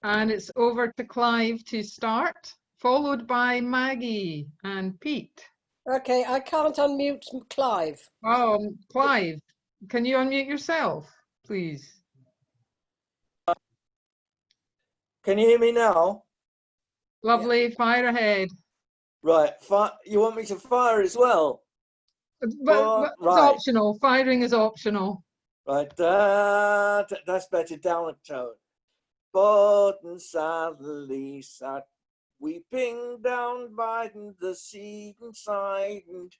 And it's over to Clive to start, followed by Maggie and Pete. Okay, I can't unmute Clive. Clive, can you unmute yourself, please? Can you hear me now? Lovely, yeah. Fire ahead. Right, you want me to fire as well? But it's optional, firing is optional. Right, that's better, down a tone. Bawn sadly sat weeping down by the seaside.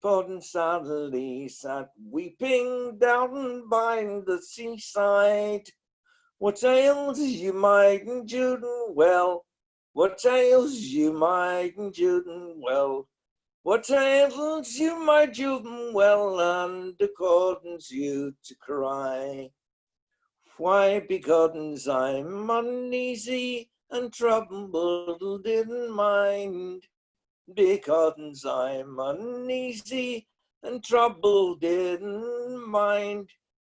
Bawn sadly sat weeping down by the seaside. What ails you, maiden Juden? Well, what ails you, maiden Juden? Well, what ails you, my Juden? Well, and causes you to cry. Why, because I'm uneasy and troubled in mind. Because I'm uneasy and troubled in mind.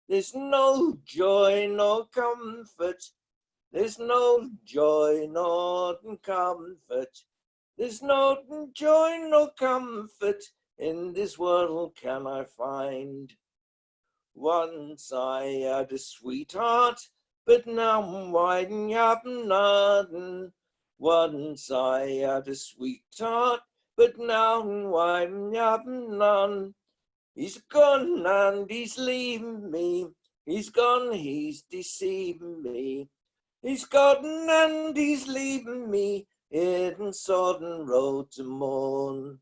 There's no joy nor comfort. There's no joy nor comfort. There's no joy nor comfort in this world can I find. Once I had a sweetheart, but now I have none. Once I had a sweetheart, but now I have none. He's gone and he's leaving me. He's gone, he's deceiving me. He's gone and he's leaving me in sodden road to mourn.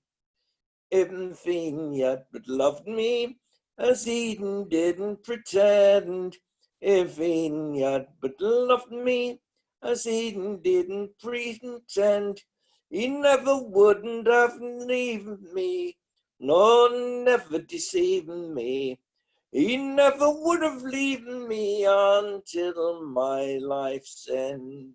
If he had but loved me, as Eden didn't pretend. If he had but loved me, as Eden didn't pretend, he never wouldn't have leaved me, nor never deceiving me. He never would have leaving me until my life's end.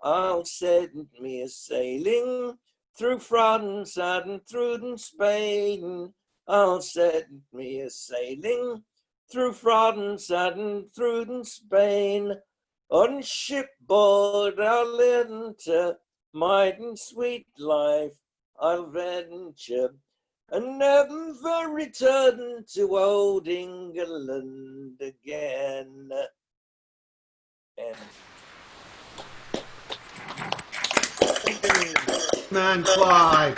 I'll send me a sailing through France and through Spain. I'll send me a sailing through France and through Spain. On shipboard I'll enter, mighty sweet life I'll venture, and never return to old England again. Man, Clive.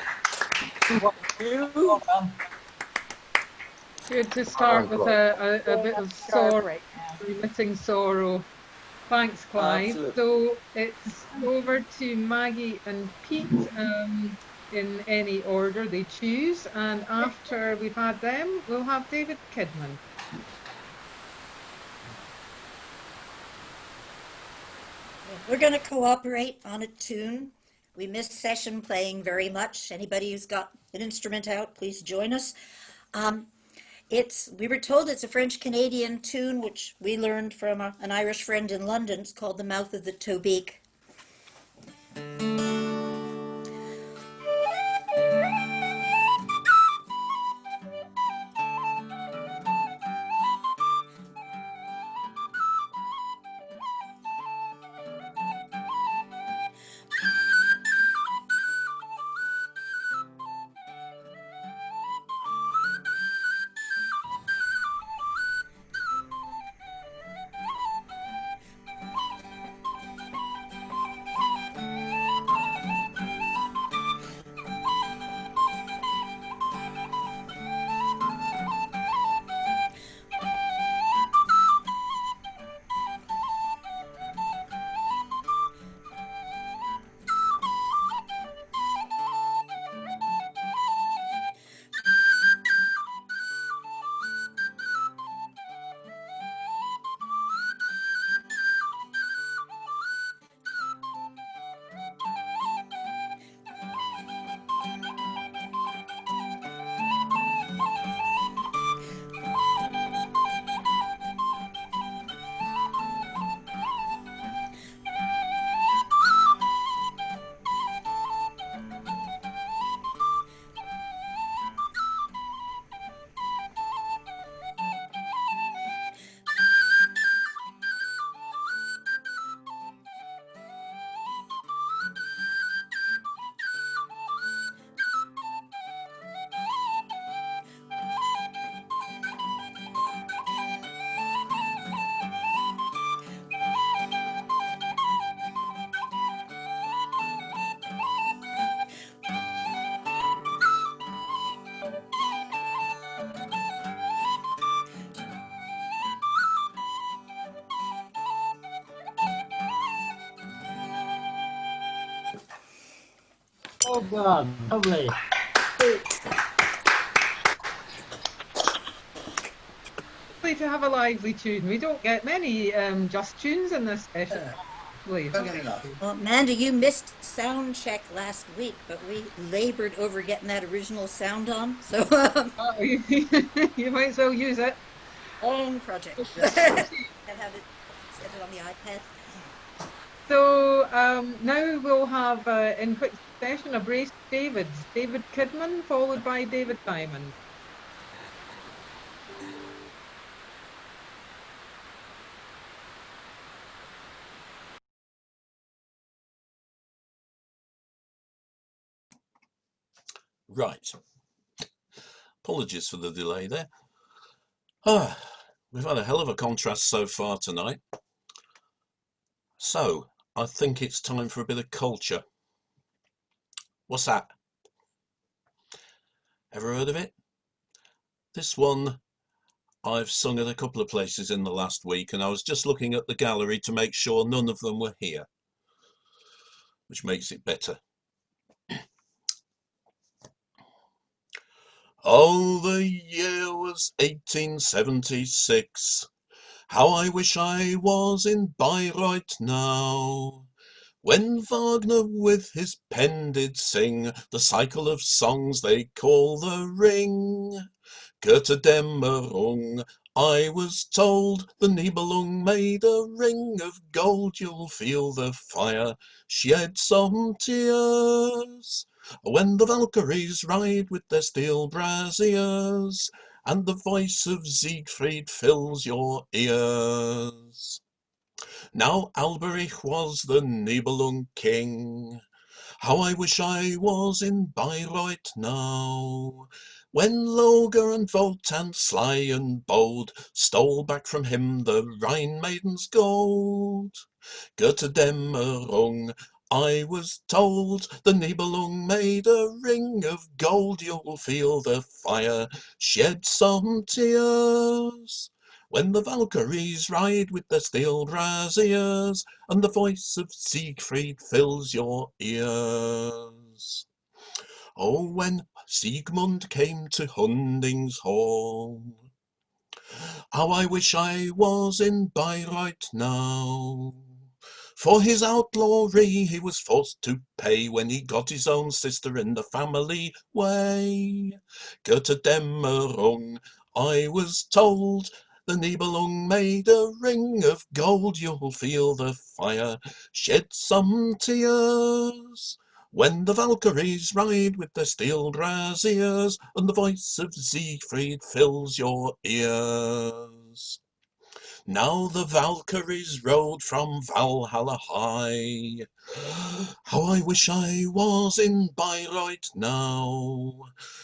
Good to start with a bit of sorrow, remitting sorrow. Thanks, Clive. Absolutely. So it's over to Maggie and Pete in any order they choose. And after we've had them, we'll have David Kidman. We're going to cooperate on a tune. We miss session playing very much. Anybody who's got an instrument out, please join us. We were told it's a French-Canadian tune, which we learned from an Irish friend in London. It's called The Mouth of the Tobique. Well done. Lovely. Lovely to have a lively tune. We don't get many just tunes in this session. Lovely. Don't get enough. Well, Amanda, you missed sound check last week, but we labored over getting that original sound on. So, You might as well use it. own project. And have it set it on the iPad. So now we'll have in quick succession a brace of Davids. David Kidman followed by David Diamond. Right. Apologies for the delay there. We've had a hell of a contrast so far tonight. So, I think it's time for a bit of culture. What's that? Ever heard of it? This one I've sung at a couple of places in the last week, and I was just looking at the gallery to make sure none of them were here, which makes it better. Oh, the year was 1876. How I wish I was in Bayreuth now, when Wagner with his pen did sing the cycle of songs they call the Ring. Götterdämmerung, I was told, the Nibelung made a ring of gold. You'll feel the fire shed some tears when the Valkyries ride with their steel braziers, and the voice of Siegfried fills your ears. Now Alberich was the Nibelung king. How I wish I was in Bayreuth now, when Loger and Wotan, sly and bold, stole back from him the Rhine maiden's gold. Götterdämmerung, I was told, the Nibelung made a ring of gold. You'll feel the fire shed some tears when the Valkyries ride with their steel braziers, and the voice of Siegfried fills your ears. Oh, when Siegmund came to Hunding's hall, how I wish I was in Bayreuth now. For his outlawry he was forced to pay when he got his own sister in the family way. Götterdämmerung, I was told, the Nibelung made a ring of gold. You'll feel the fire shed some tears when the Valkyries ride with their steel braziers, and the voice of Siegfried fills your ears. Now the Valkyries rode from Valhalla high. How I wish I was in Bayreuth now,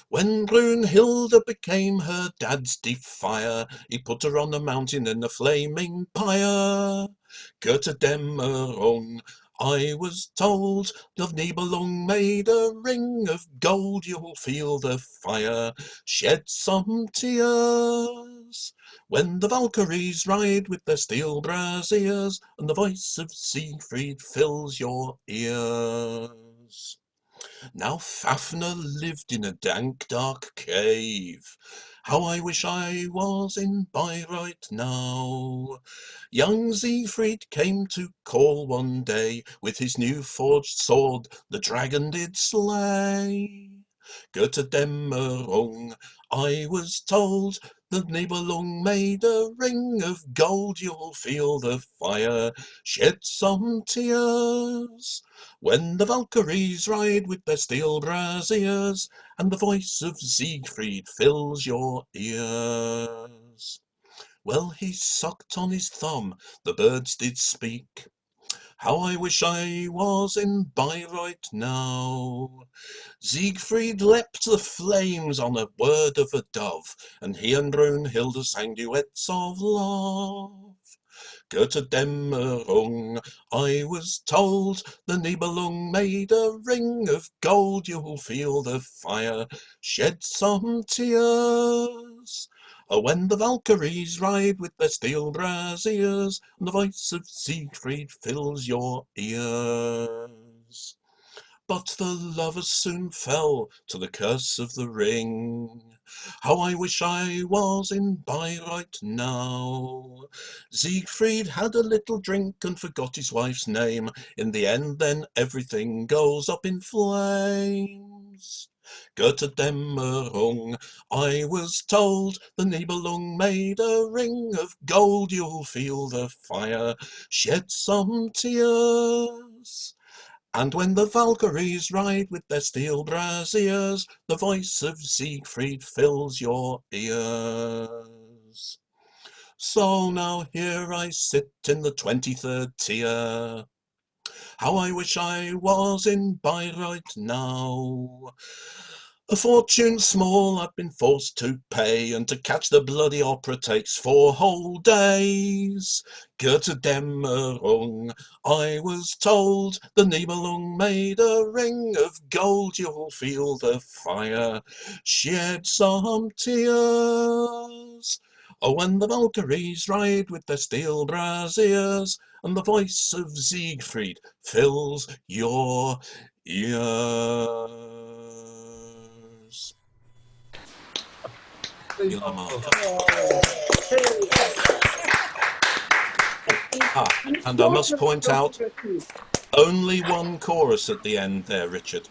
when Brunhilde became her dad's defier. He put her on a mountain in a flaming pyre. Götterdämmerung, I was told, the Nibelung made a ring of gold. You'll feel the fire shed some tears when the Valkyries ride with their steel braziers, and the voice of Siegfried fills your ears. Now Fafner lived in a dank, dark cave. How I wish I was in Bayreuth now. Young Siegfried came to call one day, with his new forged sword the dragon did slay. Götterdämmerung, I was told, the Nibelung made a ring of gold. You'll feel the fire shed some tears when the Valkyries ride with their steel braziers, and the voice of Siegfried fills your ears. Well, he sucked on his thumb, the birds did speak. How I wish I was in Bayreuth now. Siegfried leapt the flames on a word of a dove, and he and Brunhilde sang duets of love. Götterdämmerung, I was told, the Nibelung made a ring of gold. You'll feel the fire shed some tears when the Valkyries ride with their steel braziers, and the voice of Siegfried fills your ears. But the lovers soon fell to the curse of the ring. How I wish I was in Bayreuth now. Siegfried had a little drink and forgot his wife's name. In the end, then everything goes up in flames. Götterdämmerung, I was told, the Nibelung made a ring of gold. You'll feel the fire, shed some tears. And when the Valkyries ride with their steel braziers, the voice of Siegfried fills your ears. So now here I sit in the 23rd tier. How I wish I was in Bayreuth now. A fortune small I've been forced to pay, and to catch the bloody opera takes 4 whole days. Götterdämmerung, I was told, the Nibelung made a ring of gold. You'll feel the fire, shed some tears. Oh, when the Valkyries ride with their steel braziers, and the voice of Siegfried fills your ears. LaMarca. And I must point out, only one chorus at the end there, Richard.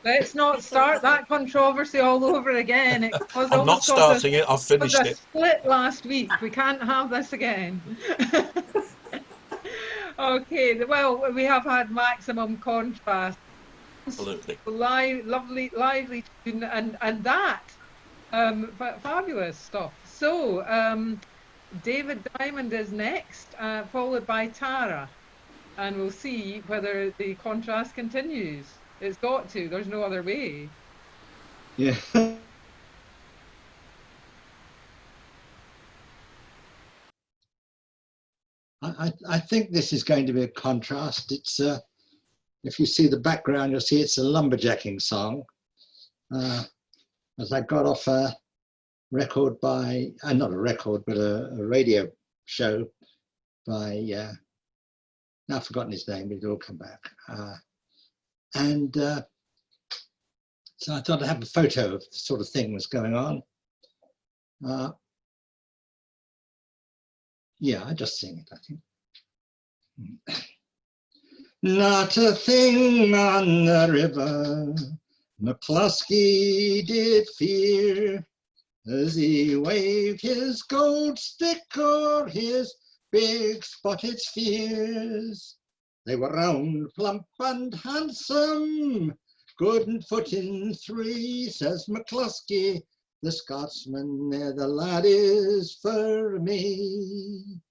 Let's not start that controversy all over again. I'm not starting it, I've finished it. Split last week. We can't have this again. Okay, well, we have had maximum contrast. Absolutely. Lively tune, and that fabulous stuff. So David Diamond is next, followed by Tara, and we'll see whether the contrast continues. It's got to. There's no other way. Yeah. I think this is going to be a contrast. It's if you see the background, you'll see it's a lumberjacking song. As I got off a record by, not a record, but a radio show by, now I've forgotten his name, but it'll come back. So I thought I'd have a photo of the sort of thing that's going on. Yeah, I just sing it, I think. Not a thing on the river McCluskey did fear, as he waved his gold stick o'er his big spotted spheres. They were round, plump and handsome, good and foot in 3, says McCluskey, the Scotsman, there the lad is for me.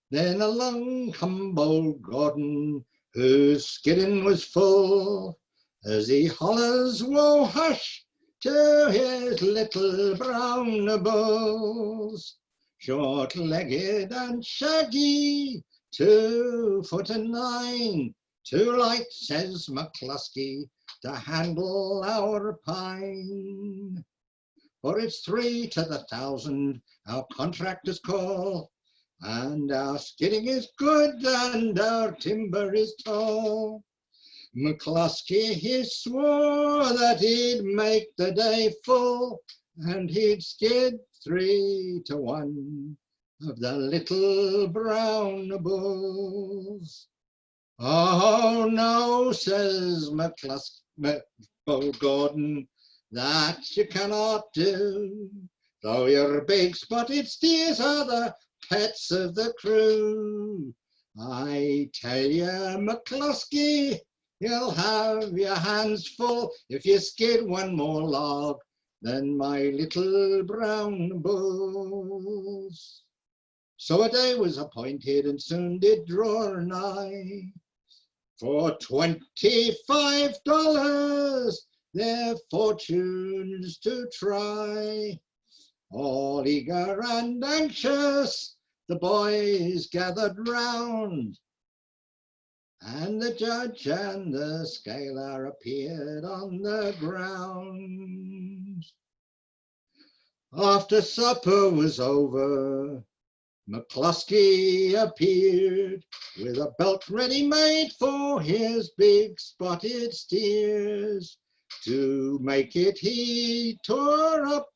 Then along come Bold Gordon, whose skidding was full, as he hollers, whoa, hush, to his little brown bulls. Short-legged and shaggy, 2 foot and 9, too light, says McCluskey, to handle our pine. For it's 3 to the 1,000, our contractors call, and our skidding is good and our timber is tall. McCluskey, he swore that he'd make the day full, and he'd skid 3 to 1 of the little brown bulls. Oh no, says Bold Gordon, that you cannot do, though your big spotted steers are the pets of the crew. I tell you, McCluskey, you'll have your hands full if you skid 1 more log than my little brown bulls. So a day was appointed and soon did draw nigh, for $25 their fortunes to try. All eager and anxious, the boys gathered round, and the judge and the scaler appeared on the ground. After supper was over, McCluskey appeared with a belt ready made for his big spotted steers. To make it he tore up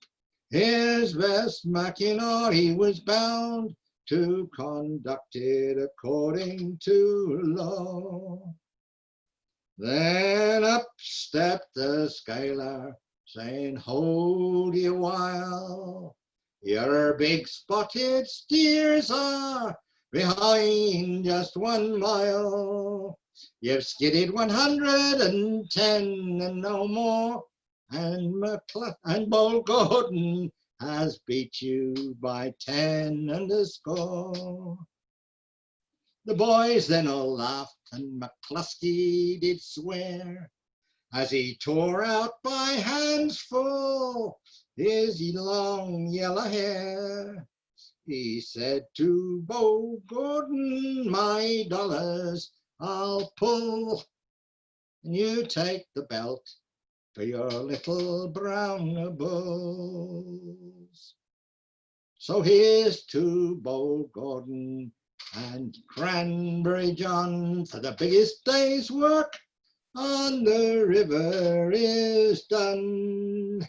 his vest mackinaw. He was bound to conduct it according to law. Then up stepped the scaler, saying, "Hold ye a while, your big spotted steers are behind just 1 mile. You've skidded 110 and no more, and Bold Gordon has beat you by 10 and a score." The boys then all laughed, and McCluskey did swear, as he tore out by hands full his long yellow hair. He said to Bold Gordon, "My dollars I'll pull, and you take the belt for your little brown bulls." So here's to Bold Gordon and Cranberry John, for the biggest day's work on the river is done.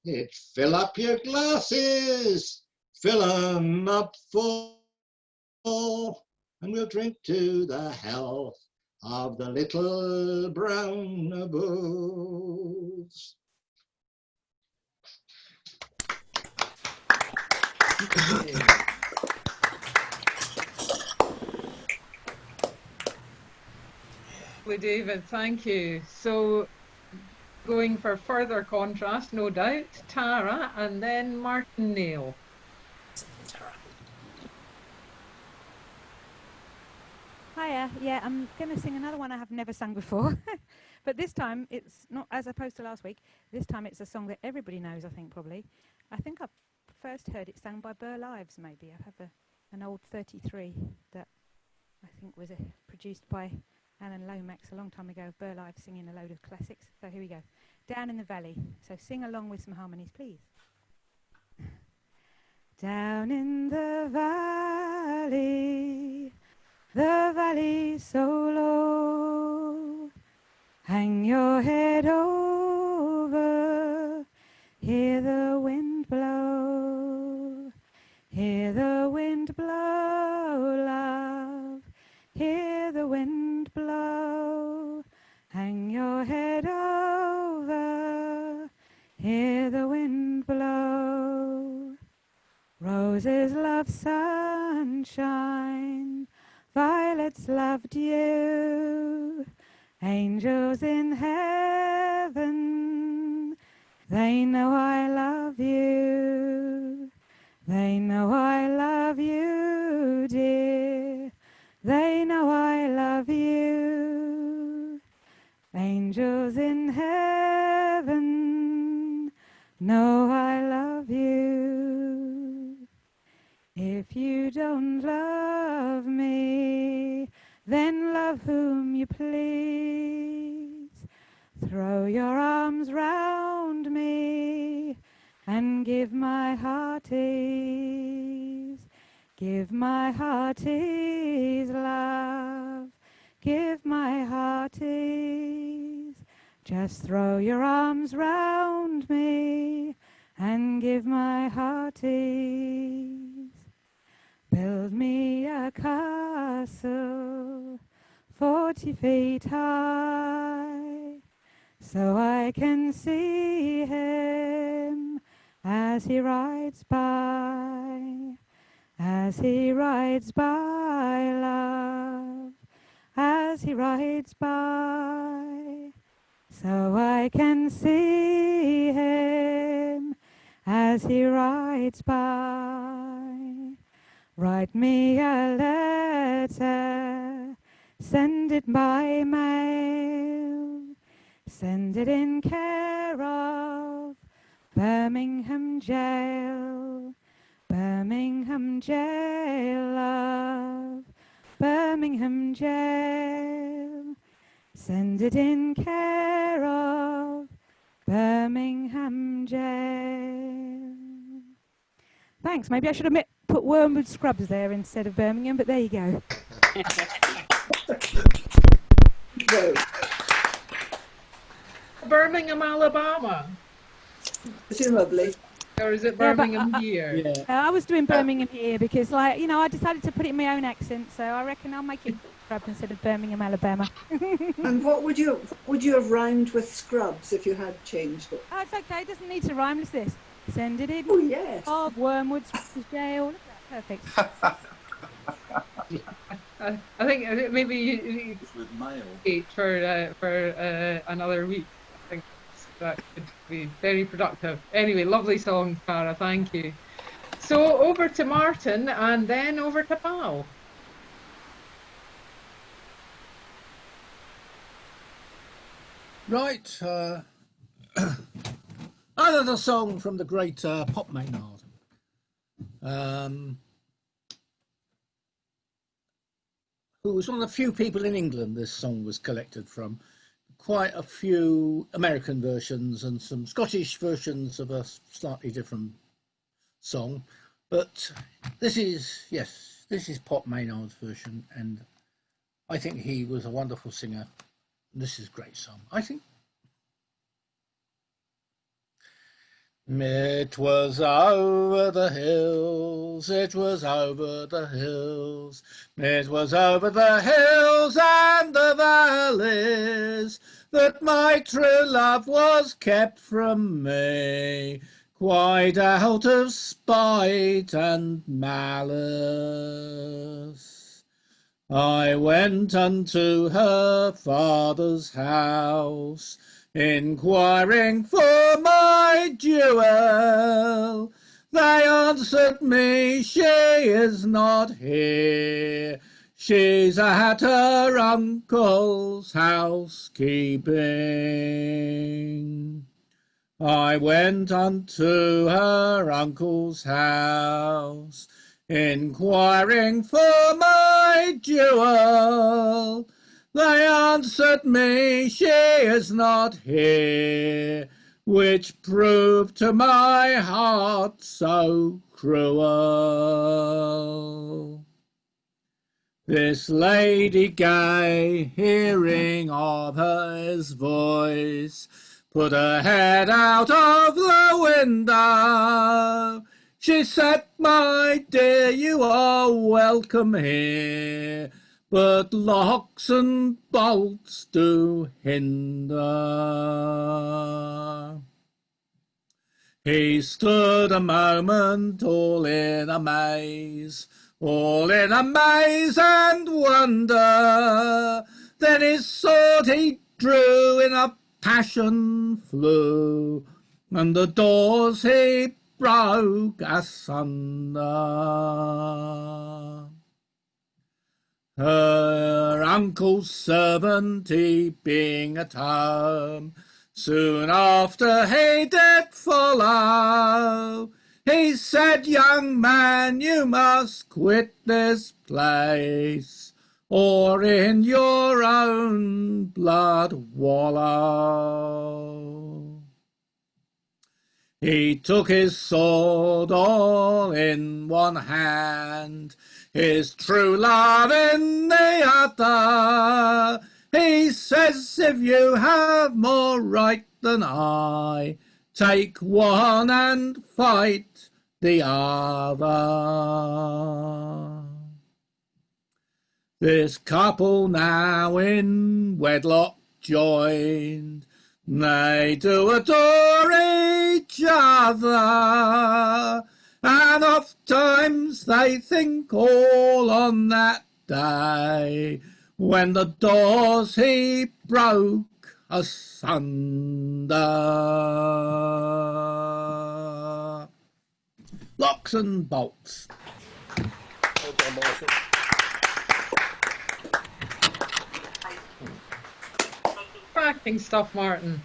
It's fill up your glasses, fill 'em up full, and we'll drink to the health of the little brown bulls. David, thank you. So going for further contrast, no doubt, Tara and then Martin Neal. Hiya, yeah, I'm going to sing another one I have never sung before, but this time it's not, as opposed to last week, this time it's a song that everybody knows, I think, probably. I think I first heard it sung by Burr Lives, maybe. I have an old 33 that I think was produced by Alan Lomax a long time ago, Burr Lives singing a load of classics. So here we go. Down in the Valley. So sing along with some harmonies, please. Down in the valley so low, hang your head over, hear the wind blow, hear the wind blow, love, hear the wind blow, hang your head over, hear the wind blow. Roses love sunshine, violets love dew, angels in heaven, they know I love you, they know I love you, dear, they know I love you. Angels in heaven know I love you. If you don't love me, then love whom you please. Throw your arms round me and give my heart ease. Give my heart ease, love. Give my heart ease. Just throw your arms round me and give my heart ease. Build me a castle 40 feet high, so I can see him as he rides by, as he rides by, love, as he rides by, so I can see him as he rides by. Write me a letter, send it by mail, send it in care of Birmingham Jail, Birmingham Jail, love, Birmingham Jail, send it in care of Birmingham Jail. Thanks, maybe I should have put Wormwood Scrubs there instead of Birmingham, but there you go. No, Birmingham, Alabama, presumably. or is it Yeah, but Birmingham here? Yeah. I was doing Birmingham here because, like, you know, I decided to put it in my own accent, so I reckon I'll make it Scrubs instead of Birmingham, Alabama. And what would you have rhymed with Scrubs if you had changed it? Oh, it's okay. It doesn't need to rhyme. It's this. Send it in Oh yes. of Wormwood Scrubs jail. Look at that. Perfect. I think maybe you with mail. wait for another week. I think that could be very productive. Anyway, lovely song, Cara. Thank you. So over to Martin, and then over to Pal. Right. Another song from the great Pop Maynard. Who was one of the few people in England this song was collected from. Quite a few American versions and some Scottish versions of a slightly different song. But this is, yes, this is Pop Maynard's version, and I think he was a wonderful singer. This is a great song, I think. It was over the hills, it was over the hills, it was over the hills and the valleys that my true love was kept from me, quite out of spite and malice. I went unto her father's house, inquiring for my jewel. They answered me, she is not here, she's at her uncle's housekeeping. I went unto her uncle's house, inquiring for my jewel. They answered me, she is not here, which proved to my heart so cruel. This lady gay, hearing of his voice, put her head out of the window. She said, my dear, you are welcome here, but locks and bolts do hinder. He stood a moment all in amaze and wonder. Then his sword he drew, in a passion flew, and the doors he broke asunder. Her uncle's servant, he being at home, soon after he did follow. He said, young man, you must quit this place, or in your own blood wallow. He took his sword all in one hand, his true love in the other. He says, if you have more right than I, take one and fight the other. This couple now in wedlock joined, they do adore each other, and oft times they think all on that day when the doors he broke asunder. Locks and bolts. Cracking stuff, Martin.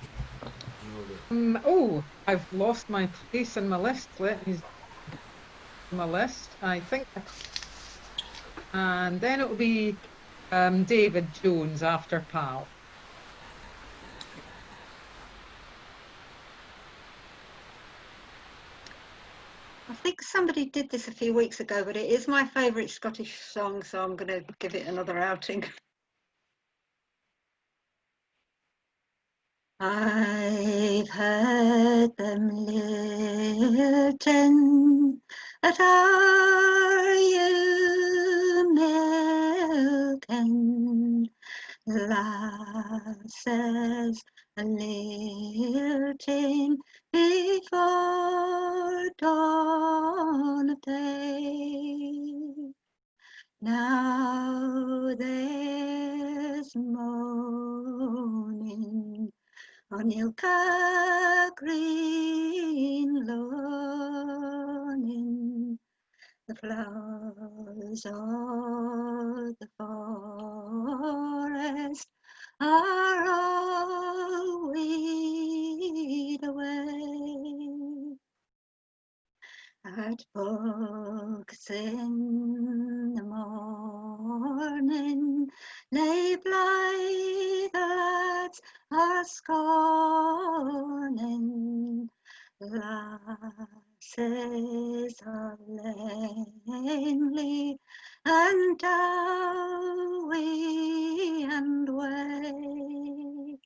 Oh, I've lost my place in my list. Let me my list. I think, and then it will be David Jones after Pal. I think somebody did this a few weeks ago, but it is my favourite Scottish song, so I'm going to give it another outing. I've heard them lilting at our you milking, lasses a-lilting before dawn of day. Now there's moaning on Ilka green loaning, the flowers of the forest are all weed away. At books in the morning lay blithe lads are scorning, lasses are lanely and dowie and way.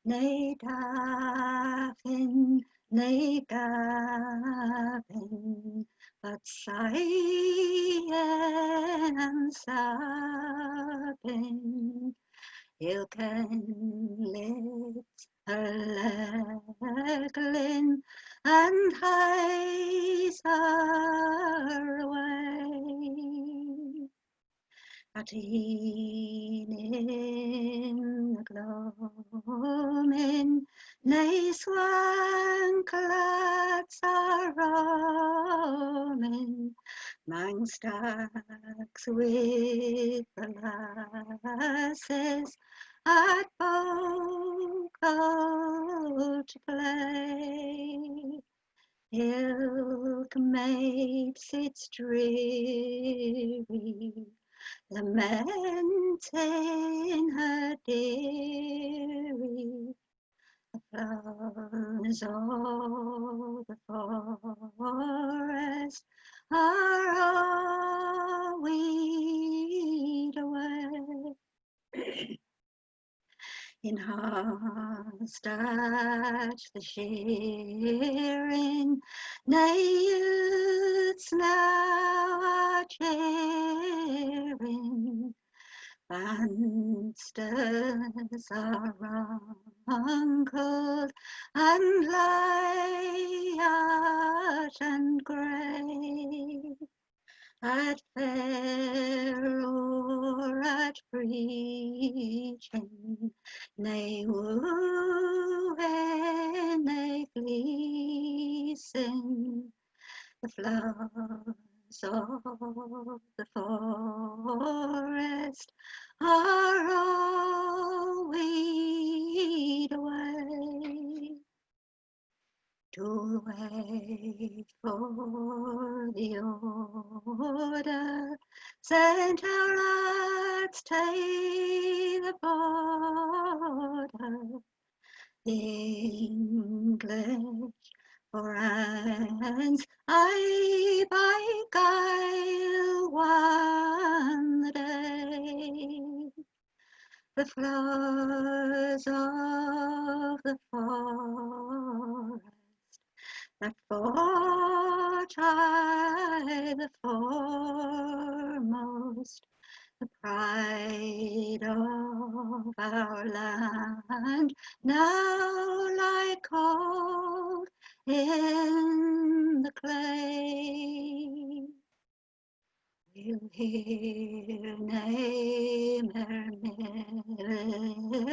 Nay daffin, nay gaffin, but sighing and sobbing. Ilken lips her leglin and hies her away. At e'en in the gloaming, nay swank lads are roaming, mang stacks with the lasses at Bogle to play. Ilk maid sits dreary, lamenting her dearie. The flowers of the forest are all weed away. In hast at the shearing, nay youths now are cheering. Bansters are uncold and light and grey. At fair or at preaching, nay wooing, nay fleecing, the flowers of the forest are all weed away. To wait for the order, sent our lads take the border. The English for hands, I by guile won the day. The flowers of the forest that fought I the foremost, the pride of our land, now lie cold in the clay. We'll hear namer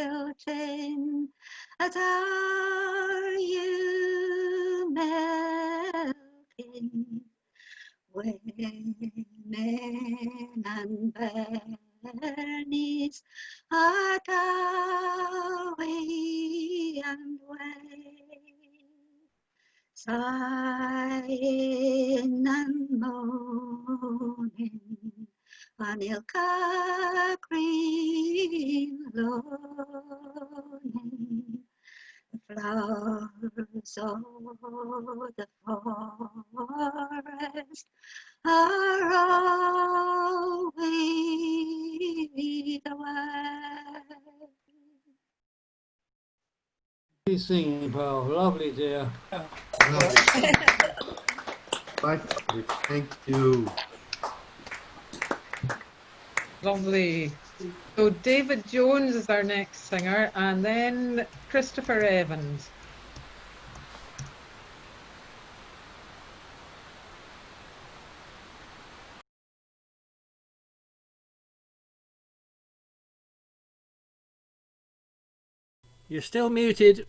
milting at our you milking, women and bairnies are dowie and way. Sighing and moaning on Ilka green loaning, the flowers of the forest are always away. Lovely singing, pal. Lovely, dear. My favorite. Thank you. Lovely. So David Jones is our next singer, and then Christopher Evans. You're still muted.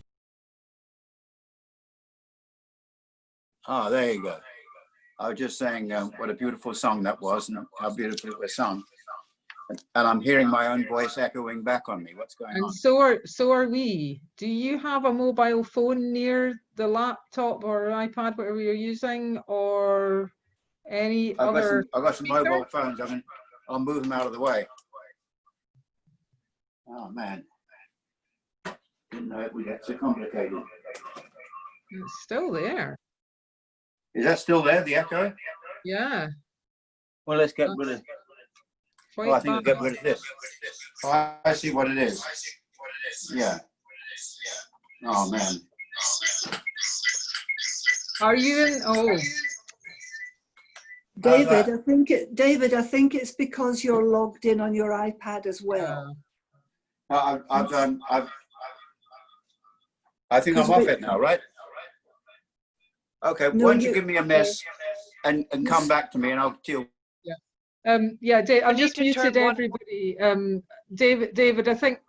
Ah, there you go. I was just saying what a beautiful song that was and how beautifully it was sung. And I'm hearing my own voice echoing back on me. What's going on? And so are we. Do you have a mobile phone near the laptop or iPad, whatever you're using, or any other? I've got some mobile phones. I'll move them out of the way. Oh man, didn't know it would get so complicated. It's still there. Is that still there? The echo? Yeah. Well, let's get rid of. Oh, I think we'll get rid of this. Oh, I see what it is. Yeah. Oh man. Are you in? Oh. David, I think it's because you're logged in on your iPad as well. I think I'm off it now, right? Okay. Why don't you give me a miss and come back to me, and I'll deal. Yeah, Dave, I've just muted everybody. David, I think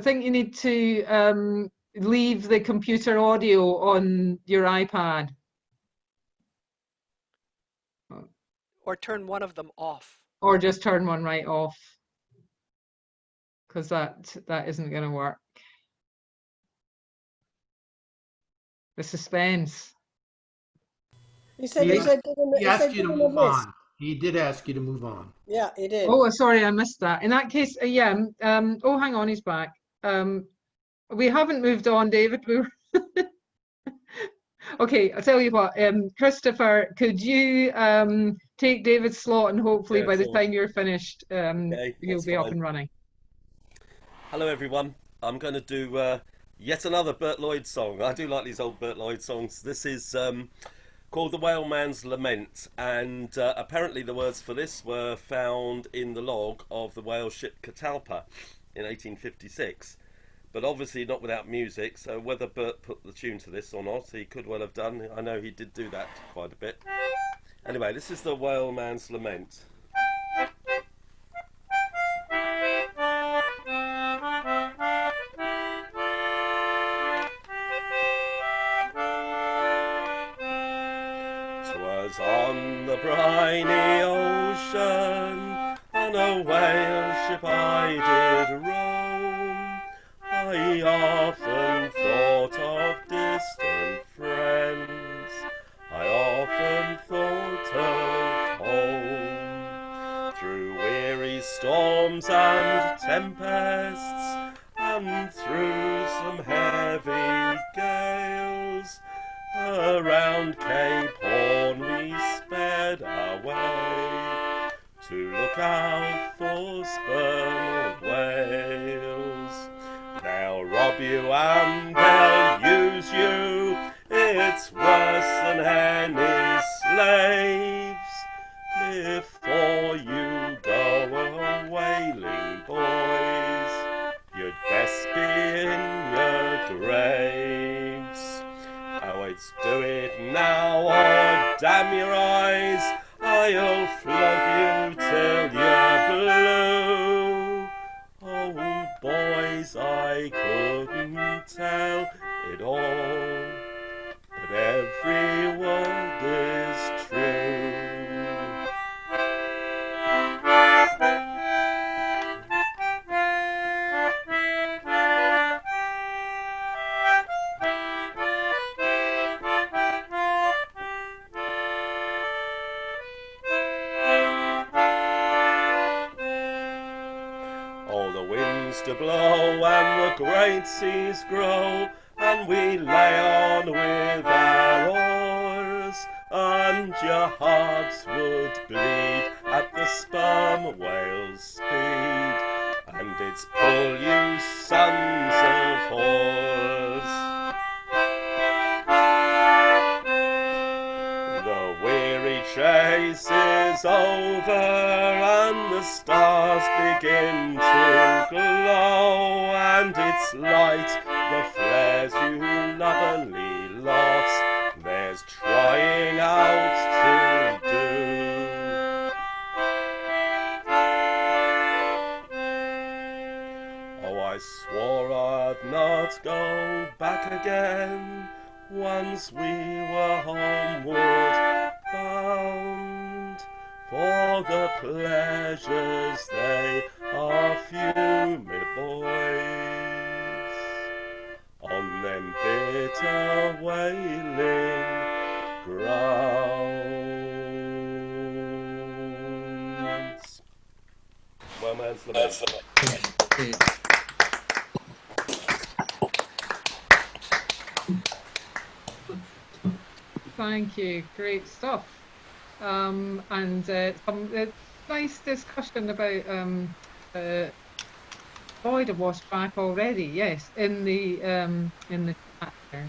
you need to leave the computer audio on your iPad. Or turn one of them off. Or just turn one right off. Because that isn't going to work. The suspense. He said he asked you to move on. He did ask you to move on. Yeah, he did. Oh, sorry, I missed that. In that case, yeah. Oh, hang on, he's back. We haven't moved on, David. Okay, I'll tell you what. Christopher, could you take David's slot, and hopefully by the time you're finished, you'll be up and running. Hello, everyone. I'm going to do yet another Bert Lloyd song. I do like these old Bert Lloyd songs. This is called The Whaleman's Lament, and apparently the words for this were found in the log of the whale ship Catalpa in 1856, but obviously not without music, so whether Bert put the tune to this or not, he could well have done. I know he did do that quite a bit. Anyway, this is The Whaleman's Lament. On the briny ocean, on a whale ship I did roam. I often thought of distant friends, I often thought of home. Through weary storms and tempests, and through some heavy gales, around Cape Horn we sped away to look out for sperm whales. They'll rob you and they'll use you, it's worse than any slaves. Before you go a-whaling, boys, you'd best be in your graves. Oh, it's do it now or damn your eyes, I'll flog you till you're blue. Oh, boys, I couldn't tell it all, but every word is true. To blow and the great seas grow, and we lay on with our oars, and your hearts would bleed at the sperm whale's speed, and its pull, you sons of whores. The weary chase is over, and the stars begin to glow, and its light, the flares you lovingly lost, there's trying out to do. Oh, I swore I'd not go back again, once we were homeward bound, for the pleasures they are few, me boys, on them bitter wailing grounds. Whaleman's Lament. Thank you, great stuff. And some nice discussion about Lloyd have washed back already. Yes, in the chat there.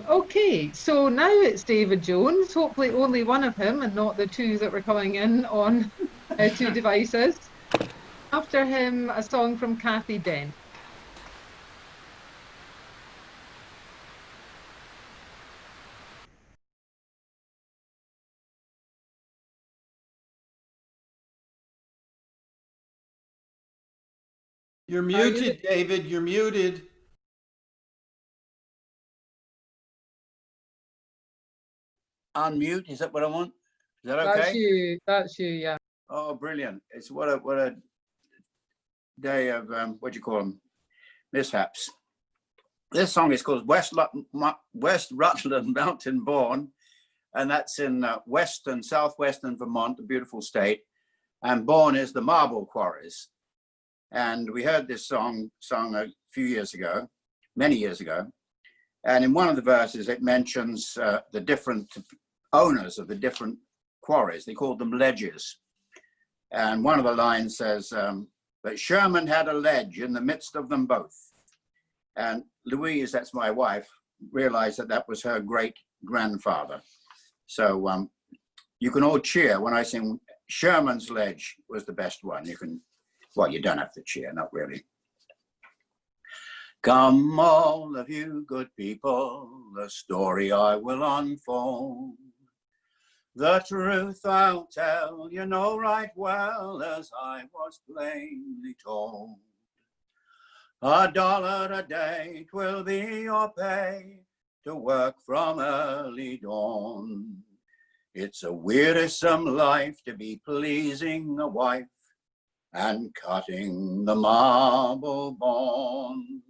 Okay, so now it's David Jones. Hopefully, only one of him, and not the two that were coming in on two devices. After him, a song from Kathy Dent. You're muted, David. You're muted. Unmute, is that what I want? Is that okay? That's you, yeah. Oh, brilliant. It's what a day of, what do you call them? Mishaps. This song is called West Rutland Mountain Bawn, and that's in southwestern Vermont, a beautiful state. And Bawn is the marble quarries. And we heard this song sung a few years ago, many years ago. And in one of the verses, it mentions the different owners of the different quarries. They called them ledges. And one of the lines says that Sherman had a ledge in the midst of them both. And Louise, that's my wife, realized that that was her great grandfather. So you can all cheer when I sing Sherman's ledge was the best one. You can, well, you don't have to cheer, not really. Come all of you good people, the story I will unfold. The truth I'll tell, you know right well, as I was plainly told. $1 a day 'twill be your pay to work from early dawn. It's a wearisome life to be pleasing a wife and cutting the marble bawn.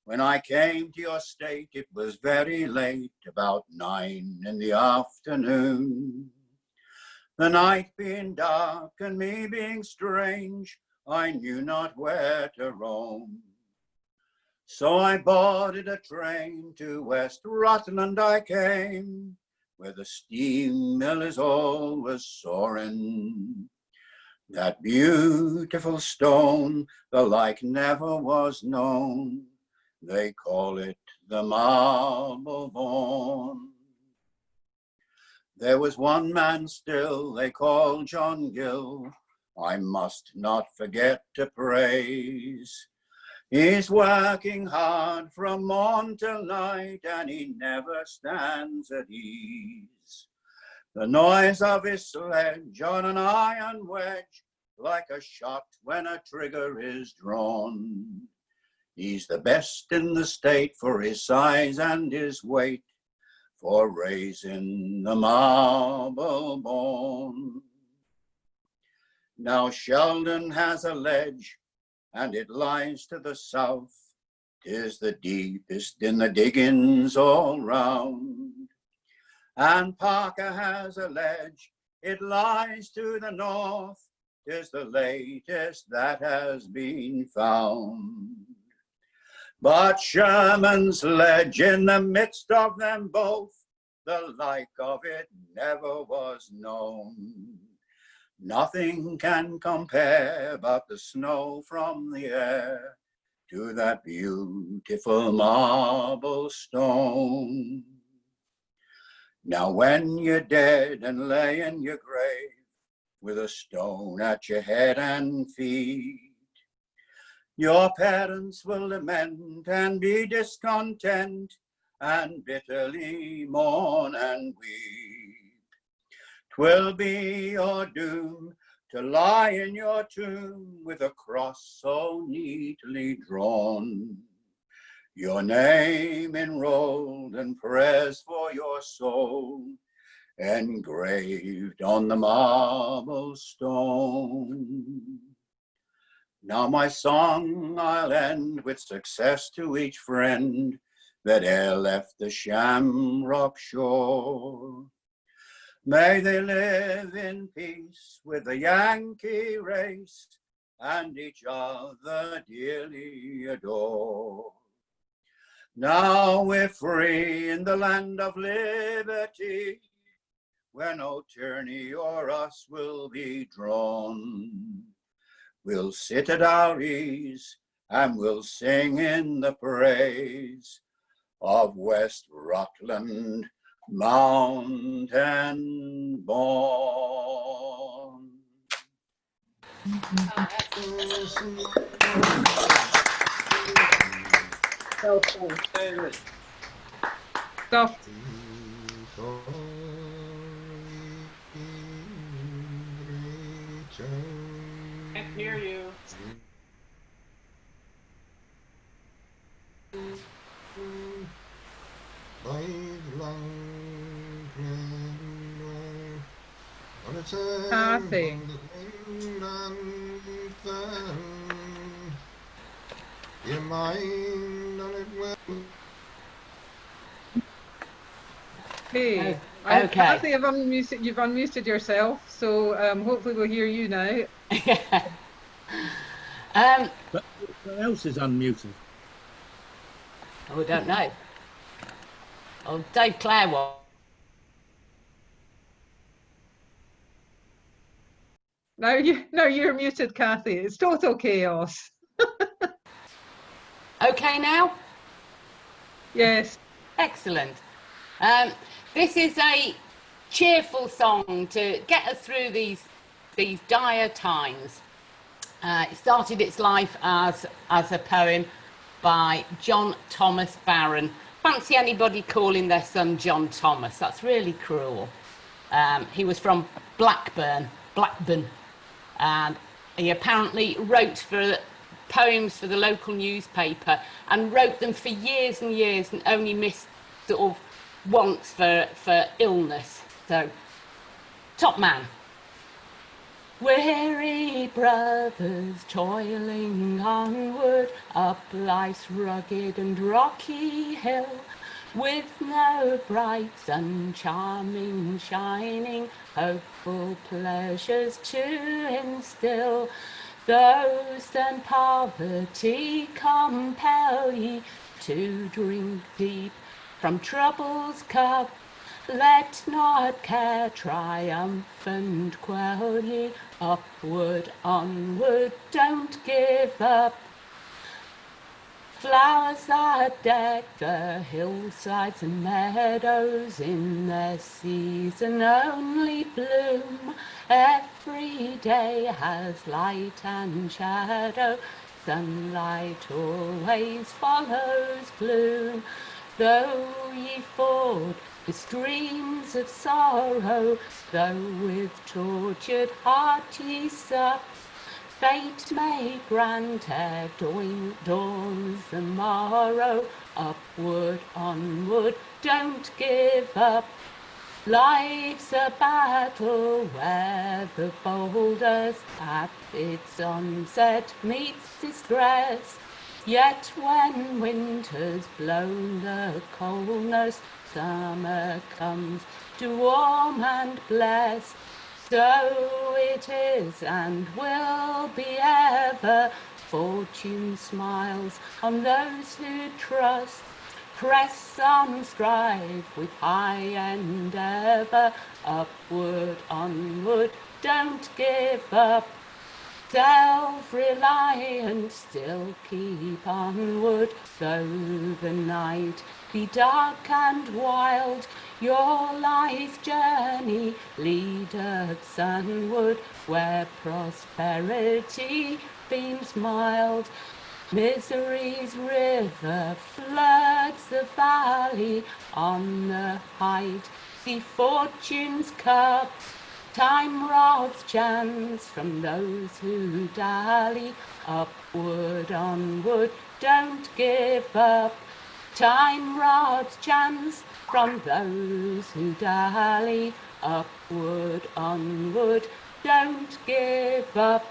When I came to your state, it was very late, about 9 in the afternoon. The night being dark and me being strange, I knew not where to roam. So I boarded a train to West Rutland I came, where the steam mill is always soaring. That beautiful stone, the like never was known. They call it the marble Bawn. There was one man still they called John Gill, I must not forget to praise. He's working hard from morn till night, and he never stands at ease. The noise of his sledge on an iron wedge, like a shot when a trigger is drawn. He's the best in the state for his size and his weight, for raising the marble Bawn. Now Sheldon has a ledge, and it lies to the south. 'Tis the deepest in the diggings all round. And Parker has a ledge, it lies to the north. 'Tis the latest that has been found. But Sherman's ledge in the midst of them both the like of it never was known. Nothing can compare but the snow from the air to that beautiful marble stone. Now when you're dead and lay in your grave with a stone at your head and feet, your parents will lament and be discontent and bitterly mourn and weep. 'Twill be your doom to lie in your tomb with a cross so neatly drawn, your name enrolled and prayers for your soul engraved on the marble stone. Now my song I'll end with success to each friend that e'er left the Shamrock shore. May they live in peace with the Yankee race and each other dearly adore. Now we're free in the land of liberty, where no tyranny or us will be drawn. We'll sit at our ease and we'll sing in the praise of West Rutland mountain born. Stuff. Can't hear you. Kathy. Hey, Okay. Kathy, you've unmuted yourself, so hopefully we'll hear you now. But what else is unmuted? Oh, I don't know. Oh, Dave Clare was. Now you're muted, Kathy. It's total chaos. Okay now? Yes. Excellent. This is a cheerful song to get us through these dire times. It started its life as a poem by John Thomas Barron. Fancy anybody calling their son John Thomas? That's really cruel. He was from Blackburn, and he apparently wrote poems for the local newspaper and wrote them for years and years and only missed sort of once for illness. So, top man. Weary brothers toiling onward up life's rugged and rocky hill, with no bright sun charming, shining, hopeful pleasures to instill. Thirst and poverty compel ye to drink deep from trouble's cup. Let not care triumphant quell ye. Upward, onward, don't give up. Flowers that deck the hillsides and meadows in their season only bloom. Every day has light and shadow, sunlight always follows gloom. Though ye ford the streams of sorrow, though with tortured heart ye sup, fate may grant ere dawns the morrow. Upward, onward, don't give up. Life's a battle where the boldest at its onset meets distress. Yet when winter's blown the coldness, summer comes to warm and bless. So it is and will be ever. Fortune smiles on those who trust. Press on, strive with high endeavour, upward, onward, don't give up. Self-reliant, still keep onward, though the night be dark and wild. Your life journey leadeth sunward, where prosperity beams mild. Misery's river floods the valley, on the height see fortune's cup. Time robs chance from those who dally, upward, onward, don't give up. Time robs chance from those who dally, upward, onward, don't give up.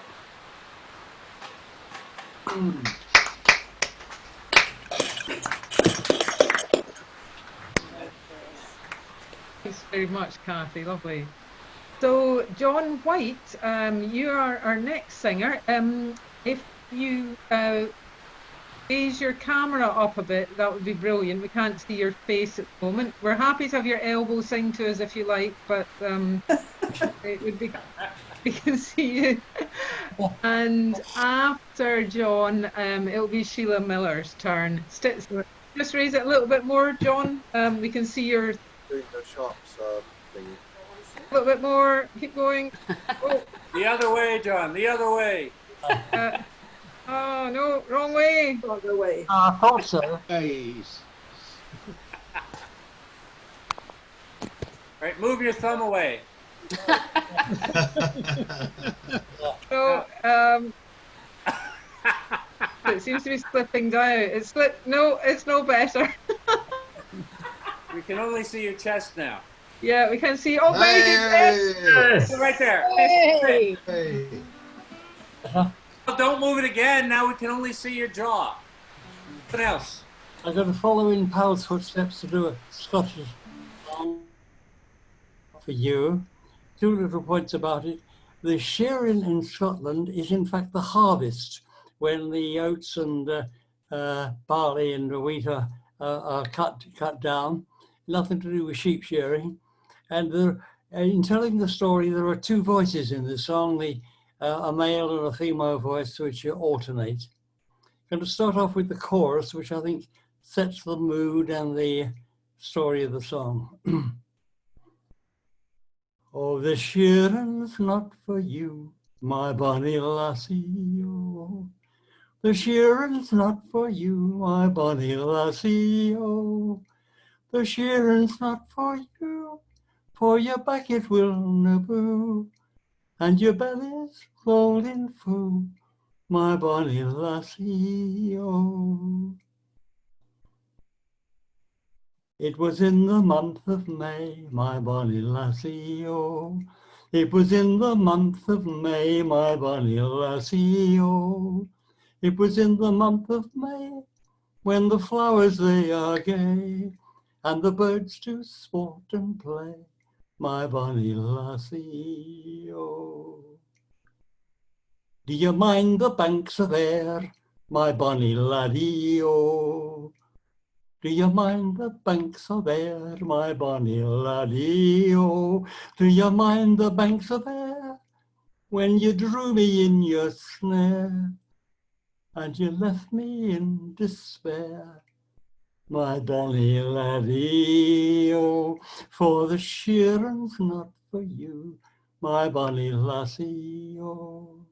Thanks very much, Kathy. Lovely. So, John White, you are our next singer. If you raise your camera up a bit, that would be brilliant. We can't see your face at the moment. We're happy to have your elbow sing to us if you like, but it would be we can see you. And after John, it'll be Sheila Miller's turn. Just raise it a little bit more, John. We can see your. Doing the shops thing. A little bit more. Keep going. Oh. The other way, John. The other way. Oh no, wrong way. Other way. I thought so. Yes. Right, move your thumb away. So, it seems to be slipping down. It's slipped. No, it's no better. We can only see your chest now. Yeah, we can see. Oh, Maggie, yes. Right there. Hey. Don't move it again. Now we can only see your jaw. What else? I'm going to follow in Pal's footsteps to do a Scottish song for you. 2 little points about it. The shearing in Scotland is in fact the harvest, when the oats and barley and the wheat are cut down. Nothing to do with sheep shearing. And in telling the story, there are 2 voices in the song, a male and a female voice, which alternate. I'm going to start off with the chorus, which I think sets the mood and the story of the song. Oh, the shearing's not for you, my bonny lassie, oh. The shearing's not for you, my bonny lassie, oh. The shearing's not for you, for your back it will na boo, and your belly's rolling full, my bonny lassie, oh. It was in the month of May, my bonny lassie, oh. It was in the month of May, my bonny lassie, oh. It was in the month of May, when the flowers they are gay, and the birds do sport and play, my bonny lassie, oh. Do you mind the banks of Ayr, my bonny laddie, oh? Do you mind the banks of Ayr, my bonny laddie, oh? Do you mind the banks of Ayr, when you drew me in your snare, and you left me in despair, my bonny laddie, oh? For the shearing's not for you, my bonny lassie, oh.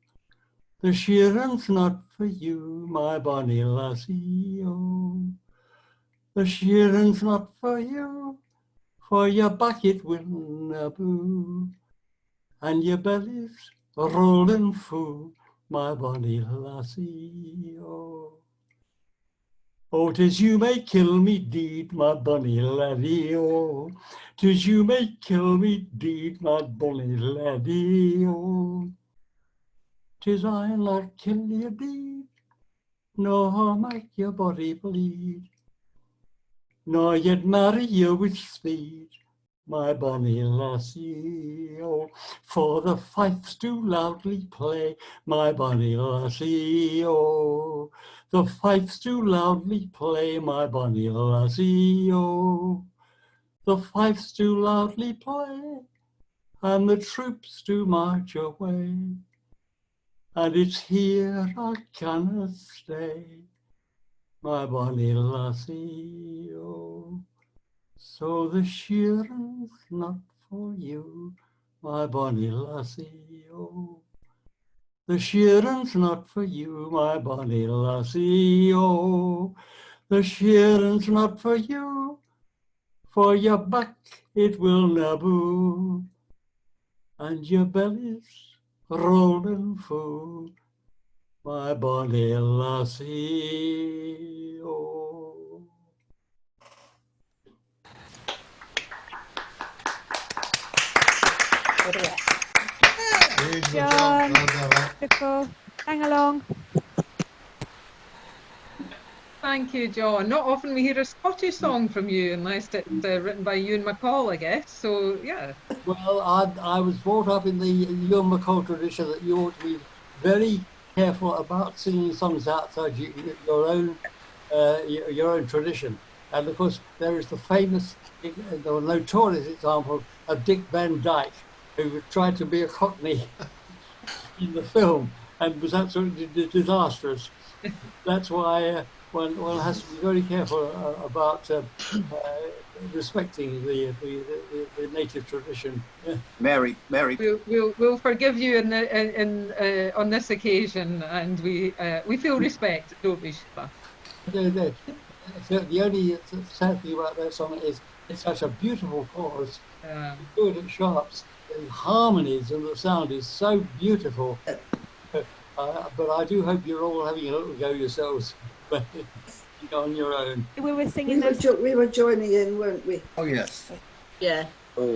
The shearing's not for you, my bonny lassie, oh. The shearing's not for you, for your back it will na boo, and your belly's rolling full, my bonny lassie, oh. Oh, 'tis you may kill me deed, my bonny laddie, oh. 'Tis you may kill me deed, my bonny laddie, oh. 'Tis I not kill you deed, nor make your body bleed, nor yet marry you with speed, my bonny lassie, oh, for the fifes do loudly play, my bonny lassie, oh, the fifes do loudly play, my bonny lassie, oh, the fifes do loudly play, and the troops do march away, and it's here I cannot stay, my bonny lassie, oh. So the shearing's not for you, my bonny lassie, oh. The shearing's not for you, my bonny lassie, oh. The shearing's not for you, for your back it will naboo, and your belly's rolling full, my bonny lassie, oh. John, wonderful. Hang along. Thank you, John. Not often we hear a Scottish song from you, unless it's written by Ewan MacColl, I guess. So, yeah. Well, I was brought up in the Ewan MacColl tradition that you ought to be very careful about singing songs outside your own tradition. And of course, there is the famous, the notorious example of Dick Van Dyke, who tried to be a Cockney in the film and was absolutely disastrous. That's why one has to be very careful about respecting the native tradition. Yeah. Mary. We'll forgive you on this occasion, and we feel respect, don't we, Sheila? The only sad thing about that song is it's such a beautiful chorus. Good at sharps, the harmonies and the sound is so beautiful. But I do hope you're all having a little go yourselves, but on your own. We were singing we were joining in, weren't we? Oh yes. Yeah. Oh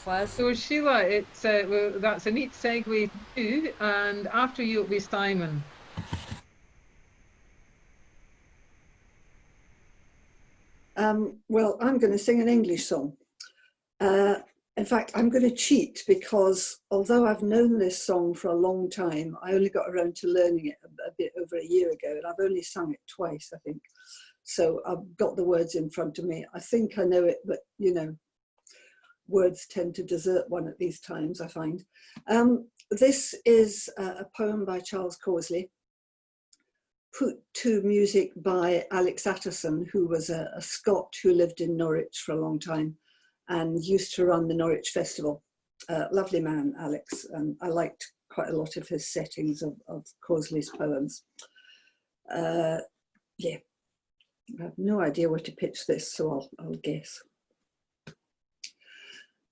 yeah. So Sheila, it's well, that's a neat segue too, and after you it'll be Simon. Well, I'm going to sing an English song. In fact, I'm going to cheat because although I've known this song for a long time, I only got around to learning it a bit over a year ago, and I've only sung it twice, I think. So I've got the words in front of me. I think I know it, but you know, words tend to desert one at these times, I find. This is a poem by Charles Causley, put to music by Alex Atterson, who was a Scot who lived in Norwich for a long time and used to run the Norwich Festival. Lovely man, Alex, and I liked quite a lot of his settings of Causley's poems. Yeah, I have no idea where to pitch this, so I'll guess.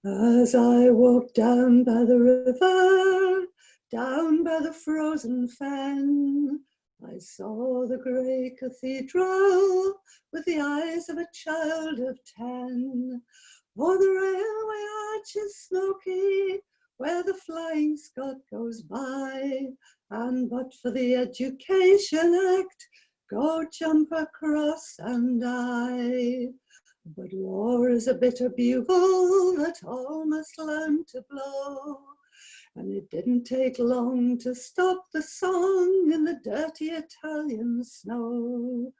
As I walked down by the river, down by the frozen fen, I saw the grey cathedral with the eyes of a child of 10. Oh, the railway arch is smoky where the Flying Scot goes by, and but for the Education Act, go jump across and die. But war is a bitter bugle that all must learn to blow, and it didn't take long to stop the song in the dirty Italian snow.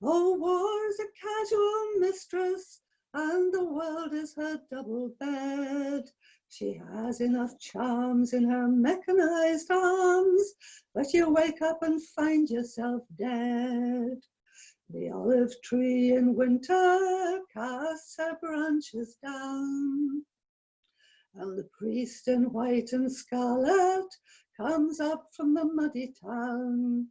Oh, war's a casual mistress, and the world is her double bed. She has enough charms in her mechanized arms, but you wake up and find yourself dead. The olive tree in winter casts her branches down, and the priest in white and scarlet comes up from the muddy town.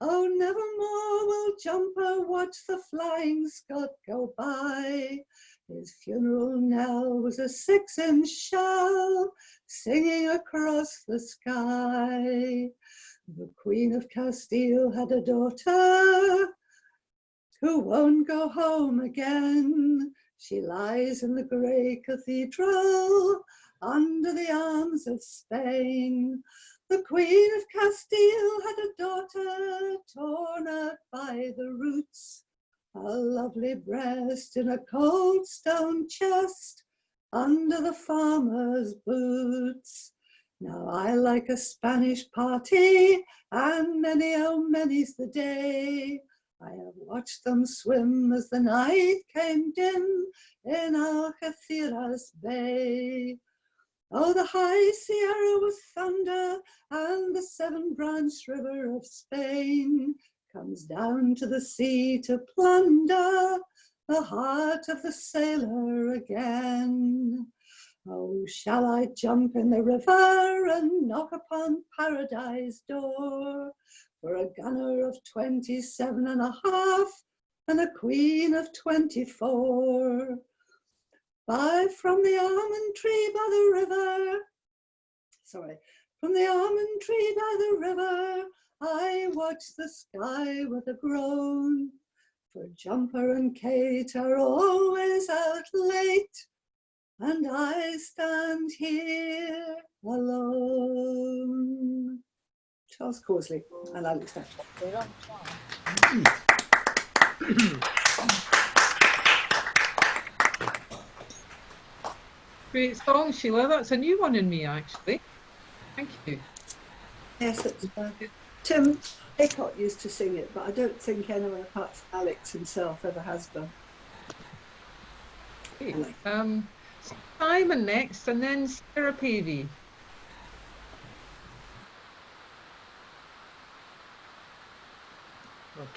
Oh, nevermore will Jumper watch the Flying Scot go by. His funeral knell was a 6-inch shell singing across the sky. The Queen of Castile had a daughter who won't go home again. She lies in the grey cathedral under the arms of Spain. The Queen of Castile had a daughter torn out by the roots, a lovely breast in a cold stone chest, under the farmer's boots. Now I like a Spanish party, and many, oh many's the day. I have watched them swim as the night came dim in Algeciras Bay. Oh, the high Sierra with thunder, and the seven-branched river of Spain comes down to the sea to plunder the heart of the sailor again. Oh, shall I jump in the river and knock upon paradise door for a gunner of 27 and a half and a queen of 24? From the almond tree by the river, from the almond tree by the river, I watch the sky with a groan, for Jumper and Kate are always out late, and I stand here alone. Charles Causley and Alex Nat. Great song, Sheila. That's a new one in me, actually. Thank you. Yes, it's Tim Hickott used to sing it, but I don't think anyone apart from Alex himself ever has done. Okay. Simon next, and then Sarah Pavey.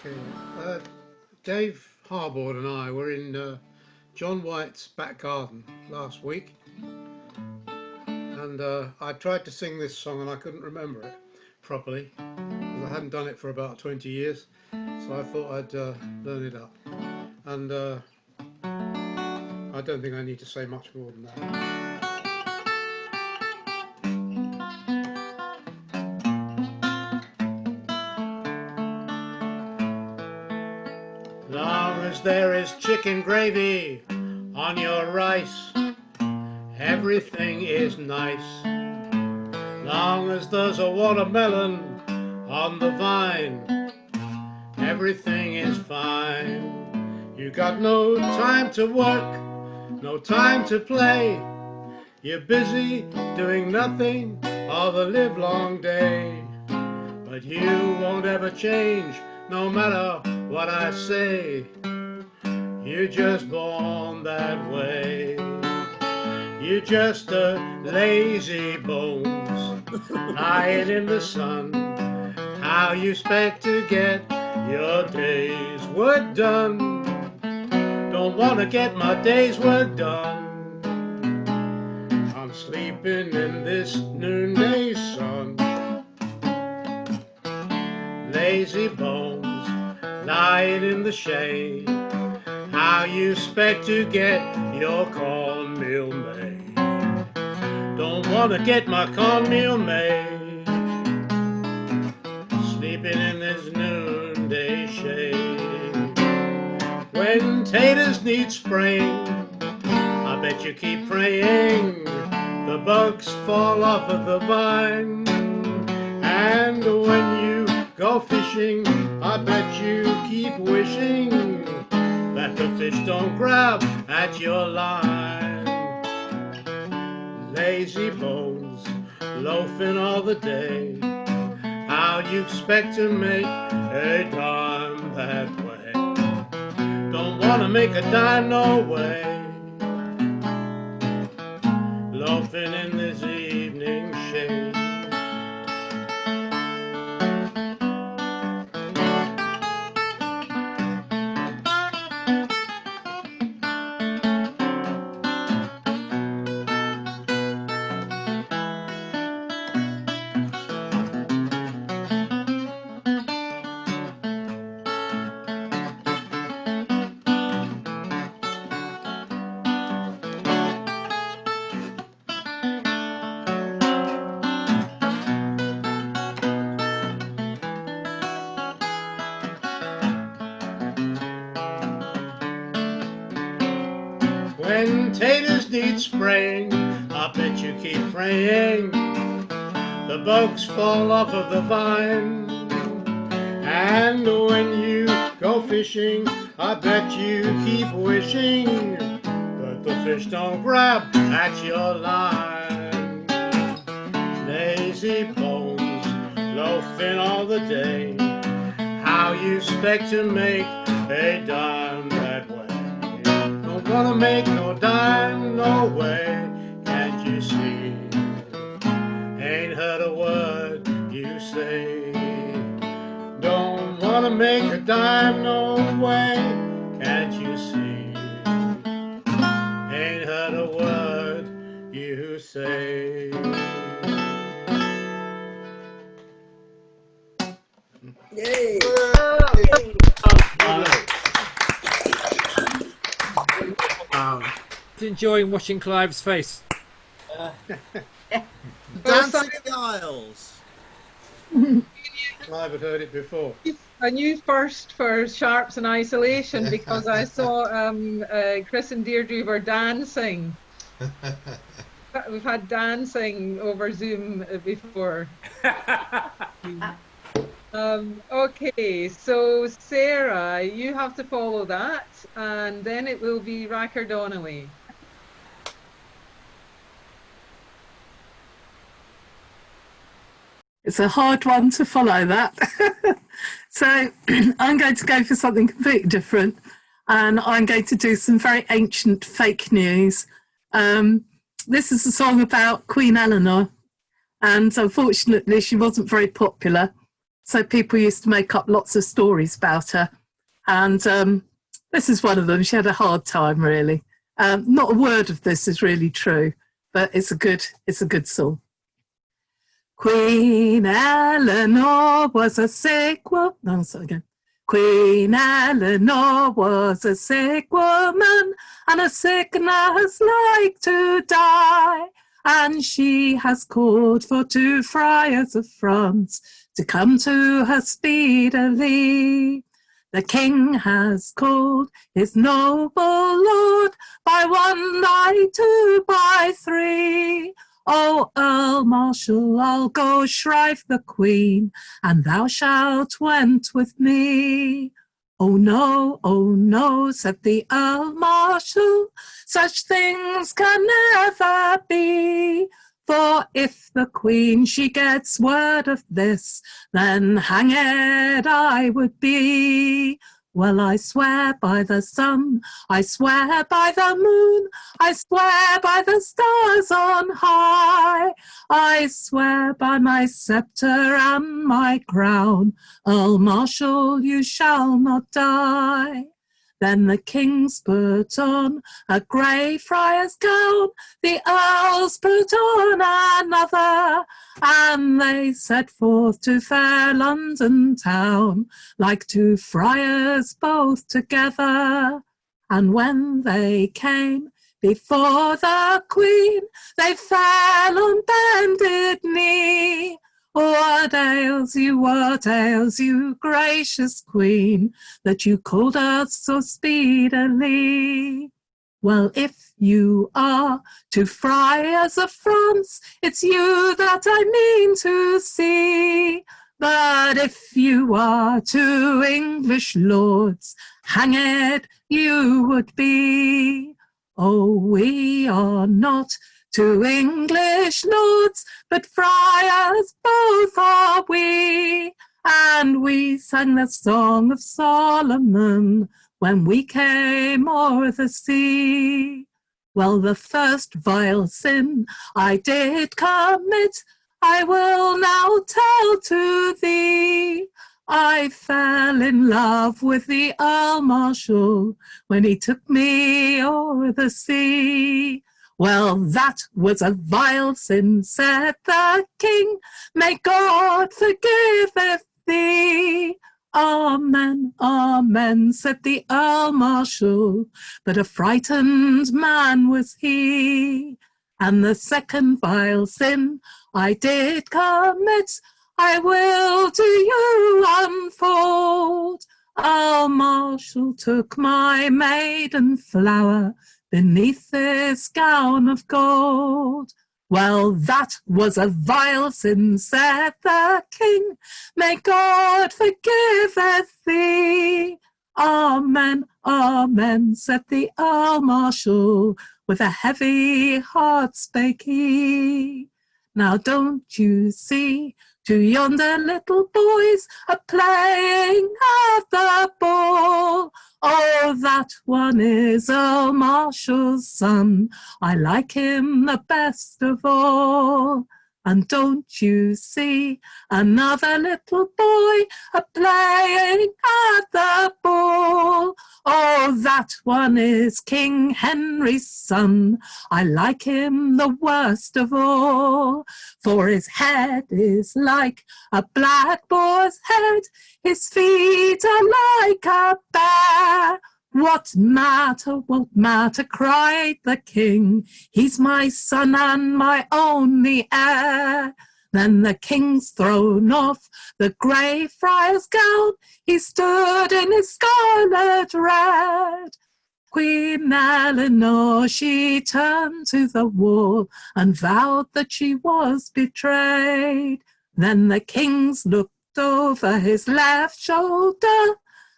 Okay. Dave Harbord and I were in John White's back garden last week, and I tried to sing this song and I couldn't remember it properly because I hadn't done it for about 20 years, so I thought I'd learn it up, and I don't think I need to say much more than that. Long as there is chicken gravy on your rice, everything is nice. Long as there's a watermelon on the vine, everything is fine. You got no time to work, no time to play. You're busy doing nothing all the livelong day. But you won't ever change, no matter what I say. You're just born that way. You're just a lazy bones lying in the sun. How you expect to get your day's work done? Don't want to get my day's work done. I'm sleeping in this noonday sun. Lazy bones lying in the shade. How you expect to get your cornmeal made? Don't want to get my cornmeal made. Sleeping in this noonday shade. When taters need spraying, I bet you keep praying the bugs fall off of the vine. And when you go fishing, I bet you keep wishing that the fish don't grab at your line. Lazy bones loafing all the day. How you expect to make a dime that way? Don't want to make a dime no way. Loafing in this evening shade. When taters need spraying, I bet you keep praying the bugs fall off of the vine. And when you go fishing, I bet you keep wishing that the fish don't grab at your line. Lazy bones, loafing all the day. How you expect to make a dime that way? Don't wanna make no dime, no way, can't you see? Ain't heard a word you say. Don't wanna make a dime, no way, can't you see? Ain't heard a word you say. Yay! Enjoying watching Clive's face. Dancing in the aisles. Clive had heard it before. A new first for Sharps in Isolation because I saw Chris and Deirdre were dancing. We've had dancing over Zoom before. Okay, so Sarah, you have to follow that, and then it will be Racker Donnelly. It's a hard one to follow that. So I'm going to go for something completely different, and I'm going to do some very ancient fake news. This is a song about Queen Eleanor, and unfortunately she wasn't very popular, so people used to make up lots of stories about her, and this is one of them. She had a hard time, really. Not a word of this is really true, but it's a good song. Queen Eleanor was a sick woman. No, sorry again. Queen Eleanor was a sick woman, and a sickness like to die. And she has called for 2 friars of France to come to her speedily. The king has called his noble lord by 1 night, 2 by 3. O Earl Marshal, I'll go shrive the Queen, and thou shalt went with me. Oh no, said the Earl Marshal, such things can never be. For if the Queen she gets word of this, then hanged I would be. Well, I swear by the sun, I swear by the moon, I swear by the stars on high, I swear by my sceptre and my crown, Earl Marshal, you shall not die. Then the kings put on a grey friar's gown, the earls put on another, and they set forth to fair London town, like 2 friars both together. And when they came before the Queen, they fell on bended knee. What ails you, gracious Queen, that you called us so speedily? Well, if you are 2 friars of France, it's you that I mean to see. But if you are 2 English lords, hanged you would be. Oh, we are not 2 English lords, but friars both are we. And we sang the song of Solomon when we came o'er the sea. Well, the first vile sin I did commit, I will now tell to thee. I fell in love with the Earl Marshal when he took me o'er the sea. Well, that was a vile sin, said the king. May God forgiveth thee. Amen, amen, said the Earl Marshal, but a frightened man was he. And the second vile sin I did commit, I will to you unfold. Earl Marshal took my maiden flower beneath this gown of gold. Well, that was a vile sin, said the king. May God forgiveth thee. Amen, amen, said the Earl Marshal, with a heavy heart spake he. Now don't you see 2 yonder little boys a playing at the ball? Oh, that one is Earl Marshal's son, I like him the best of all. And don't you see another little boy a playing at the ball? Oh, that one is King Henry's son, I like him the worst of all. For his head is like a black boar's head, his feet are like a bear. What matter, cried the king, he's my son and my only heir. Then the king's thrown off the grey friar's gown, he stood in his scarlet red. Queen Eleanor, she turned to the wall and vowed that she was betrayed. Then the king's looked over his left shoulder,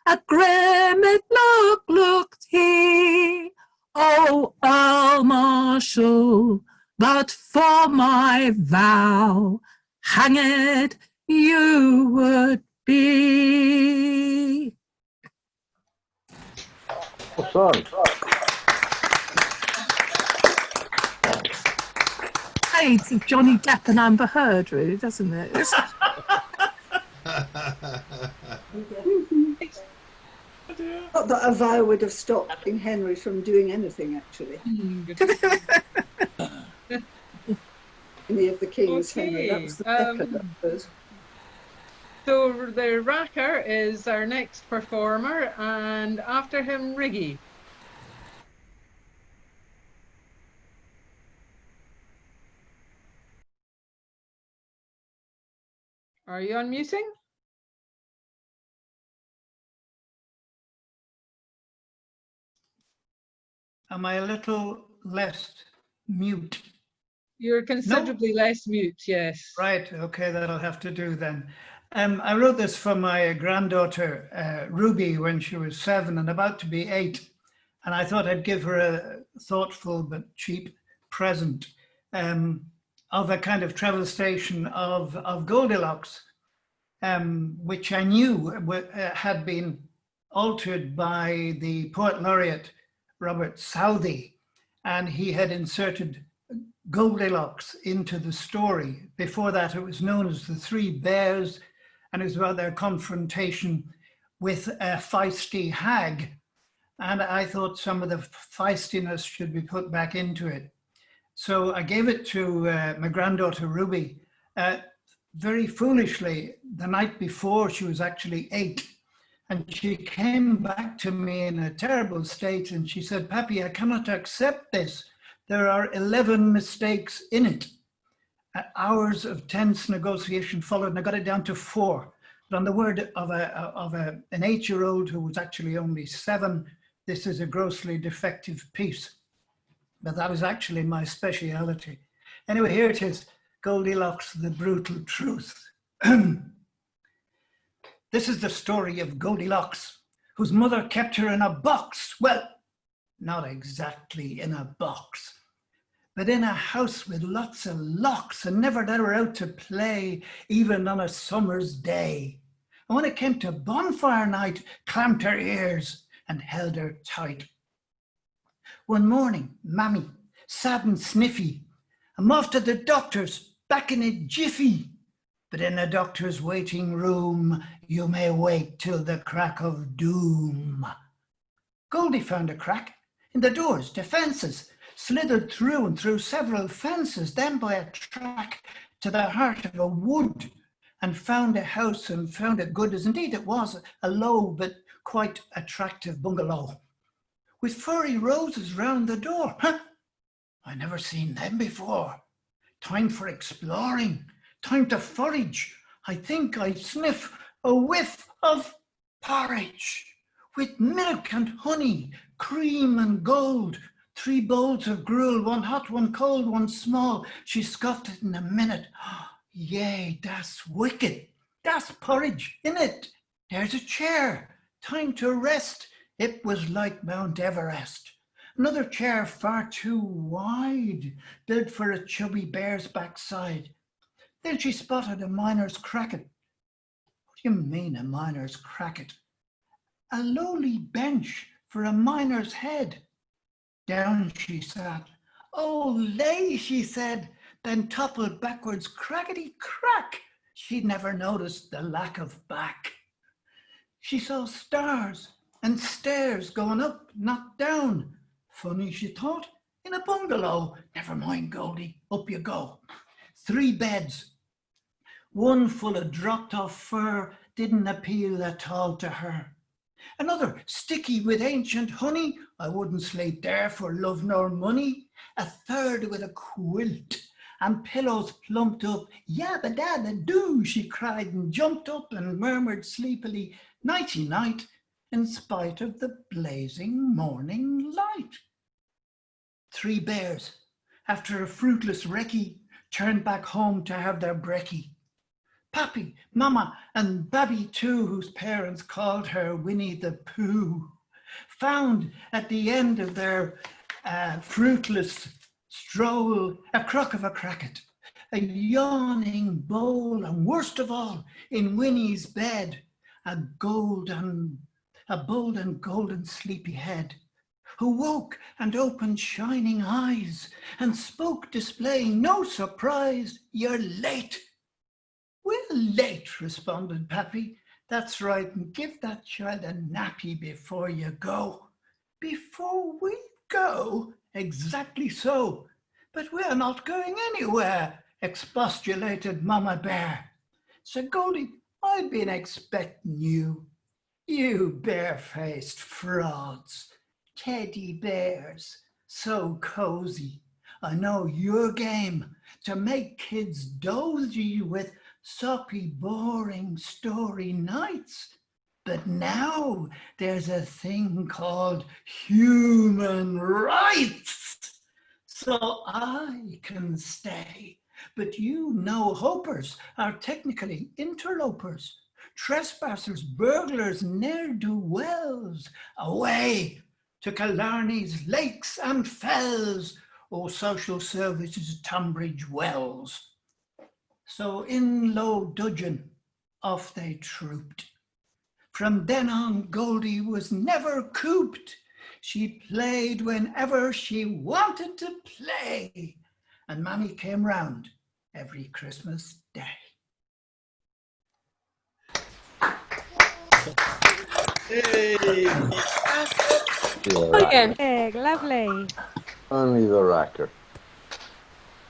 a grim look looked he. Oh, Earl Marshal, but for my vow, hanged you would be. Hey, it's Johnny Depp and Amber Heard, really, doesn't it? Not that a vow would have stopped King Henry from doing anything, actually. Any of the kings, Henry. That was the second, I suppose. So the Racker is our next performer, and after him, Riggy. Are you unmuting? Am I a little less mute? You're considerably less mute, yes. Right, okay, that'll have to do then. I wrote this for my granddaughter, Ruby, when she was 7 and about to be 8. And I thought I'd give her a thoughtful but cheap present of a kind of travel station of Goldilocks, which I knew had been altered by the poet laureate, Robert Southey, and he had inserted Goldilocks into the story. Before that, it was known as the Three Bears, and it was about their confrontation with a feisty hag. And I thought some of the feistiness should be put back into it. So I gave it to my granddaughter, Ruby, very foolishly the night before she was actually 8. And she came back to me in a terrible state and she said, "Pappy, I cannot accept this. There are 11 mistakes in it." Hours of tense negotiation followed and I got it down to 4. But on the word of an 8-year-old who was actually only 7, this is a grossly defective piece. But that was actually my speciality. Anyway, here it is, Goldilocks, the brutal truth. This is the story of Goldilocks, whose mother kept her in a box. Well, not exactly in a box, but in a house with lots of locks and never let her out to play, even on a summer's day. And when it came to bonfire night, clamped her ears and held her tight. One morning, Mammy, sad and sniffy, I'm off to the doctor's, back in a jiffy. But in the doctor's waiting room, you may wait till the crack of doom. Goldie found a crack in the doors, defences, slithered through and through several fences, then by a track to the heart of a wood, and found a house and found it good, as indeed it was, a low but quite attractive bungalow, with furry roses round the door. Huh? I never seen them before. Time for exploring. Time to forage. I think I sniff a whiff of porridge with milk and honey, cream and gold, 3 bowls of gruel, 1 hot, 1 cold, 1 small. She scoffed it in a minute. Yay, that's wicked. That's porridge, innit? There's a chair. Time to rest. It was like Mount Everest. Another chair far too wide, built for a chubby bear's backside. Then she spotted a miner's cracket. What do you mean a miner's cracket? A lowly bench for a miner's head. Down she sat. Oh, lay, she said, then toppled backwards, crackety crack. She'd never noticed the lack of back. She saw stars and stairs going up, not down. Funny, she thought, in a bungalow. Never mind, Goldie, up you go. 3 beds. One full of dropped off fur didn't appeal at all to her. Another sticky with ancient honey. I wouldn't sleep there for love nor money. A third with a quilt and pillows plumped up. Yabba dabba doo, she cried and jumped up and murmured sleepily, nighty night, in spite of the blazing morning light. 3 bears, after a fruitless recce, turned back home to have their brekkie. Pappy, Mama, and Babby too, whose parents called her Winnie the Pooh, found at the end of their fruitless stroll a crock of a cracket, a yawning bowl, and worst of all, in Winnie's bed, a bold and golden sleepy head, who woke and opened shining eyes and spoke, displaying no surprise. You're late. We're late, responded Pappy. That's right, and give that child a nappy before you go. Before we go? Exactly so. But we're not going anywhere, expostulated Mama Bear. So Goldie, I've been expecting you. You bare-faced frauds, teddy bears, so cozy. I know your game, to make kids dozy with soppy, boring story nights. But now there's a thing called human rights. So I can stay. But you no-hopers are technically interlopers, trespassers, burglars, ne'er-do-wells. Away to Killarney's lakes and fells, or social services Tunbridge Wells. So in low dudgeon, off they trooped. From then on, Goldie was never cooped. She played whenever she wanted to play, and Mammy came round every Christmas Day. Hey! Brilliant. Lovely. Only the racker.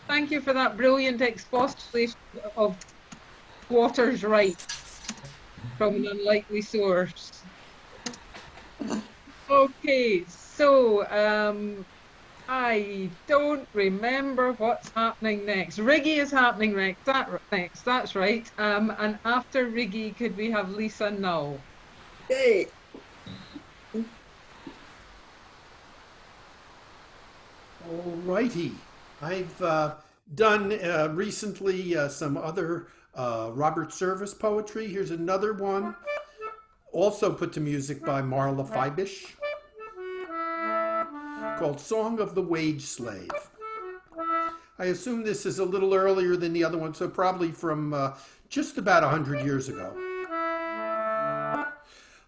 Thank you for that brilliant expostulation of Waters' rights from an unlikely source. Okay, so I don't remember what's happening next. Riggy is happening next. That's right. And after Riggy, could we have Lisa Null? Hey. Alrighty. I've done recently some other Robert Service poetry. Here's another one, also put to music by Marla Fibish, called Song of the Wage Slave. I assume this is a little earlier than the other one, so probably from just about 100 years ago.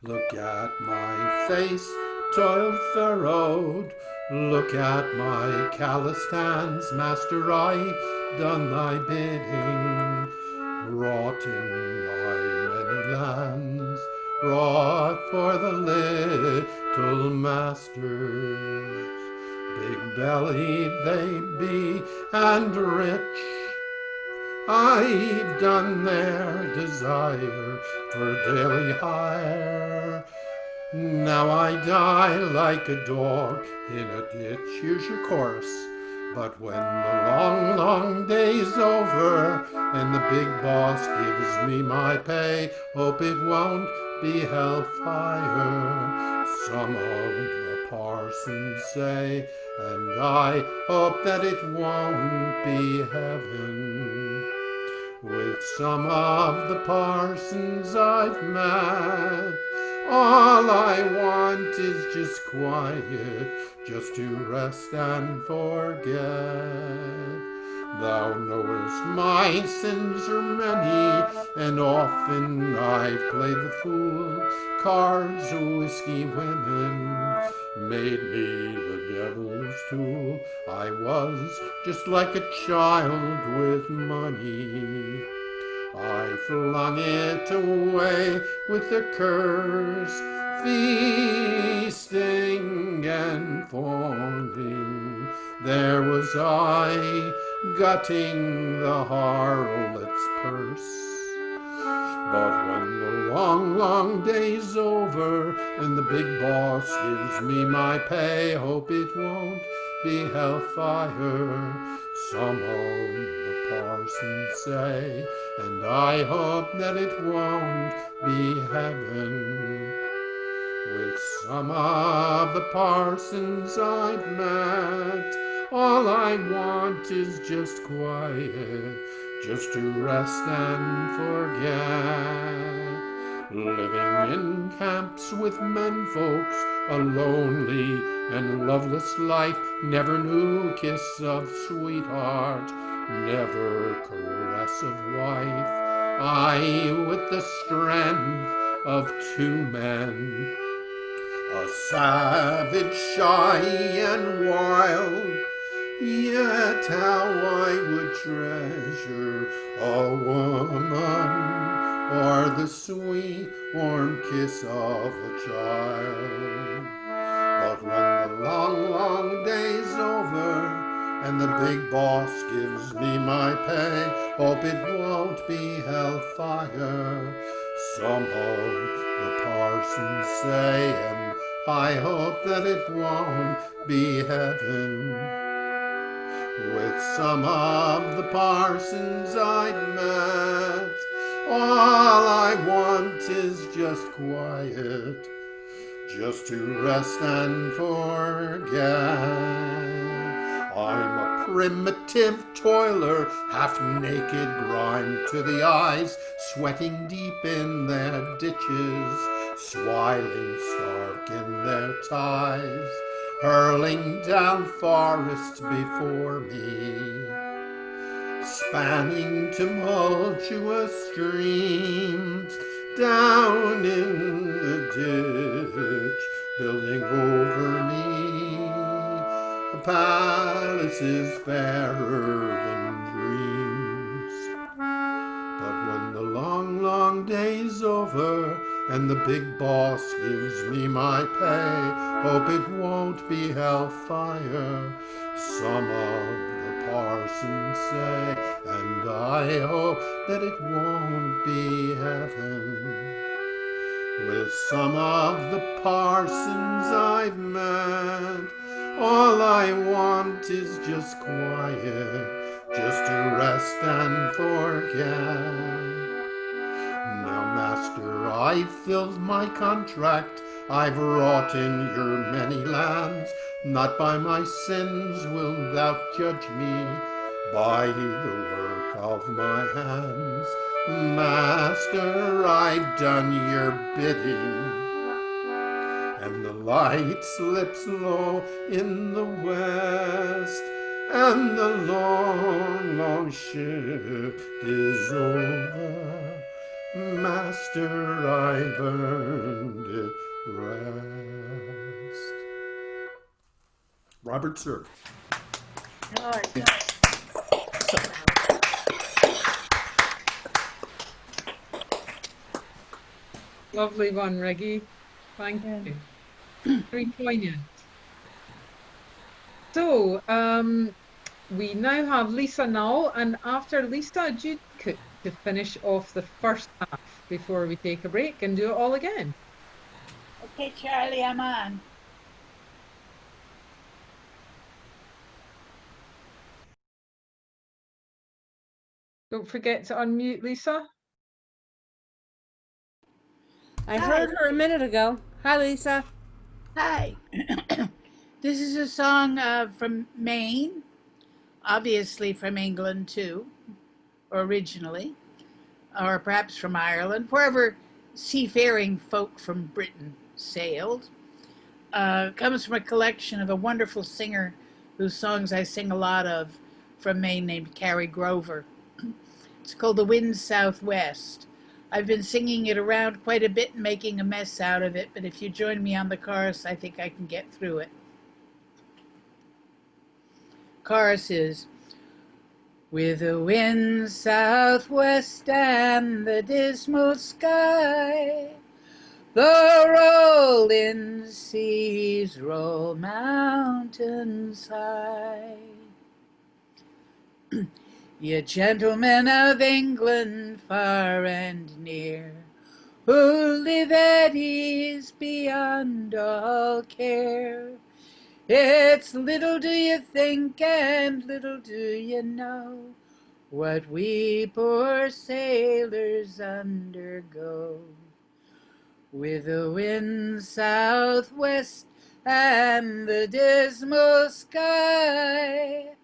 Look at my face, toil-furrowed. Look at my calloused hands, Master, I've done thy bidding. Wrought in thy many lands, wrought for the little masters. Big-bellied they be and rich. I've done their desire for daily hire. Now I die like a dog in a ditch. Here's your chorus. But when the long, long day's over and the big boss gives me my pay, hope it won't be hellfire, some of the parsons say, and I hope that it won't be heaven. With some of the parsons I've met, all I want is just quiet, just to rest and forget. Thou knowest my sins are many, and often I've played the fool. Cards, whiskey, women made me the devil's tool. I was just like a child with money. I flung it away with a curse, feasting and falling. There was I, gutting the harlot's purse. But when the long, long day's over and the big boss gives me my pay, hope it won't be hellfire, some of the parsons say, and I hope that it won't be heaven. With some of the parsons I've met, all I want is just quiet, just to rest and forget. Living in camps with men folks, a lonely and loveless life, never knew kiss of sweetheart, never caress of wife. I with the strength of two men, a savage, shy and wild, yet how I would treasure a woman, or the sweet warm kiss of a child. But when the long, long day's over and the big boss gives me my pay, hope it won't be hellfire, some of the parsons say, and I hope that it won't be heaven. With some of the parsons I've met, all I want is just quiet, just to rest and forget. I'm a primitive toiler, half naked, grimed to the eyes, sweating deep in their ditches, swiling stark in their ties, hurling down forests before me, spanning tumultuous streams, down in the ditch, building over me palaces fairer than dreams. But when the long, long day's over and the big boss gives me my pay, hope it won't be hellfire, some of the parsons say, and I hope that it won't be heaven. With some of the parsons I've met, all I want is just quiet, just to rest and forget. Now, master, I've filled my contract, I've wrought in your many lands, not by my sins wilt thou judge me, by the work of my hands. Master, I've done your bidding, and the light slips low in the west, and the long, long shift is over. Master, I've earned it rest. Robert Sir. Lovely one, Riggy. Thank you. Very poignant. So, we now have Lisa Null, and after Lisa, Jude Cook to finish off the first half before we take a break and do it all again. Okay, Charlie, I'm on. Don't forget to unmute, Lisa. I heard her a minute ago. Hi, Lisa. Hi. This is a song from Maine, obviously from England too, originally, or perhaps from Ireland, wherever seafaring folk from Britain sailed. comes from a collection of a wonderful singer whose songs I sing a lot of from Maine named Carrie Grover. It's called The Wind Southwest. I've been singing it around quite a bit and making a mess out of it, but if you join me on the chorus, I think I can get through it. Chorus is, with the wind southwest and the dismal sky, the rolling seas roll mountains high. Ye gentlemen of England far and near, who live at ease beyond all care, it's little do you think and little do you know what we poor sailors undergo. With the wind southwest and the dismal sky,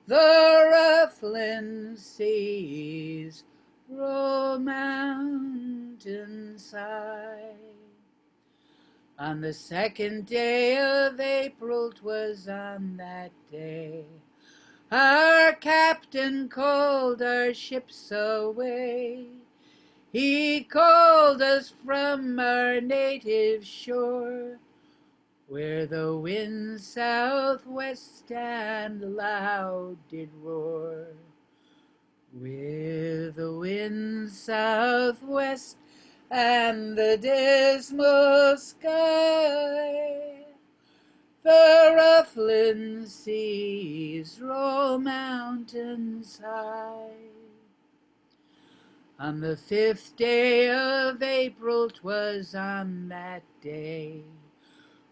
the ruffling seas roll mountains high. On the second day of April, 'twas on that day, our captain called our ships away. He called us from our native shore, where the wind southwest and loud did roar. With the wind southwest and the dismal sky, the ruffling seas roll mountains high. On the 5th day of April, 'twas on that day,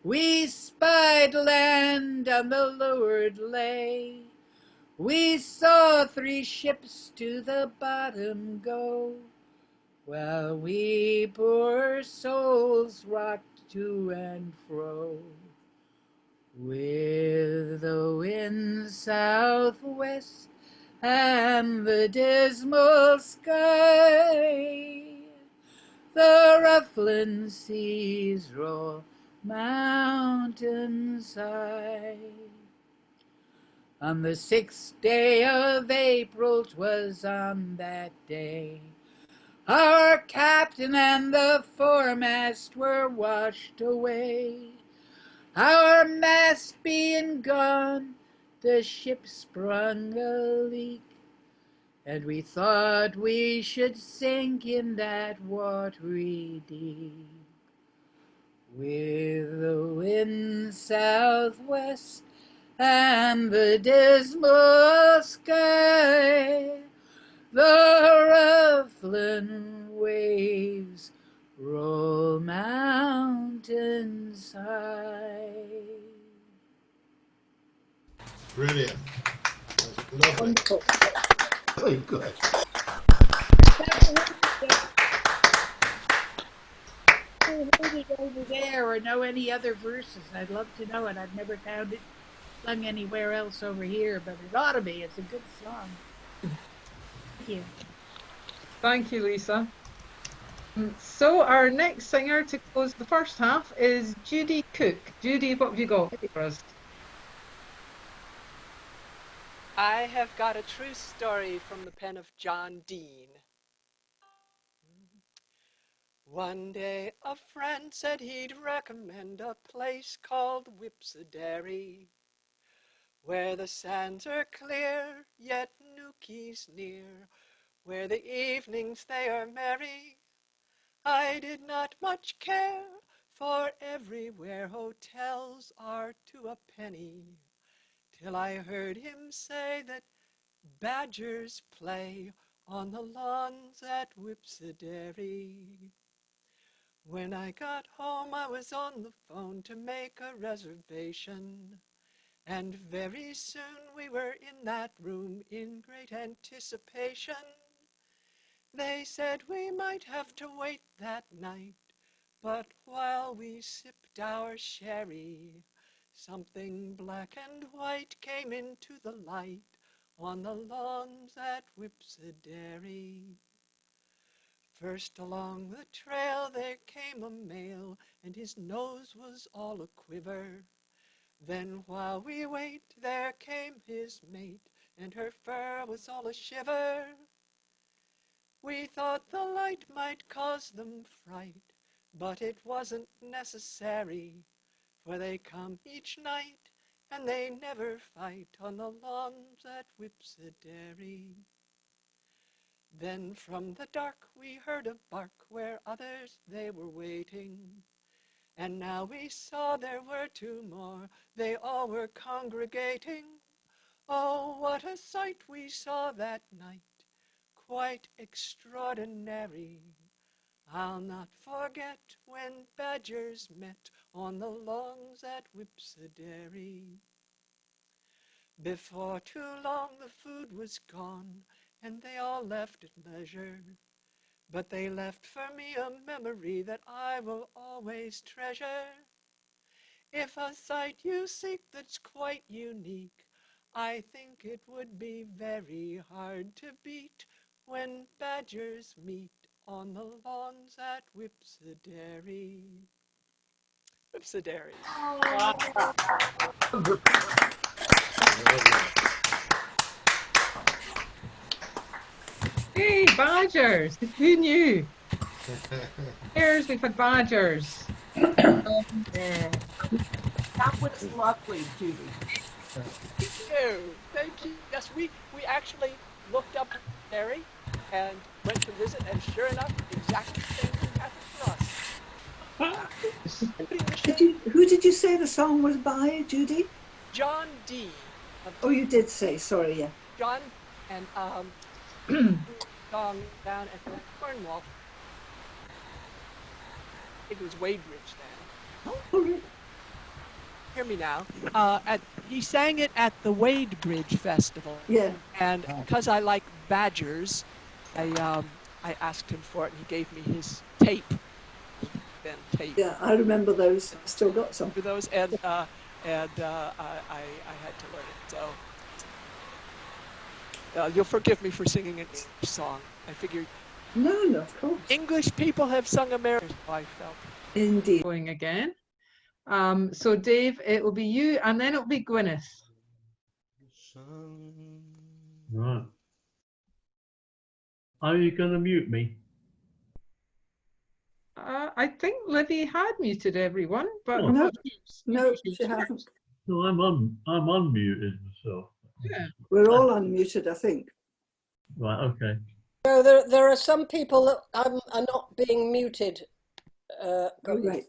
we spied land on the leeward lay. We saw 3 ships to the bottom go, while we poor souls rocked to and fro. With the wind southwest and the dismal sky, the ruffling seas roll mountains high. On the 6th day of April, 'twas on that day, our captain and the foremast were washed away. Our mast being gone, the ship sprung a leak, and we thought we should sink in that watery deep. With the wind southwest and the dismal sky, the ruffling waves roll mountains high. Brilliant. Lovely. Wonderful. Very good. Over there or know any other verses? I'd love to know it. I've never found it sung anywhere else over here, but it ought to be. It's a good song. Thank you. Thank you, Lisa. So our next singer to close the first half is Judy Cook. Judy, what have you got for us? I have got a true story from the pen of John Dean. One day a friend said he'd recommend a place called Whipsodary, where the sands are clear, yet Nookie's near, where the evenings they are merry. I did not much care, for everywhere hotels are to a penny, till I heard him say that badgers play on the lawns at Whipsodary. When I got home, I was on the phone to make a reservation, and very soon we were in that room in great anticipation. They said we might have to wait that night, but while we sipped our sherry, something black and white came into the light on the lawns at Whipsodary. First along the trail there came a male, and his nose was all a quiver. Then while we wait, there came his mate, and her fur was all a shiver. We thought the light might cause them fright, but it wasn't necessary, for they come each night, and they never fight on the lawns at Whipsodary. Then from the dark we heard a bark where others they were waiting, and now we saw there were two more, they all were congregating. Oh, what a sight we saw that night, quite extraordinary. I'll not forget when badgers met on the lawns at Whipsodary. Before too long the food was gone, and they all left at leisure. But they left for me a memory that I will always treasure. If a sight you seek that's quite unique, I think it would be very hard to beat when badgers meet on the lawns at Whipsodary. Whipsodary. Hey, badgers! Who knew? Years we've had badgers. That was lovely, Judy. Thank you. Yes, we actually looked up Mary and went to visit, and sure enough, exactly the same thing happened to us. Who did you say the song was by, Judy? John D. Oh, you did say, sorry, yeah. John and song down at the Cornwall. It was Wadebridge then. Oh, hear me now. He sang it at the Wadebridge Festival. Yeah. And because I like badgers, I asked him for it, and he gave me his tape. Then tape. Yeah, I remember those. I still got some. For those, and I had to learn it. So you'll forgive me for singing a song. I figured. No, of course. English people have sung American. I felt. Indeed. Going again. So Dave, it will be you, and then it'll be Gwyneth. Right. Are you going to mute me? I think Libby had muted everyone, but no, she hasn't. No, I'm unmuted myself. Yeah. We're all unmuted, I think. Right. Okay. So there are some people that are not being muted. Right.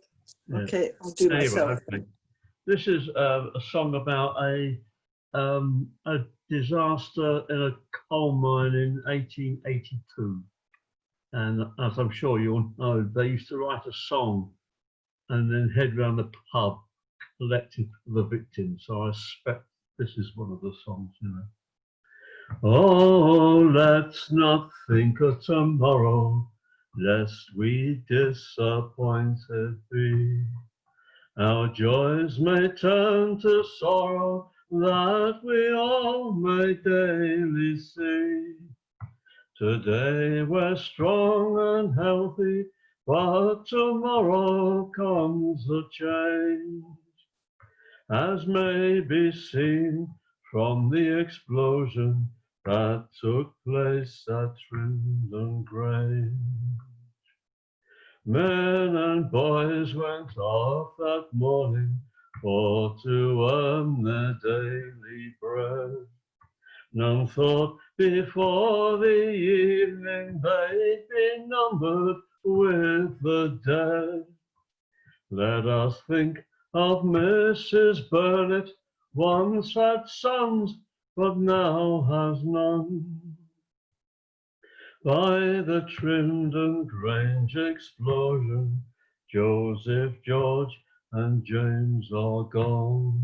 Yeah. Okay, I'll do myself. Okay. This is a song about a disaster in a coal mine in 1882. And as I'm sure you'll know, they used to write a song and then head round the pub collecting the victims. So I suspect this is one of the songs, you know. Oh, let's not think of tomorrow, lest we disappointed be. Our joys may turn to sorrow, that we all may daily see. Today we're strong and healthy, but tomorrow comes a change. As may be seen from the explosion that took place at Rutland Grange. Men and boys went off that morning for to earn their daily bread. None thought before the evening they'd be numbered with the dead. Let us think of Mrs. Burnett, once had sons, but now has none. By the Trindon Grange explosion, Joseph, George, and James are gone.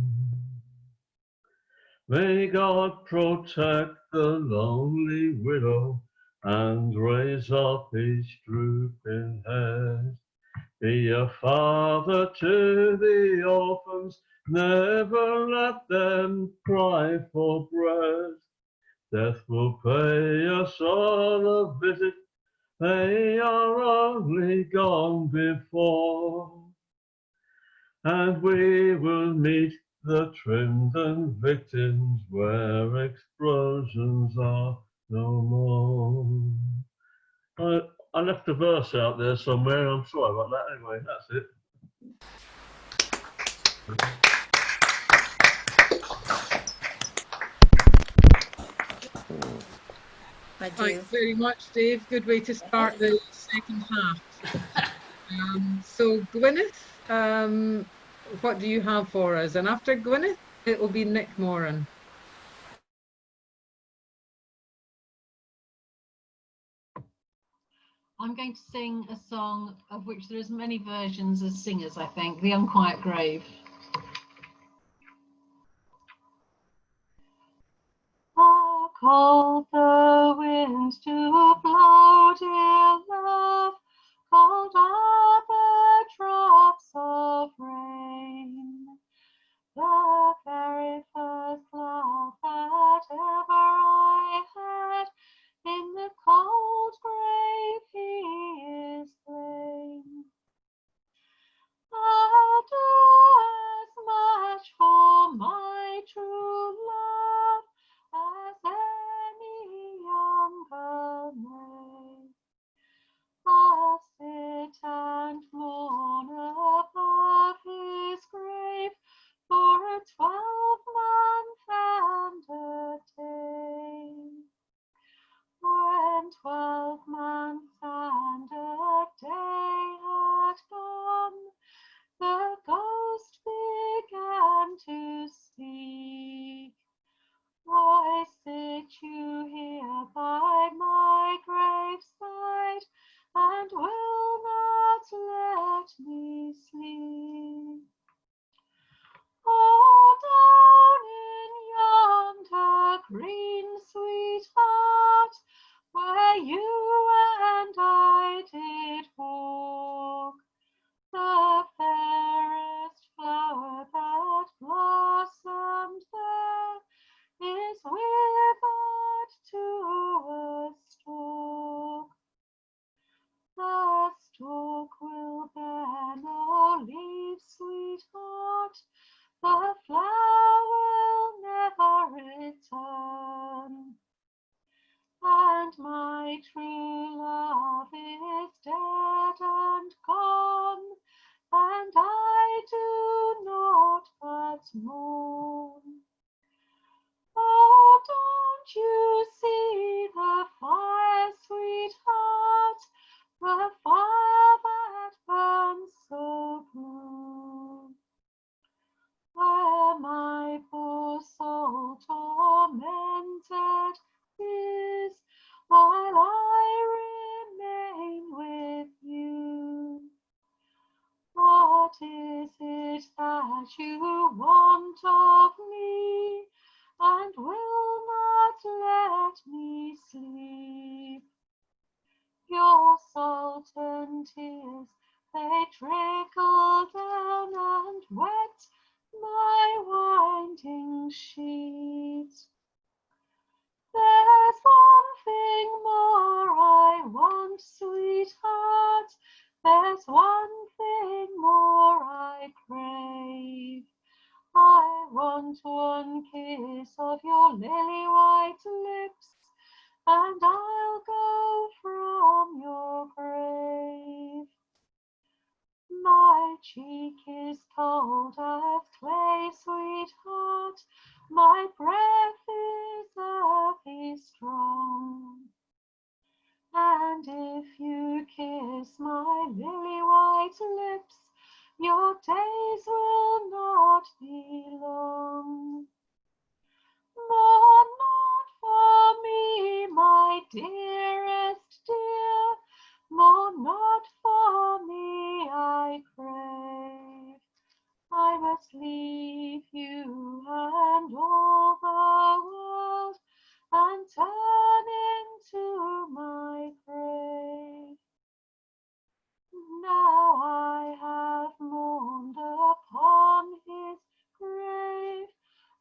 May God protect the lonely widow and raise up his drooping head. Be a father to the orphans, never let them cry for bread. Death will pay us all a visit, they are only gone before. And we will meet the trimmed and victims where explosions are no more. I left a verse out there somewhere, I'm sorry about that. Anyway, that's it. Thanks very much, Dave. Good way to start the second half. So Gwyneth, what do you have for us? And after Gwyneth, it will be Nick Moran. I'm going to sing a song of which there are as many versions as singers, I think, The Unquiet Grave. I called the wind to blow, dear love, called out the drops of rain. The very first love that ever I had, in the cold grave he is slain. I'll do as much for my true love as any younger may. I'll sit and mourn above his grave for a 12-month and a day. When 12 months and a day had gone, the ghost began to speak. Why sit you here by my graveside and will not let me sleep? Oh, down in yonder green sweetheart, where you and I did walk, the fairest flower that blossomed there is withered to a stalk. The stalk will bear no leaves, sweetheart, the flower will never return. And my true love is dead and gone, and I do not but mourn. Oh, don't you see the fire, sweetheart, the fire that burns so blue, where my poor soul tormented is, while I remain with you? What is it that you want of me, and will not let me sleep? Your salt and tears, they trickle down and wet my winding sheet. There's one thing more I want, sweetheart, there's one thing more I crave. I want one kiss of your lily-white lips, and I'll go from your grave. My cheek is cold as clay, sweetheart, my breath is earthy strong. And if you kiss my lily-white lips, your days will not be long. Mourn not for me, my dearest dear, mourn not for me, I crave. I must leave you and all the world, and turn into my grave. Now I have mourned upon his grave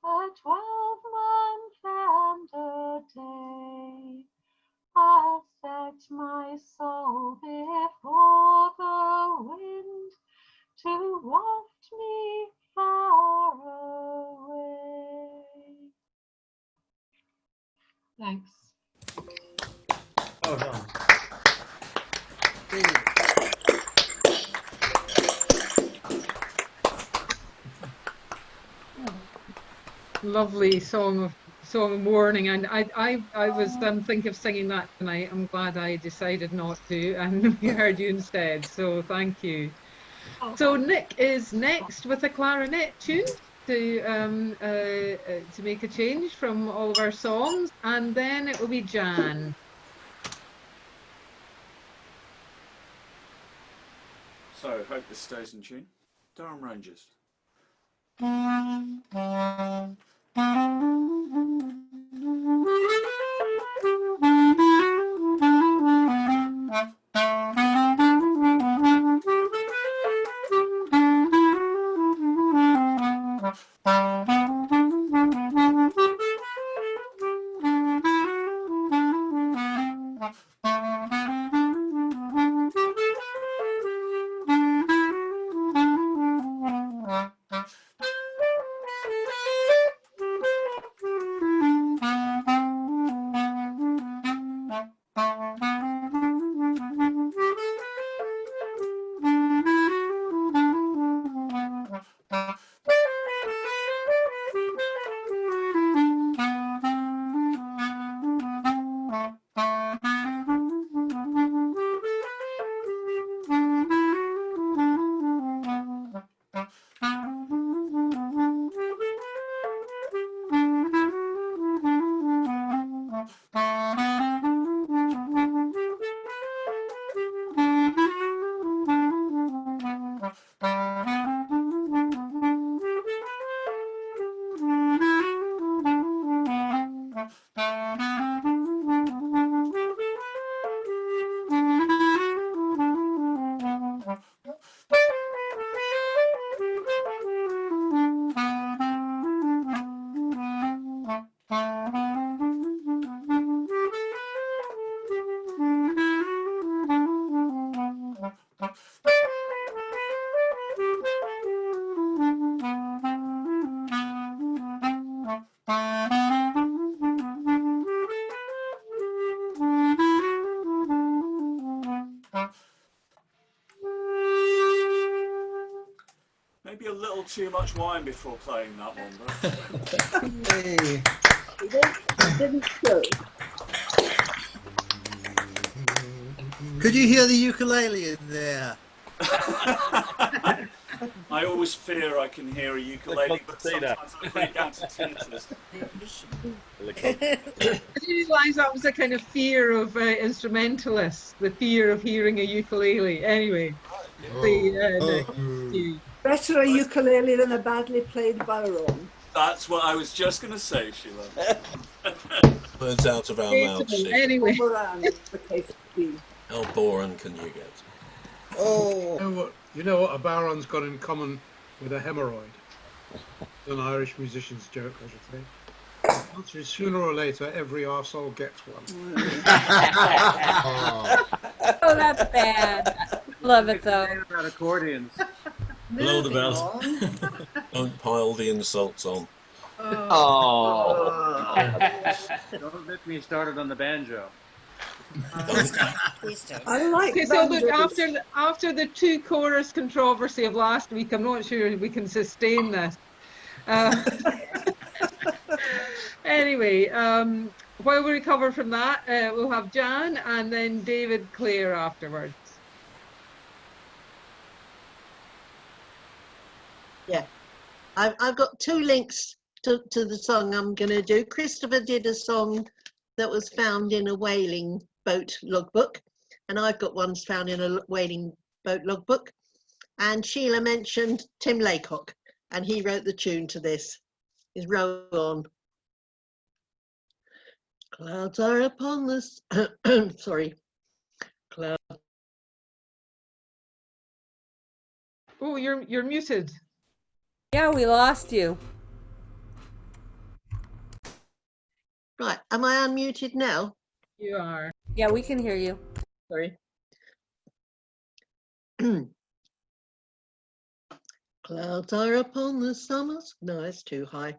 a 12-month and a day. I'll set my soul lovely song of mourning, and I was thinking of singing that tonight. I'm glad I decided not to, and we heard you instead. So thank you. So Nick is next with a clarinet tune to make a change from all of our songs, and then it will be Jan. So hope this stays in tune. Durham Rangers. Maybe a little too much wine before playing that one, but... Hey. It didn't show. Could you hear the ukulele in there? I always fear I can hear a ukulele, but sometimes I put it down to tinnitus. I didn't realise that was a kind of fear of instrumentalists, the fear of hearing a ukulele. Anyway, Better a ukulele than a badly played bodhrán. That's what I was just going to say, Sheila. Words out of our mouths. Anyway. How boring can you get? Oh. You know what a baron's got in common with a hemorrhoid? It's an Irish musician's joke, I should say. The answer is sooner or later, every arsehole gets one. Oh, that's bad. Love it though. About accordions. Blow the bell. Don't pile the insults on. Oh. Don't get me started on the banjo. I like okay, so look, after the two chorus controversy of last week, I'm not sure we can sustain this. Anyway, while we recover from that, we'll have Jan and then David Clare afterwards. Yeah, I've got two links to the song I'm going to do. Christopher did a song that was found in a whaling boat logbook, and I've got ones found in a whaling boat logbook. And Sheila mentioned Tim Laycock, and he wrote the tune to this. Is Row On. Clouds are upon this. Sorry, clouds. Oh, you're muted. Yeah, we lost you. Right, am I unmuted now? You are. Yeah, we can hear you. Sorry. Clouds are upon the summer. No, it's too high.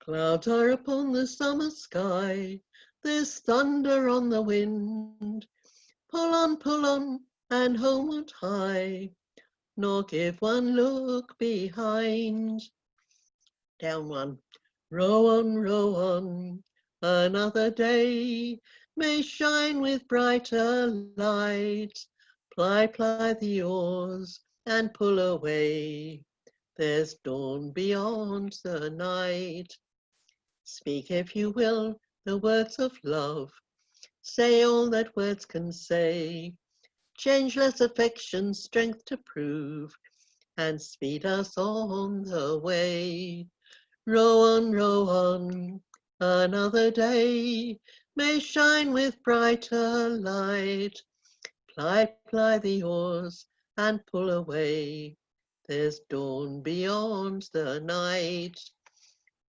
Clouds are upon the summer sky. There's thunder on the wind. Pull on, and homeward hie. Nor give one look behind. Down one. row on, another day may shine with brighter light. Ply the oars and pull away. There's dawn beyond the night. Speak if you will the words of love. Say all that words can say. Changeless affection, strength to prove, and speed us on the way. Row on, another day may shine with brighter light. Ply the oars and pull away. There's dawn beyond the night.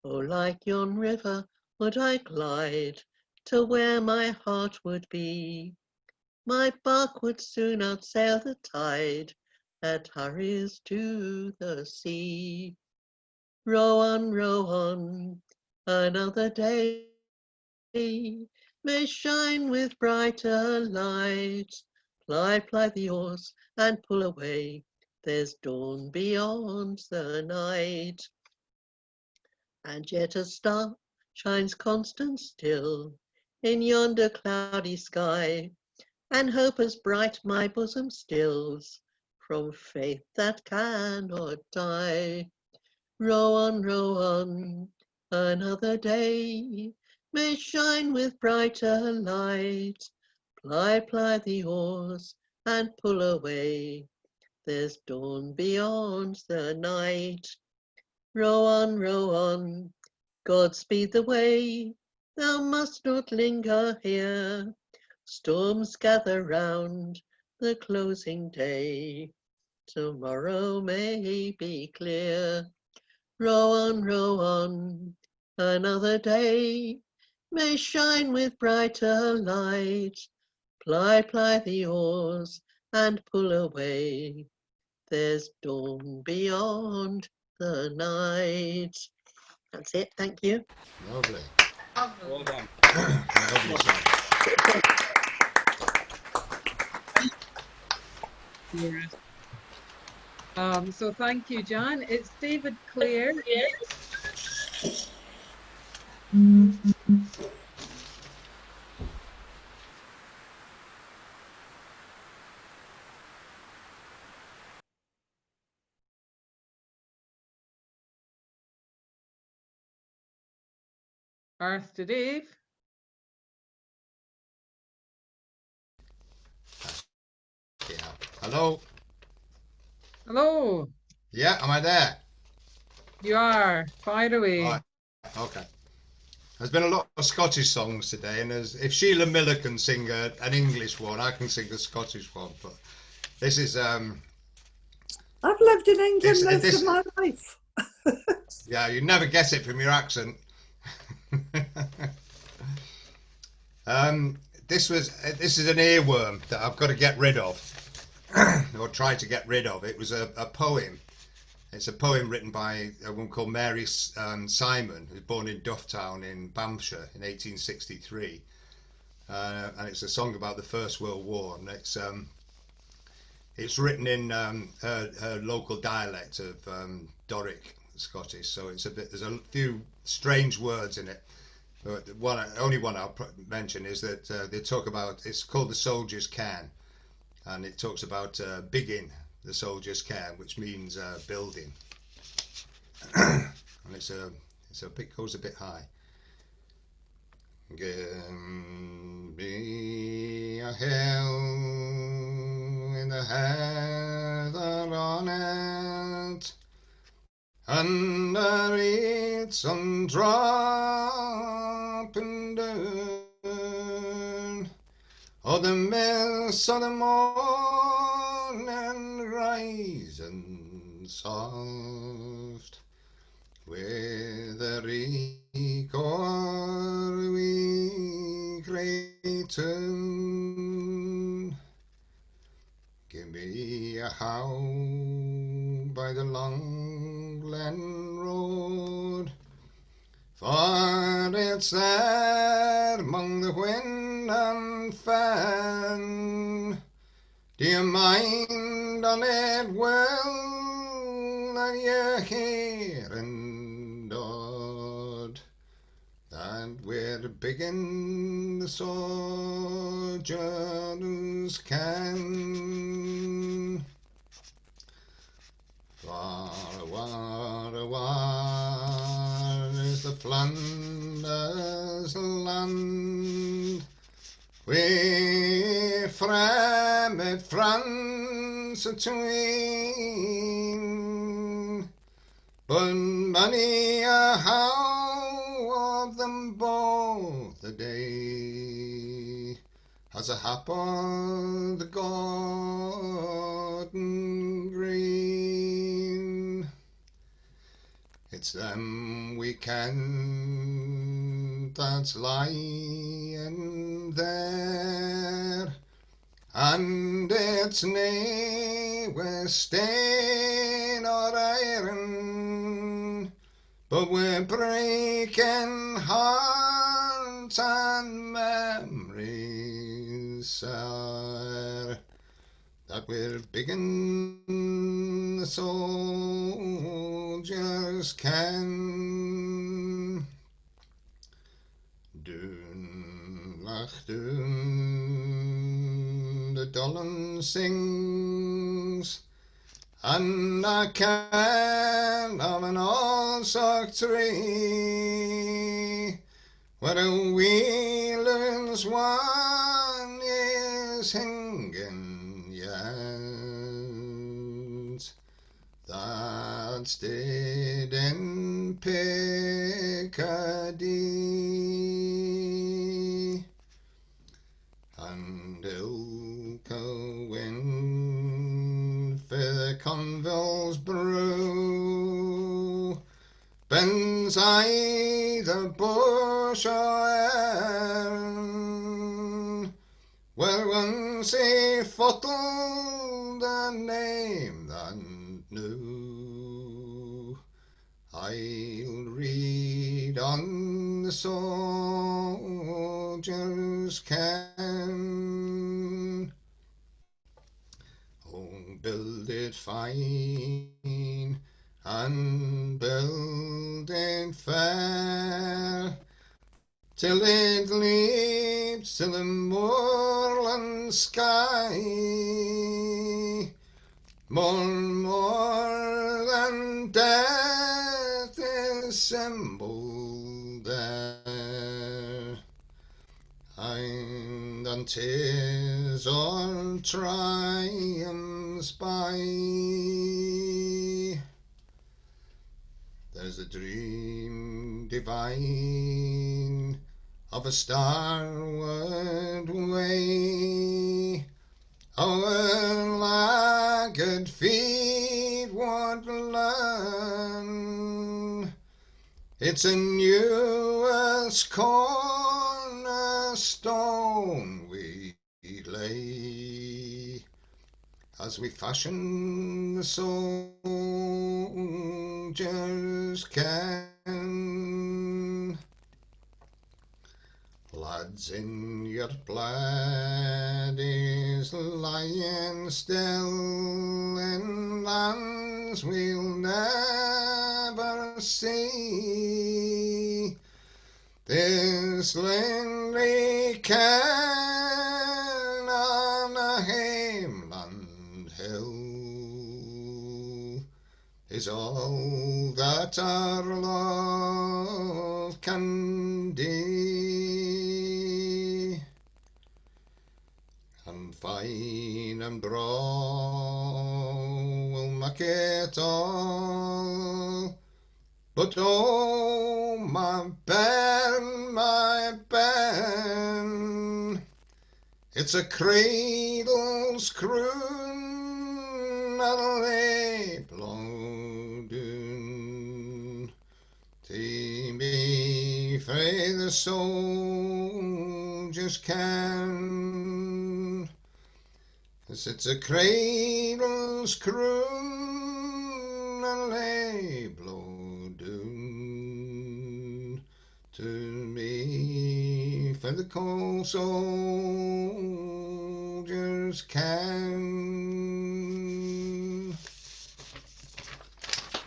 Oh, like yon river would I glide to where my heart would be. My bark would soon outsail the tide that hurries to the sea. Row on, another day may shine with brighter light. Ply the oars and pull away. There's dawn beyond the night. And yet a star shines constant still in yonder cloudy sky, and hope as bright my bosom stills from faith that cannot die. Row on, another day may shine with brighter light. Ply the oars and pull away. There's dawn beyond the night. Row on, God speed the way. Thou must not linger here. Storms gather round the closing day. Tomorrow may be clear. Row on, another day may shine with brighter light. Ply the oars and pull away. There's dawn beyond the night. That's it, thank you. Lovely. Well done. Lovely song. So thank you, Jan. It's David Clare. Earth to Dave. Yeah. Hello. Hello. Yeah, am I there? You are. Fire away. Right. Okay. There's been a lot of Scottish songs today, and if Sheila Miller can sing an English one, I can sing a Scottish one. But this is I've lived in England most of my life. Yeah, you never guess it from your accent. This is an earworm that I've got to get rid of, or try to get rid of. It was a poem. It's a poem written by a woman called Mary Simon, who was born in Dufftown in Banffshire in 1863, and it's a song about the First World War, and it's written in her local dialect of Doric Scottish, so it's there's a few strange words in it. But only one I'll mention is that they talk about, it's called the soldier's cairn, and it talks about bigging the soldier's cairn, which means building, and it's a bit, goes a bit high. Be a hill in the heather on it, under it some dropping down, oh the mist of the morning rising soft, with a reek or wee grey tune. Give me a howl by the long glen road, for it's there among the wind and fen. Do you mind on it well that you're hearing, Donnelly? and we're biggin' the soldiers can. War, war, war is the Flanders land. We framed France atween, but many a how of them both a day has a hap on the golden green. It's them we ken that's lying there, and it's nae with stain or iron, but we're breaking hearts and memories sour, that we're biggin' the soldiers can. Doon, lach doon, the Dolan sings, and I can of an allsock tree, where a wheeler's one is hinging yet, that's dead in Picardy, and ilka wind for the Conville's brew bends either bush or ern, where once he fottled a name that knew. I'll read on the soldiers can. Oh, build it fine and build it fair, till it leaps to the moorland sky, more than death is symbol there, and on 'tis all triumphs by. There's a dream divine of a starward way, our lagged feet would learn. It's a newest cornerstone we lay, as we fashion the soldiers can. Lads, in your plaid is lying still in lands we'll never see. This lonely cairn on a Hameland hill is all that our love can do. And fine and braw will make it all, but oh, my bairn, it's a cradle's croon and they blow down to me frae the soldiers can. It's a cradle's croon and they blow down to me for the cold soldiers can.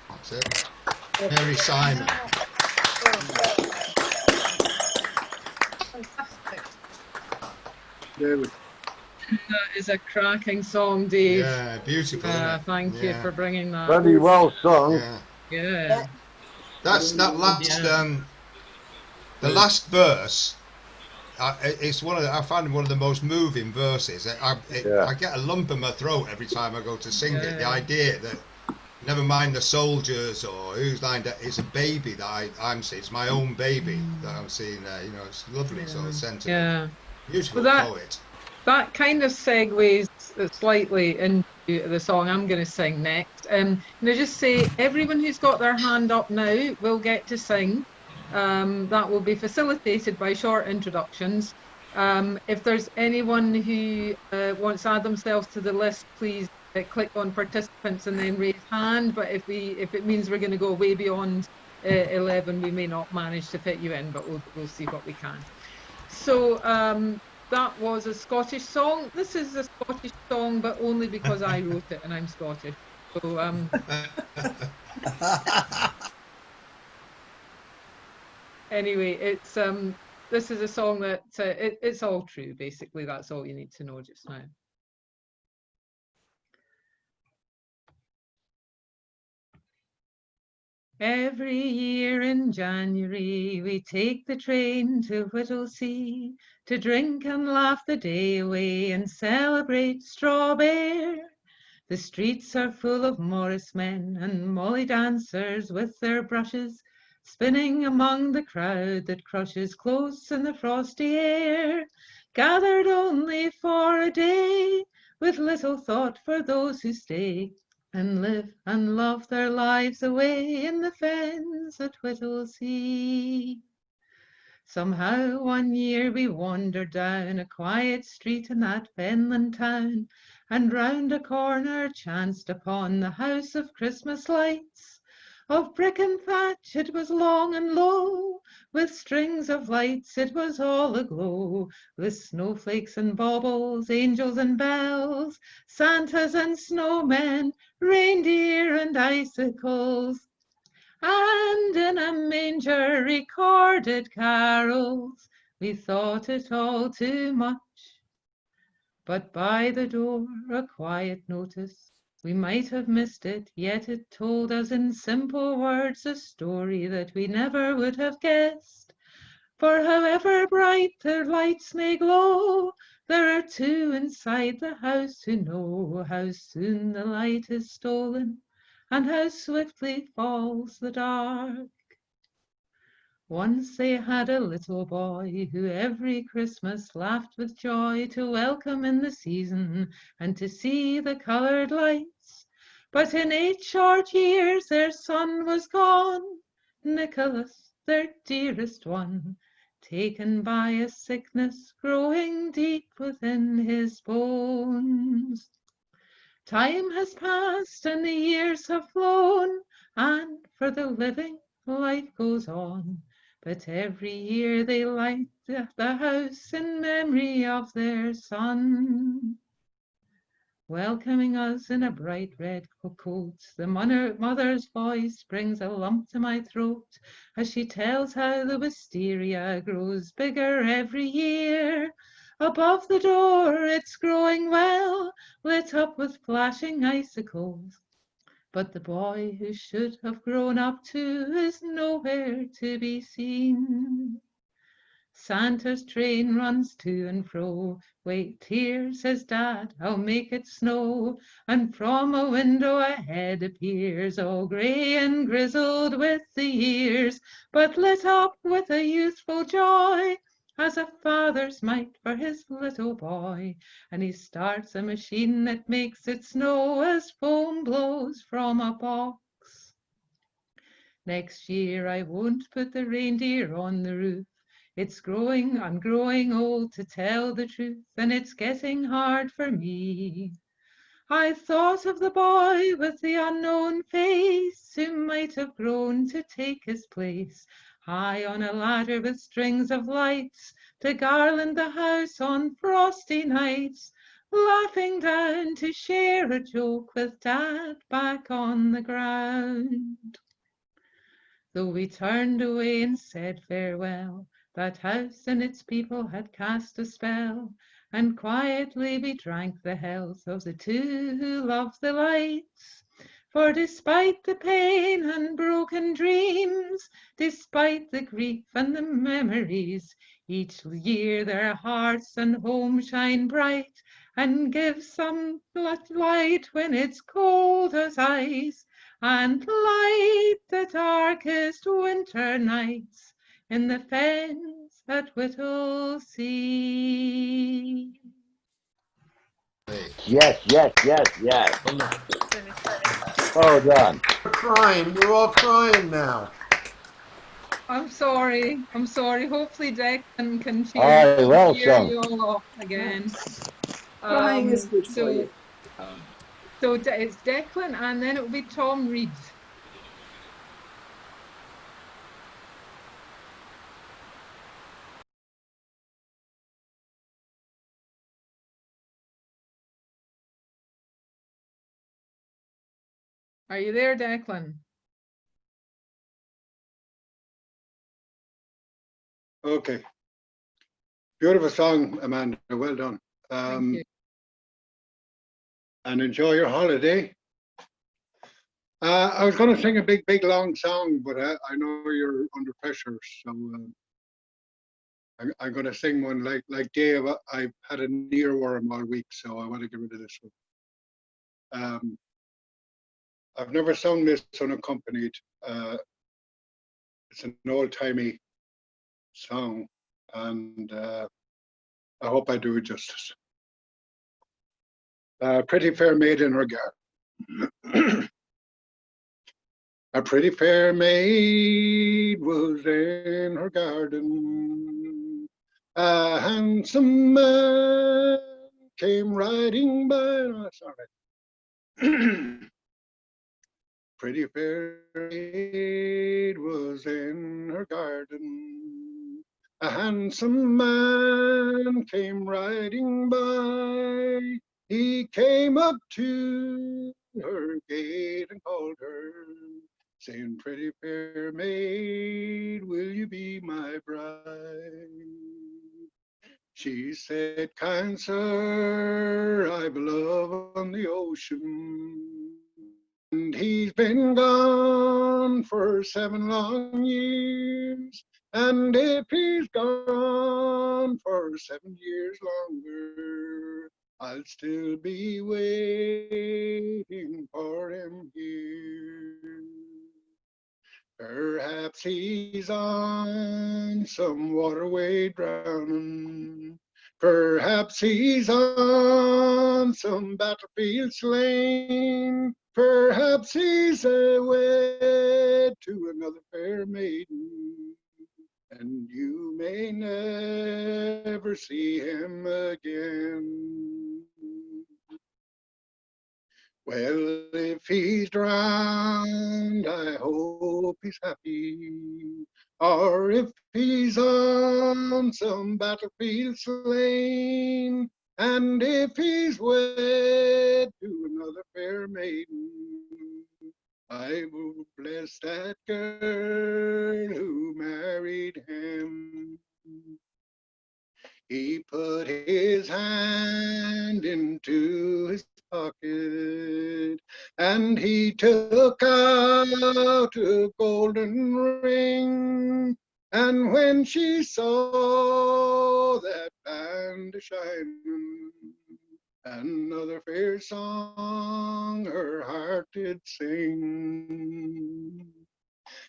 That's it. Mary Simon. Good. That is a cracking song, Dave. Yeah, beautiful, isn't it? Thank you Yeah. for bringing that. Very well sung. Yeah. Yeah. That last the last verse. It's I find one of the most moving verses. I get a lump in my throat every time I go to sing it. The idea that never mind the soldiers or who's lying there, it's a baby that I'm seeing. It's my own baby that I'm seeing there. You know, it's lovely sort of sentiment. Yeah. Beautiful Well, poet. That kind of segues slightly into the song I'm going to sing next. Can I just say, everyone who's got their hand up now will get to sing. That will be facilitated by short introductions. If there's anyone who wants to add themselves to the list, please click on participants and then raise hand. But if it means we're going to go way beyond 11, we may not manage to fit you in, but we'll see what we can. So that was a Scottish song. This is a Scottish song, but only because I wrote it and I'm Scottish. So anyway, it's this is a song that it's all true. Basically, that's all you need to know just now. Every year in January we take the train to Whittlesea to drink and laugh the day away and celebrate Strawberry. The streets are full of Morris men and Molly dancers with their brushes, spinning among the crowd that crushes close in the frosty air, gathered only for a day, with little thought for those who stay and live and love their lives away in the fens at Whittlesea. Somehow one year we wandered down a quiet street in that fenland town, and round a corner chanced upon the house of Christmas lights. Of brick and thatch it was long and low, with strings of lights it was all aglow, with snowflakes and baubles, angels and bells, Santas and snowmen, reindeer and icicles, and in a manger recorded carols. We thought it all too much, but by the door a quiet notice. We might have missed it, yet it told us in simple words a story that we never would have guessed. For however bright their lights may glow, there are two inside the house who know how soon the light is stolen and how swiftly falls the dark. Once they had a little boy who every Christmas laughed with joy to welcome in the season and to see the coloured lights. But in 8 short years their son was gone, Nicholas, their dearest one, taken by a sickness growing deep within his bones. Time has passed and the years have flown, and for the living life goes on. But every year they light the house in memory of their son. Welcoming us in a bright red coat, the mother's voice brings a lump to my throat as she tells how the wisteria grows bigger every year. Above the door it's growing well, lit up with flashing icicles. But the boy who should have grown up too is nowhere to be seen. Santa's train runs to and fro. Wait here, says Dad, I'll make it snow. And from a window ahead appears, all grey and grizzled with the years, but lit up with a youthful joy, as a father's might for his little boy. And he starts a machine that makes it snow as foam blows from a box. Next year I won't put the reindeer on the roof. I'm growing old to tell the truth, and it's getting hard for me. I thought of the boy with the unknown face, who might have grown to take his place, high on a ladder with strings of lights, to garland the house on frosty nights, laughing down to share a joke with Dad back on the ground. Though we turned away and said farewell, that house and its people had cast a spell, and quietly we drank the health of the two who loved the lights. For despite the pain and broken dreams, despite the grief and the memories, each year their hearts and home shine bright and give some light when it's cold as ice, and light the darkest winter nights in the fens at Whittlesea. Yes, yes, yes, yes. Oh, done. You're crying. You're all crying now. I'm sorry. I'm sorry. Hopefully Declan can Aye, well cheer sung. you all off again. Crying is good for you. So it's Declan, and then it will be Tom Reed. Are you there, Declan? Okay. Beautiful song, Amanda. Well done. Thank you. And enjoy your holiday. I was going to sing a big, long song, but I know you're under pressure, so I'm going to sing one like Dave. I've had an earworm all week, so I want to get rid of this one. I've never sung this unaccompanied. It's an old-timey song, and I hope I do it justice. Pretty fair maid in her garden. A pretty fair maid was in her garden. A handsome man came riding by. Oh, sorry. Pretty fair maid was in her garden. A handsome man came riding by. He came up to her gate and called her, saying, pretty fair maid, will you be my bride? She said, kind sir, I've a love on the ocean, and he's been gone for 7 long years. And if he's gone for 7 years longer, I'll still be waiting for him here. Perhaps he's on some waterway drowning. Perhaps he's on some battlefield slain. Perhaps he's away to another fair maiden, and you may never see him again. Well, if he's drowned, I hope he's happy. Or if he's on some battlefield slain, and if he's wed to another fair maiden, I will bless that girl who married him. He put his hand into his pocket, and he took out a golden ring. And when she saw that band shining, another fair song her heart did sing.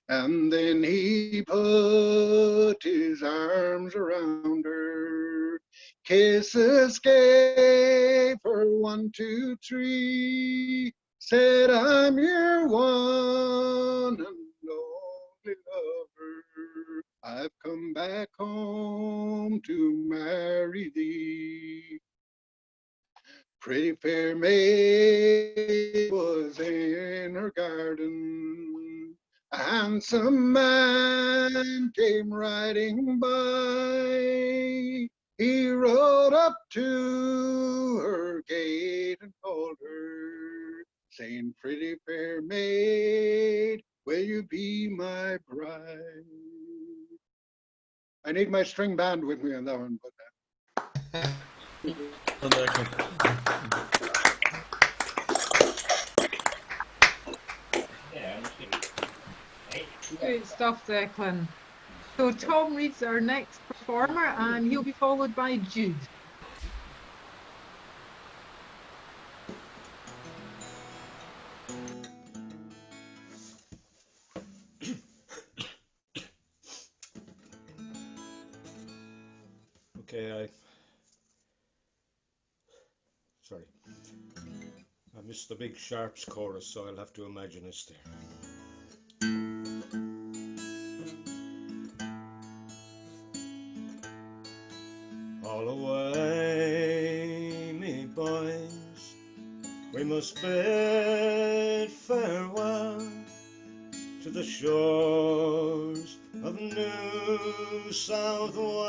And then he put his arms around her, kisses gave her 1, 2, 3, said, I'm your one and only lover. I've come back home to marry thee. Pretty fair maid was in her garden. A handsome man came riding by. He rode up to her gate and called her, saying, pretty fair maid, will you be my bride? I need my string band with me on that one. But Great stuff, Declan. So Tom reads our next performer, and he'll be followed by Jude. Okay, sorry. I missed the big sharps chorus, so I'll have to imagine it's there. All away, me boys, we must bid farewell to the shores of New South Wales,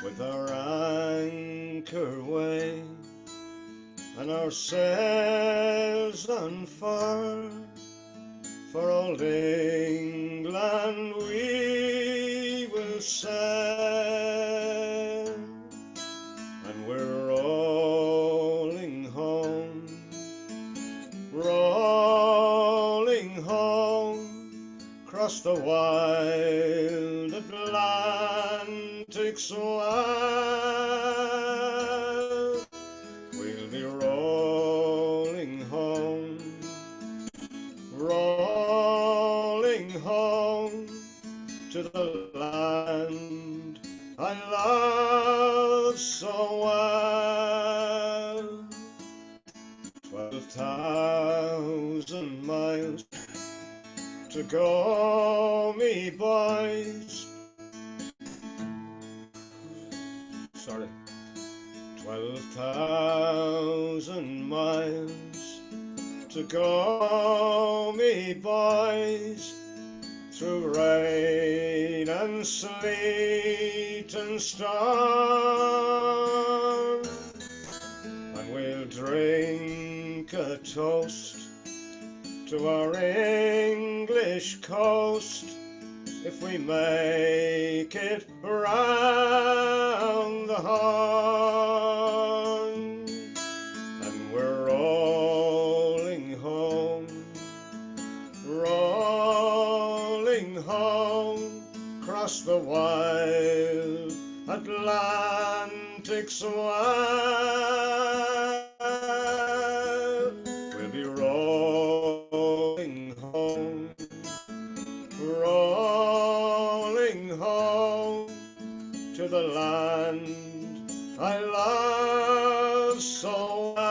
with our anchor weighed and our sails unfurled, for old England we will sail, and we're rolling home, rolling home, across the wild Atlantic swell. We'll be rolling home, rolling home, to the land I love so well. 12,000 miles to go, me boys. Sorry. 12,000 miles to go, me boys, through rain and sleet and storm, and we'll drink a toast to our English coast if we make it round the Horn. And we're rolling home, rolling home, across the wild Atlantic swell. We'll be rolling home, rolling home, to the land I love so well.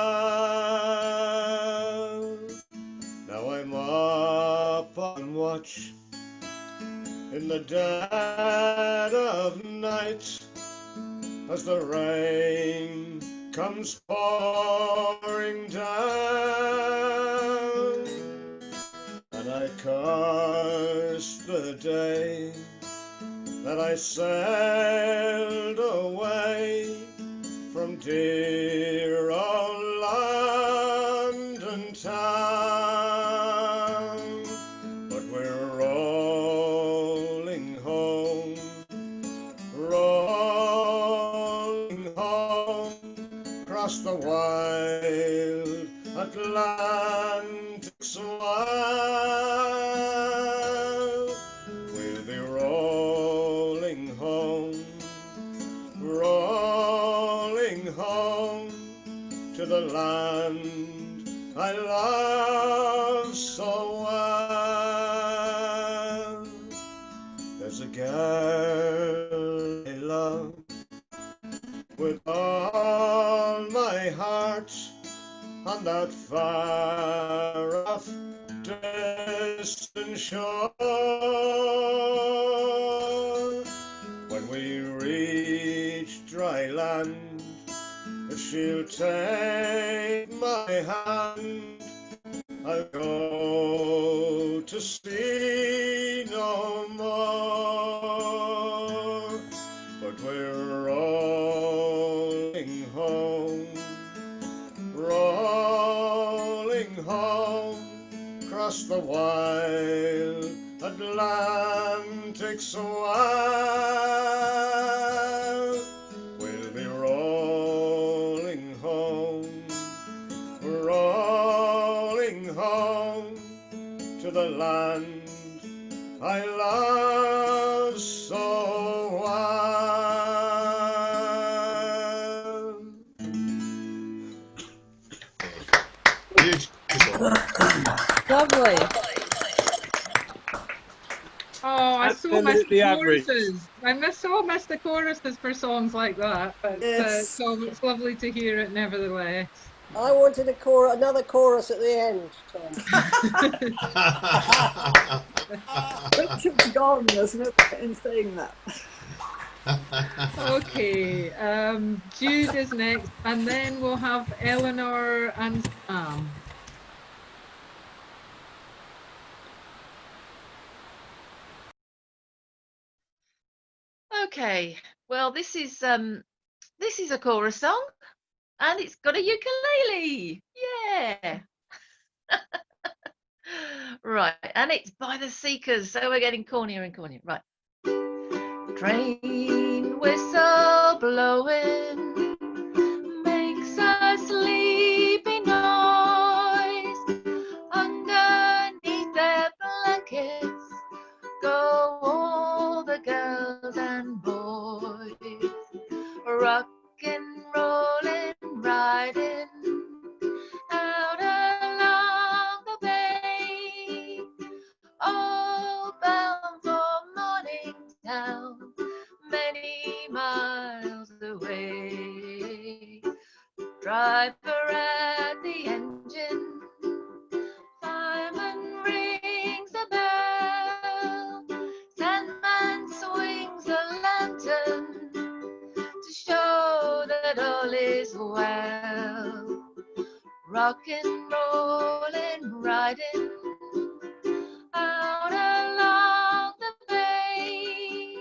Now I'm up on watch in the dead of night, as the rain comes pouring down, and I curse the day that I sailed away from dear old London town. But we're rolling home, rolling home, across the wild Atlantic swell. We'll be rolling home, rolling home, to the land I love so well. There's a girl I love with all my heart on that far off distant shore. When we reach dry land, if she'll take my hand, I'll go to sea no more. But we're rolling home, rolling home, across the wild Atlantic swell. to the land I love so well. Lovely. Oh, I so miss Absolutely the average. choruses. So miss the choruses for songs like that. But Yes. so it's lovely to hear it nevertheless. I wanted another chorus at the end, Tom. Richard's gone, there's no point in saying that. Okay, Jude is next, and then we'll have Eleanor and Sam. Okay, well this is a chorus song, and it's got a ukulele. Yeah. Right, and it's by the Seekers, so we're getting cornier and cornier. Right. Train whistle blowing makes a sleepy noise. Underneath their blankets go all the girls and boys, rockin', rollin', riding out along the bay, all bound for Morningtown, many miles away. Driver at the engine, fireman rings the bell, Sandman swings a lantern to show that all is well. Rockin', rollin', riding out along the bay,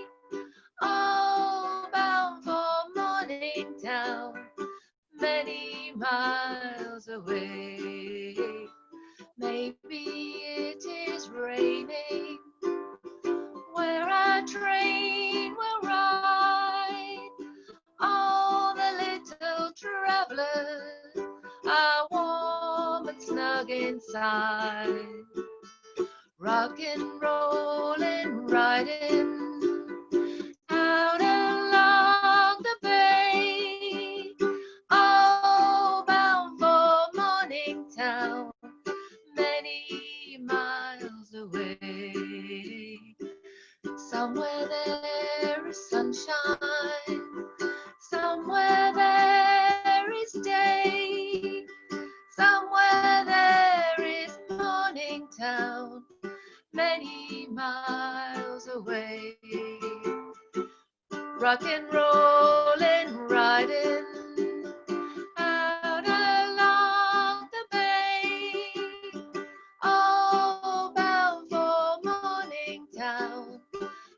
all bound for Morningtown, many miles away. Maybe it is raining where our train will ride. All the little travelers are warm and snug inside. Rockin', rollin', riding out along the bay, all bound for Morningtown, many miles away. Somewhere there is sunshine, somewhere there is day, somewhere there is Morningtown, many miles away. Rockin', rollin', riding out along the bay, all bound for Morningtown,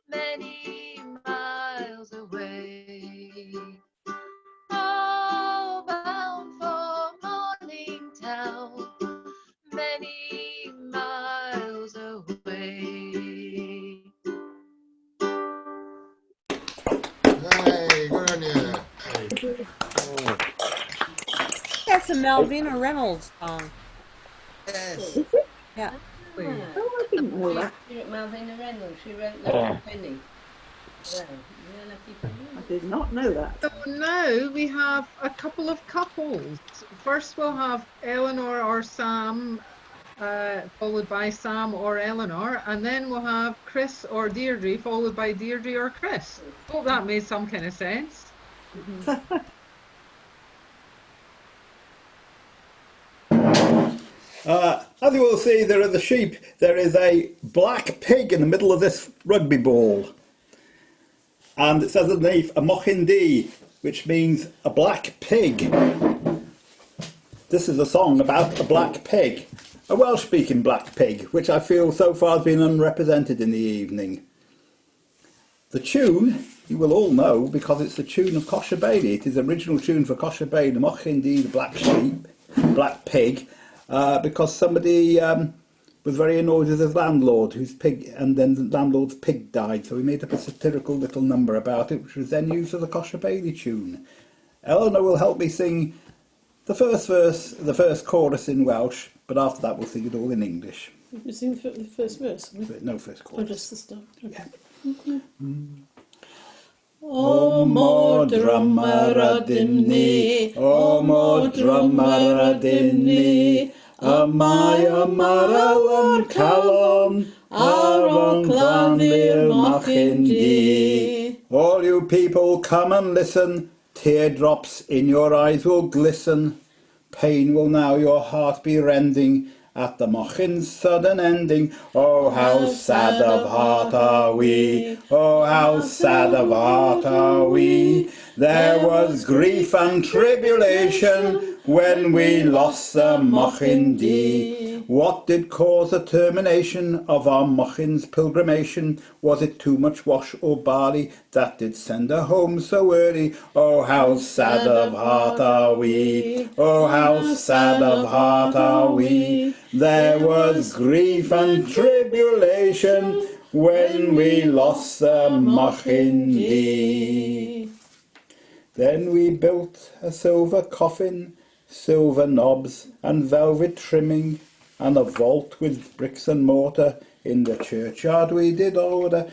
many miles away. All bound for Morningtown, many miles away. Hey, good on you. That's a Malvina Reynolds song. Yes. Yeah. Oh, I didn't know that. Malvina Reynolds, she wrote Lucky Penny. Yeah, I did not know that. So now we have a couple of couples. First we'll have Eleanor or Sam, followed by Sam or Eleanor, and then we'll have Chris or Deirdre, followed by Deirdre or Chris. Hope that made some kind of sense. As you will see, there are the sheep. There is a black pig in the middle of this rugby ball. And it says underneath, a mochindi, which means a black pig. This is a song about a black pig. A Welsh-speaking black pig, which I feel so far has been unrepresented in the evening. The tune, you will all know, because it's the tune of Cosher Bailey. It is the original tune for Cosher Bailey, the mochindi, the black sheep, black pig, because somebody was very annoyed with his landlord, whose pig, and then the landlord's pig died, so he made up a satirical little number about it, which was then used as a Cosher Bailey tune. Eleanor will help me sing the first verse, the first chorus in Welsh, but after that we'll sing it all in English. We sing the first verse. No, first chorus. Or just the start. Okay. O mo drummer a dimni, O mo drummer a dimni, a mai a maral an calon, ar on glandir machindi. All you people come and listen, teardrops in your eyes will glisten, pain will now your heart be rending, at the mochin's sudden ending. Oh, how sad of heart are we, oh, how sad of heart are we. There was grief and tribulation when we lost the Mochindi. What did cause the termination of our Mochin's pilgrimation? Was it too much wash or barley that did send her home so early? Oh, how sad of heart are we, oh, how sad of heart are we. There was grief and tribulation when we lost the Mochindi. Then we built a silver coffin, silver knobs and velvet trimming, and a vault with bricks and mortar in the churchyard we did order.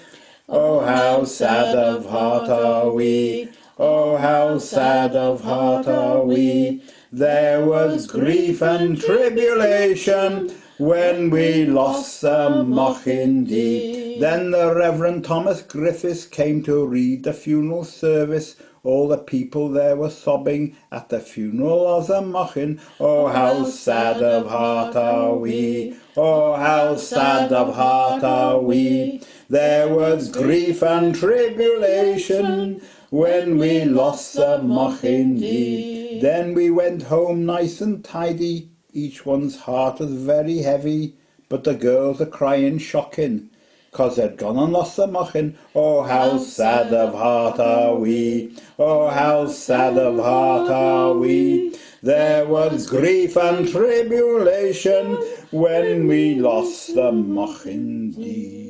Oh, how sad of heart are we, oh, how sad of heart are we. There was grief and tribulation when we lost the Mochindi. Then the Reverend Thomas Griffiths came to read the funeral service. All the people there were sobbing at the funeral of the Mochin. Oh, how sad of heart are we, oh, how sad of heart are we. There was grief and tribulation when we lost the Mochindi. Then we went home nice and tidy, each one's heart was very heavy, but the girls are crying shocking, 'cause they'd gone and lost the Mochin. Oh, how sad of heart are we, oh, how sad of heart are we. There was grief and tribulation when we lost the Mochindi.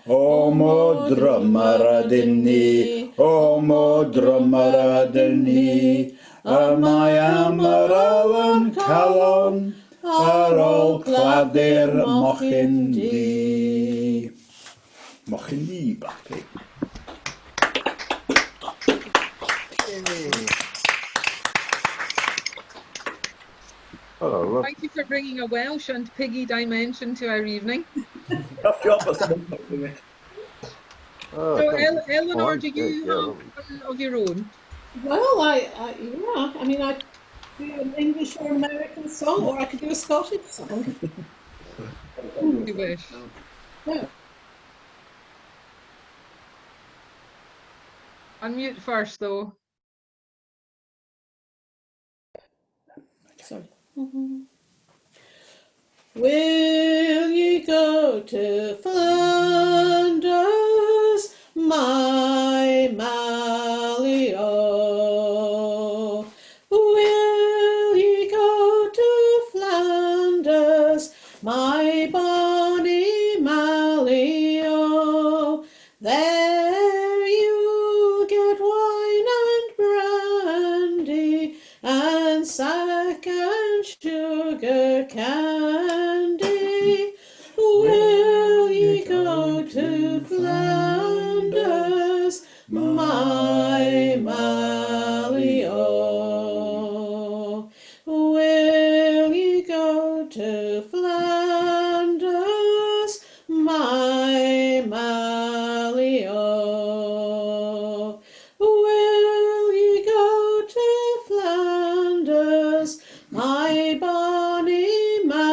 O mo drummer a dimni, O mo drummer a dimni, a mai amaral an calon, ar ol cladir Mochindi. Mochindi, Black Pig. Hello. Thank you for bringing a Welsh and piggy dimension to our evening. Tough job, but someone got to it. Oh, So, thank you. Eleanor, Oh, do you have one of your own? Well, I do an English or American song, or I could do a Scottish song. You wish. Yeah. Unmute first, though. Sorry. Will ye go to Flanders, my Malio? Will ye go to Flanders, my bonny Malio? There you'll get wine and brandy and sack and sugar candy. Will ye go to Flanders, my Malio? Will ye go to Flanders, my Malio? Will ye go to Flanders, my bonny Malio?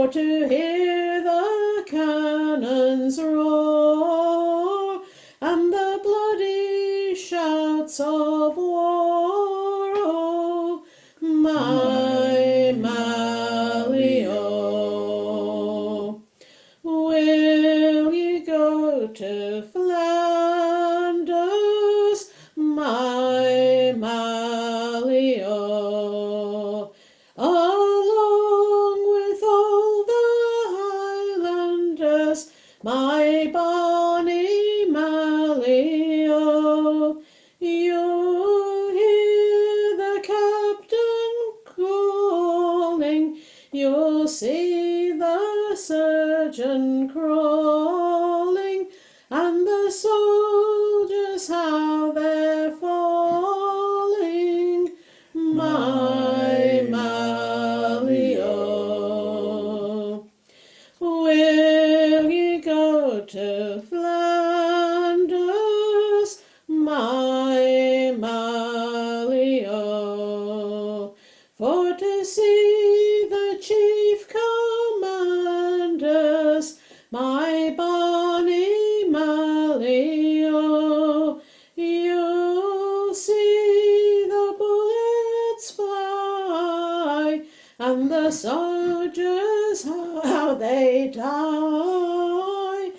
for to hear the cannons roar and the bloody shouts of war. Oh, my Malio, will ye go to Flanders, my Malio, along with all the Highlanders, my bonny Malio? You'll hear the captain calling, you'll see the surgeon crawling, and the soldiers how they're falling, my Malio. Will ye go to Flanders, my Malio, for to see the chief commanders, my bonny Malio? You'll see the bullets fly, and the soldiers how they die,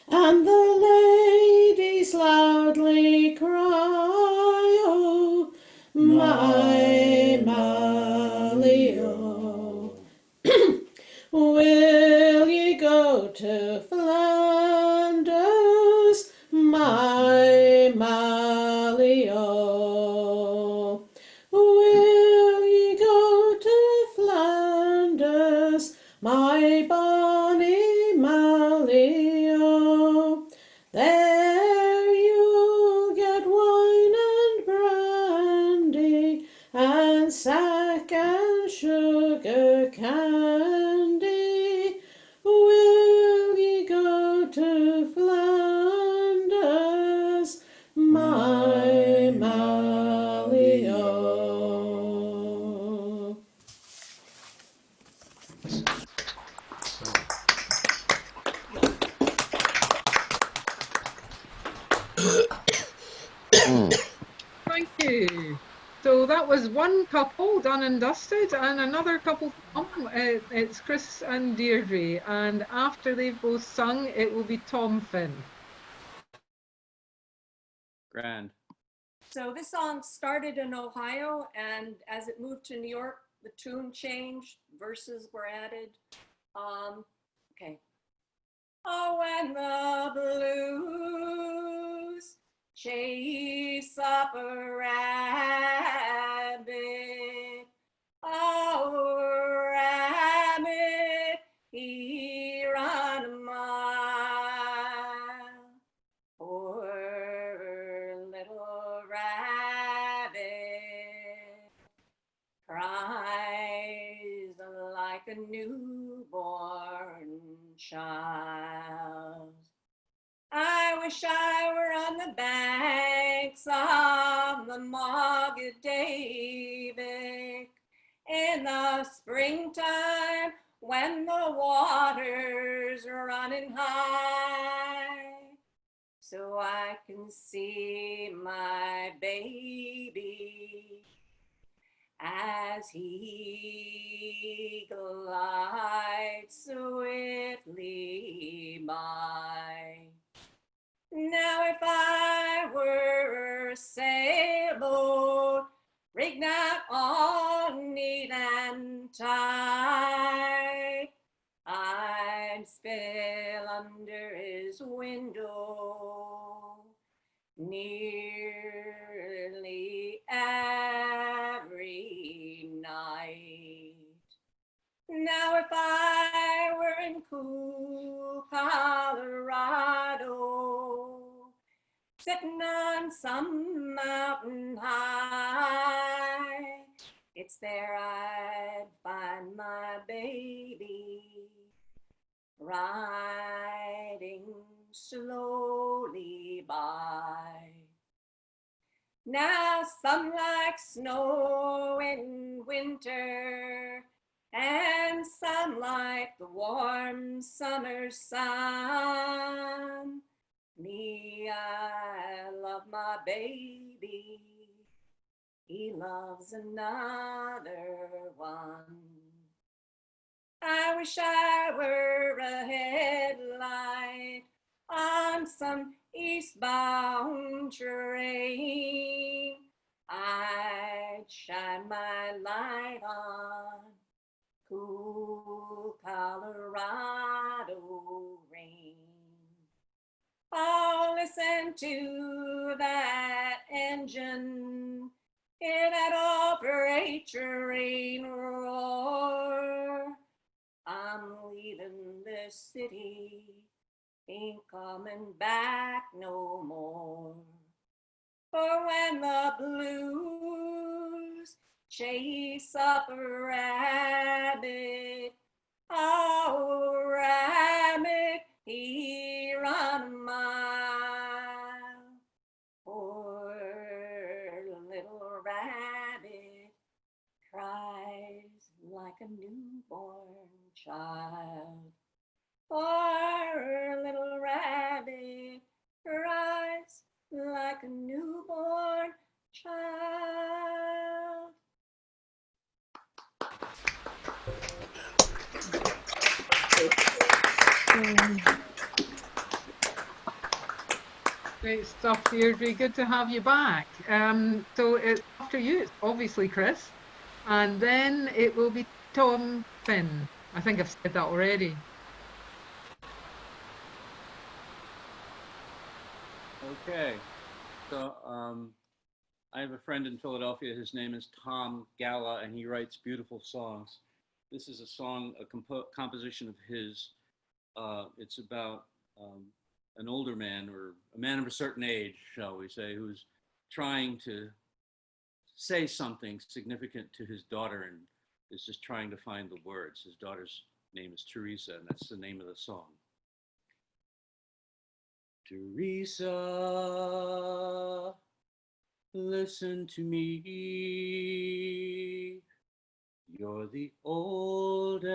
and the ladies loudly cry, oh, my Malio. Will ye go to Flanders, my Malio? Will ye go to Flanders, my bonny Malio? There you'll get wine and brandy, and sack and sugar candy. Will ye go to Flanders, my Malio? Thank you. So that was one couple done and dusted, and another couple to come. It's Chris and Deirdre, and after they've both sung, it will be Tom Finn. Grand. So this song started in Ohio, and as it moved to New York, the tune changed, verses were added. Okay. Oh, when the blues chase up a rabbit, oh, rabbit, he run a mile. Poor little rabbit cries like a newborn child. I wish I were on the banks of the Mogadavic in the springtime when the water's running high, so I can see my baby as he glides swiftly by. Now if I were a sailboat rigged out all neat and tight, I'd spill under his window nearly every night. Now if I were in cool Colorado, sitting on some mountain high, it's there I'd find my baby, riding slowly by. Now some like snow in winter, and sunlight, the warm summer sun. Me, I love my baby. He loves another one. I wish I were a headlight on some eastbound train. I'd shine my light on cool Colorado rain. Oh, listen to that engine, hear that old freight train roar. I'm leaving this city, ain't coming back no more. For when the blues chase up a rabbit, oh, rabbit, he run a mile. Poor little rabbit cries like a newborn child. Poor little rabbit cries like a newborn child. Great stuff, Deirdre. Good to have you back. So after you, it's obviously Chris, and then it will be Tom Finn. I think I've said that already. Okay, so I have a friend in Philadelphia. His name is Tom Galla, and he writes beautiful songs. This is a song, a composition of his. It's about an older man, or a man of a certain age, shall we say, who's trying to say something significant to his daughter and is just trying to find the words. His daughter's name is Teresa, and that's the name of the song. Teresa, listen to me. You're the oldest.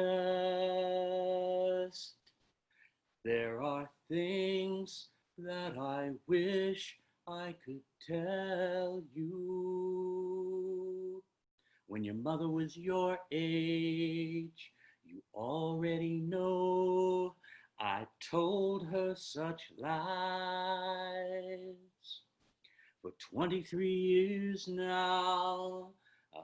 There are things that I wish I could tell you. When your mother was your age, you already know I told her such lies. For 23 years now,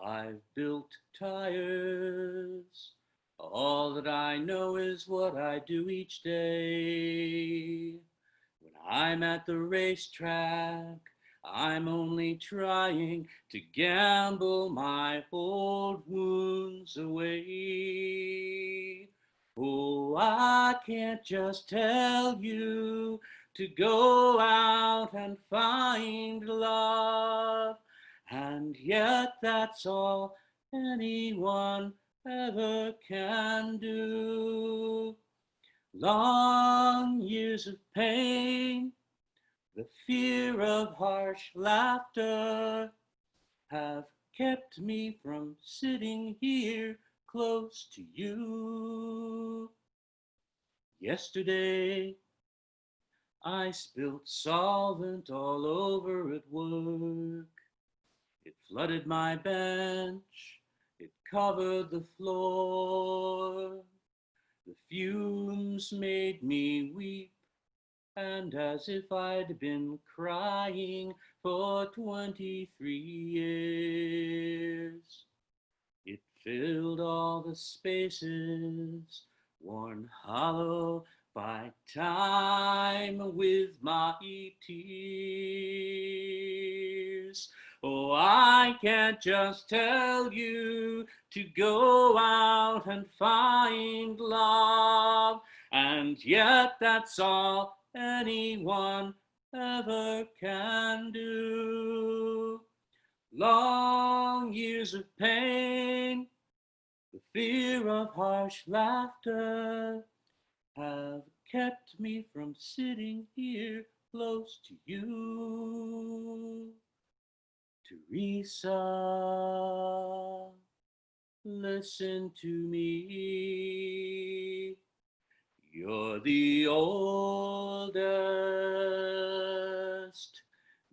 I've built tires. All that I know is what I do each day. When I'm at the racetrack, I'm only trying to gamble my old wounds away. Oh, I can't just tell you to go out and find love, and yet that's all anyone ever can do. Long years of pain, the fear of harsh laughter have kept me from sitting here close to you. Yesterday, I spilt solvent all over at work. It flooded my bench, it covered the floor. The fumes made me weep, and as if I'd been crying for 23 years. It filled all the spaces, worn hollow by time with my tears. Oh, I can't just tell you to go out and find love, and yet that's all anyone ever can do. Long years of pain, the fear of harsh laughter have kept me from sitting here close to you. Teresa, listen to me. You're the oldest.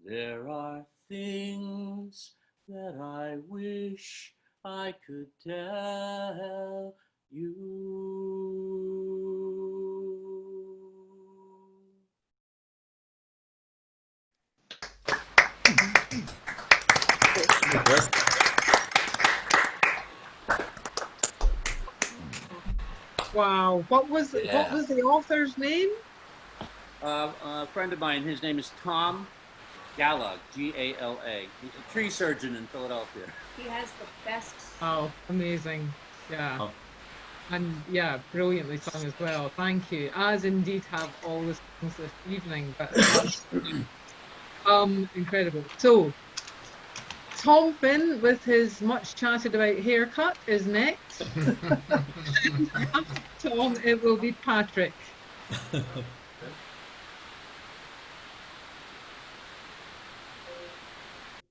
There are things that I wish I could tell you. Wow. What was the author's name? A friend of mine, his name is Tom Gala, Gala. He's a tree surgeon in Philadelphia. He has the best. Oh, amazing. Yeah. Oh. And yeah, brilliantly sung as well. Thank you. As indeed have all the songs this evening. But incredible. So Tom Finn with his much chatted about haircut is next. After Tom, it will be Patrick.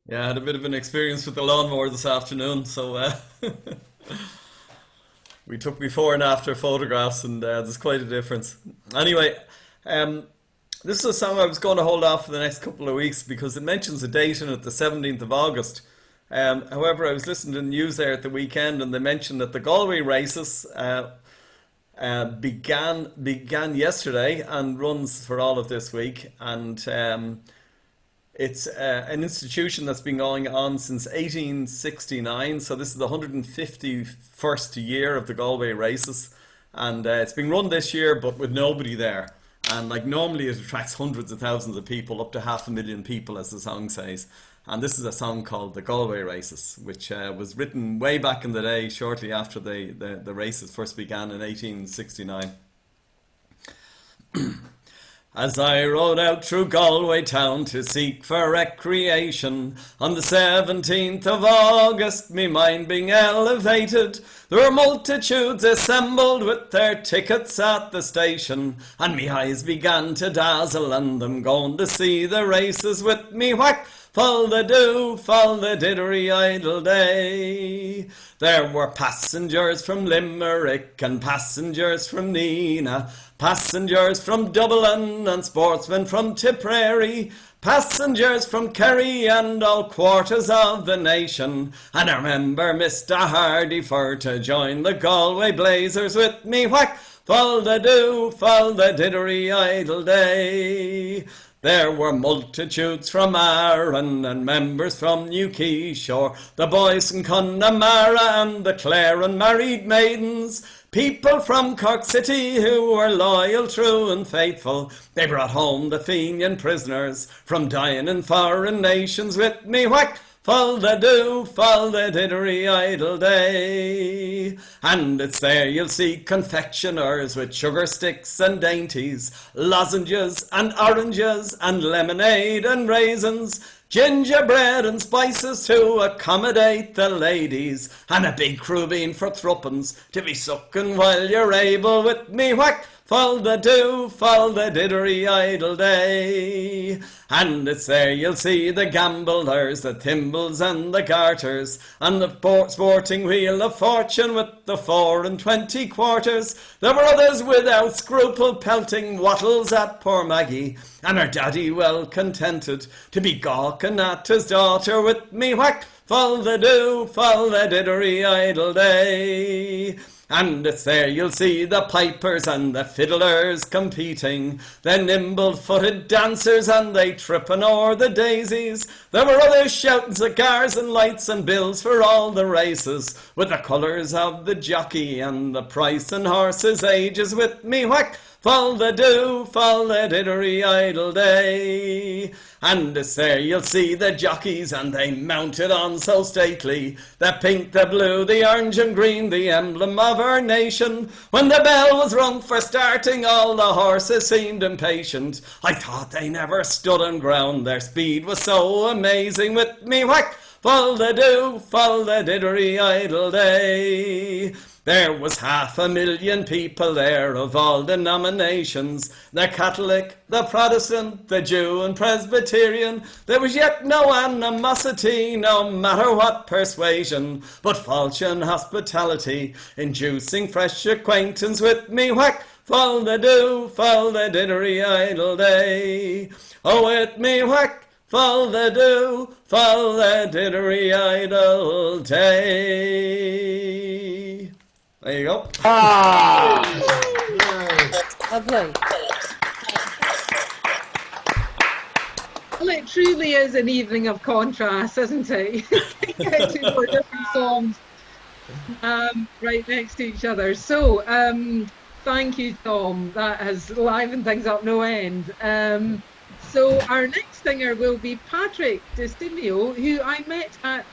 Yeah, I had a bit of an experience with the lawnmower this afternoon, so we took before and after photographs, and there's quite a difference. Anyway, this is a song I was going to hold off for the next couple of weeks because it mentions a date in it, the 17th of August. However, I was listening to the news there at the weekend, and they mentioned that the Galway races began yesterday and runs for all of this week, and it's an institution that's been going on since 1869, so this is the 151st year of the Galway races, and it's been run this year but with nobody there. And like normally it attracts hundreds of thousands of people, up to 500,000 people, as the song says. And this is a song called The Galway Races, which was written way back in the day, shortly after the races first began in 1869. As I rode out through Galway town to seek for recreation, on the 17th of August, me mind being elevated, there were multitudes assembled with their tickets at the station, and me eyes began to dazzle, and them going to see the races with me whack. Fall the do, fall the diddery idle day. There were passengers from Limerick and passengers from Neenah, passengers from Dublin and sportsmen from Tipperary, passengers from Kerry and all quarters of the nation. And I remember Mr. Hardy for to join the Galway Blazers with me whack. Fall the do, fall the diddery idle day. There were multitudes from Arran and members from New Quayshore, the boys from Connemara and the Clare and married maidens, people from Cork City who were loyal, true and faithful. They brought home the Fenian prisoners from dying in foreign nations with me whack. Fall the do, fall the diddery idle day. And it's there you'll see confectioners with sugar sticks and dainties, lozenges and oranges and lemonade and raisins, gingerbread and spices to accommodate the ladies, and a big crubeen for thruppence to be sucking while you're able with me whack. Fall the do, fall the diddery idle day. And it's there you'll see the gamblers, the thimbles and the garters, and the sporting wheel of fortune with the 24 quarters. There were others without scruple pelting wattles at poor Maggie, and her daddy well contented to be gawking at his daughter with me whack. Fall the do, fall the diddery idle day. And it's there you'll see the pipers and the fiddlers competing, the nimble-footed dancers and they tripping o'er the daisies. There were others shouting cigars and lights and bills for all the races, with the colours of the jockey and the price and horses' ages with me whack. Fall the do, fall the diddery idle day. And it's there you'll see the jockeys, and they mounted on so stately, the pink, the blue, the orange and green, the emblem of our nation. When the bell was rung for starting, all the horses seemed impatient. I thought they never stood on ground, their speed was so amazing with me whack. Fall the do, fall the diddery idle day. There was 500,000 people there of all denominations, the Catholic, the Protestant, the Jew and Presbyterian. There was yet no animosity, no matter what persuasion, but falchion hospitality, inducing fresh acquaintance with me whack. Fall the do, fall the diddery idle day. Oh, with me whack, fall the do, fall the diddery idle day. There you go. Ah! Lovely. Well, it truly is an evening of contrast, isn't it? Two more different songs right next to each other. So, thank you, Tom. That has livened things up no end. So our next singer will be Patrick DeStimio, who I met at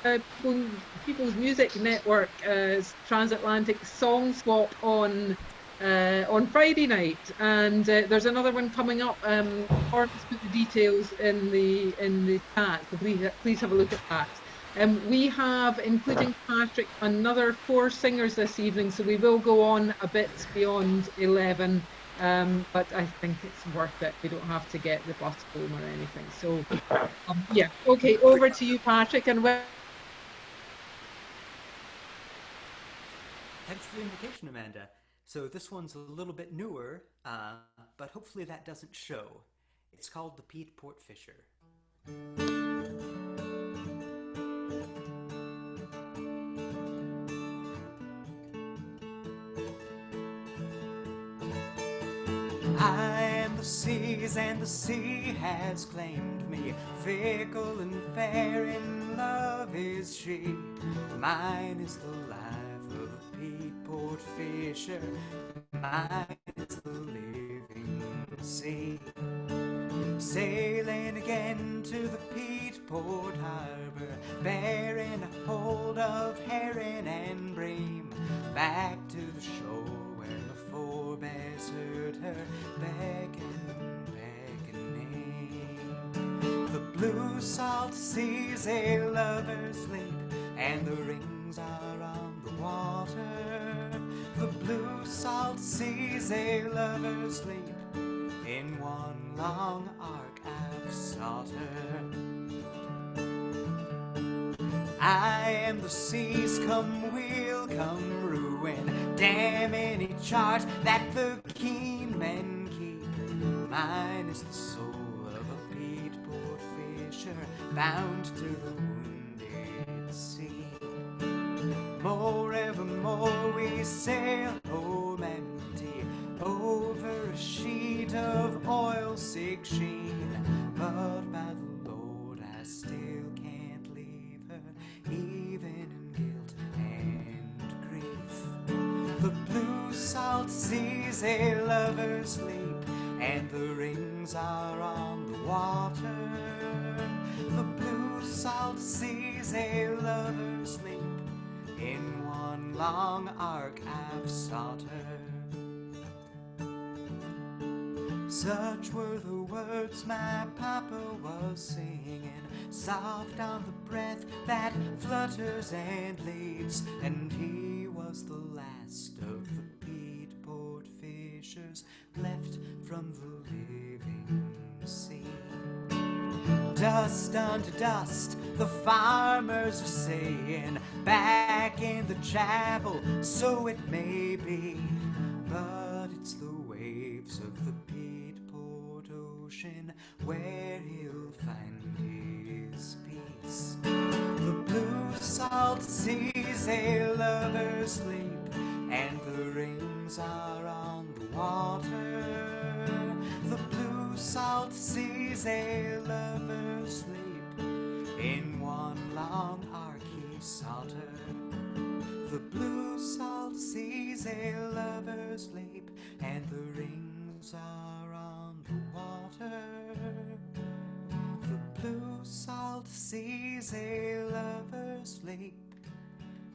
People's Music Network's Transatlantic Song Swap on Friday night, and there's another one coming up. Or put the details in the chat, so please have a look at that. We have, including Patrick, another 4 singers this evening, so we will go on a bit beyond 11. But I think it's worth it. We don't have to get the bus home or anything. So, yeah. Okay, over to you, Patrick. And thanks for the invitation, Amanda. So this one's a little bit newer, but hopefully that doesn't show. It's called The Peat Port Fisher. I am the seas, and the sea has claimed me. Fickle and fair in love is she. Mine is the life of a peat port fisher. Mine is the living sea. Sailing again to the peat port harbor, bearing a hold of herring and bream. Back to the shore where the forebears heard her beckoning. The blue salt seas a lovers leap, and the rings are on the water. The blue salt seas a lovers leap, in one long arc I've sought her. I am the seas, come wheel, come ruin, damn any chart that the keen men keep. Mine is the soul of a peat port fisher, bound to the wounded sea. More evermore we sail home empty, over a sheet of oil-sick sheen. But by the Lord I still can't leave her, even in guilt and grief. The blue salt seas a lover's leap, and the rings are on the water. The blue salt seas a lover's leap, in one long arc I've sought her. Such were the words my papa was singing, soft on the breath that flutters and leaves, and he was the last of the peat port fishers left from the living sea. Dust unto dust, the farmers are saying, back in the chapel, so it may be, but it's the waves of the peat port ocean where he'll find his peace. The blue salt seas a lover's sleep, and the rings are on the water. The blue salt seas a lover's sleep, in one long arc he sought her. The blue salt seas a lover's sleep, and the rings are on the water. The blue salt seas a lover's sleep,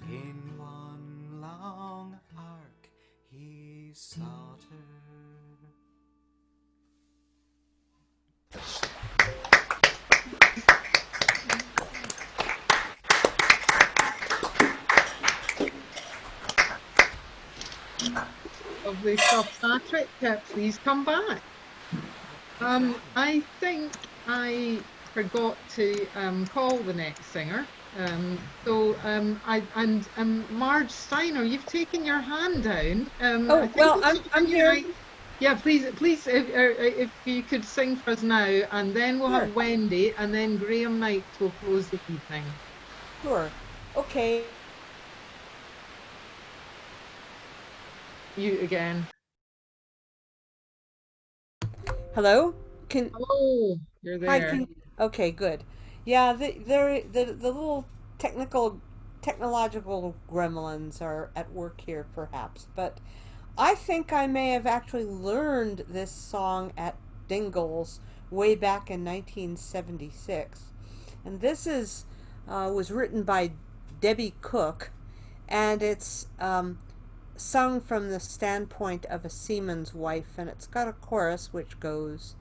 in one long arc he sought her. Lovely stuff, Patrick. Please come back. I think I forgot to call the next singer. Marge Steiner, you've taken your hand down. I think well, it's I'm here. right. Yeah, please, if you could sing for us now, and then we'll have Wendy, and then Graham Knight will close the evening. Sure. Okay. You again. Hello? Hello, you're there. Hi, okay, good. Yeah, the little technological gremlins are at work here, perhaps. But I think I may have actually learned this song at Dingle's way back in 1976, and this was written by Debbie Cook, and it's sung from the standpoint of a seaman's wife, and it's got a chorus which goes,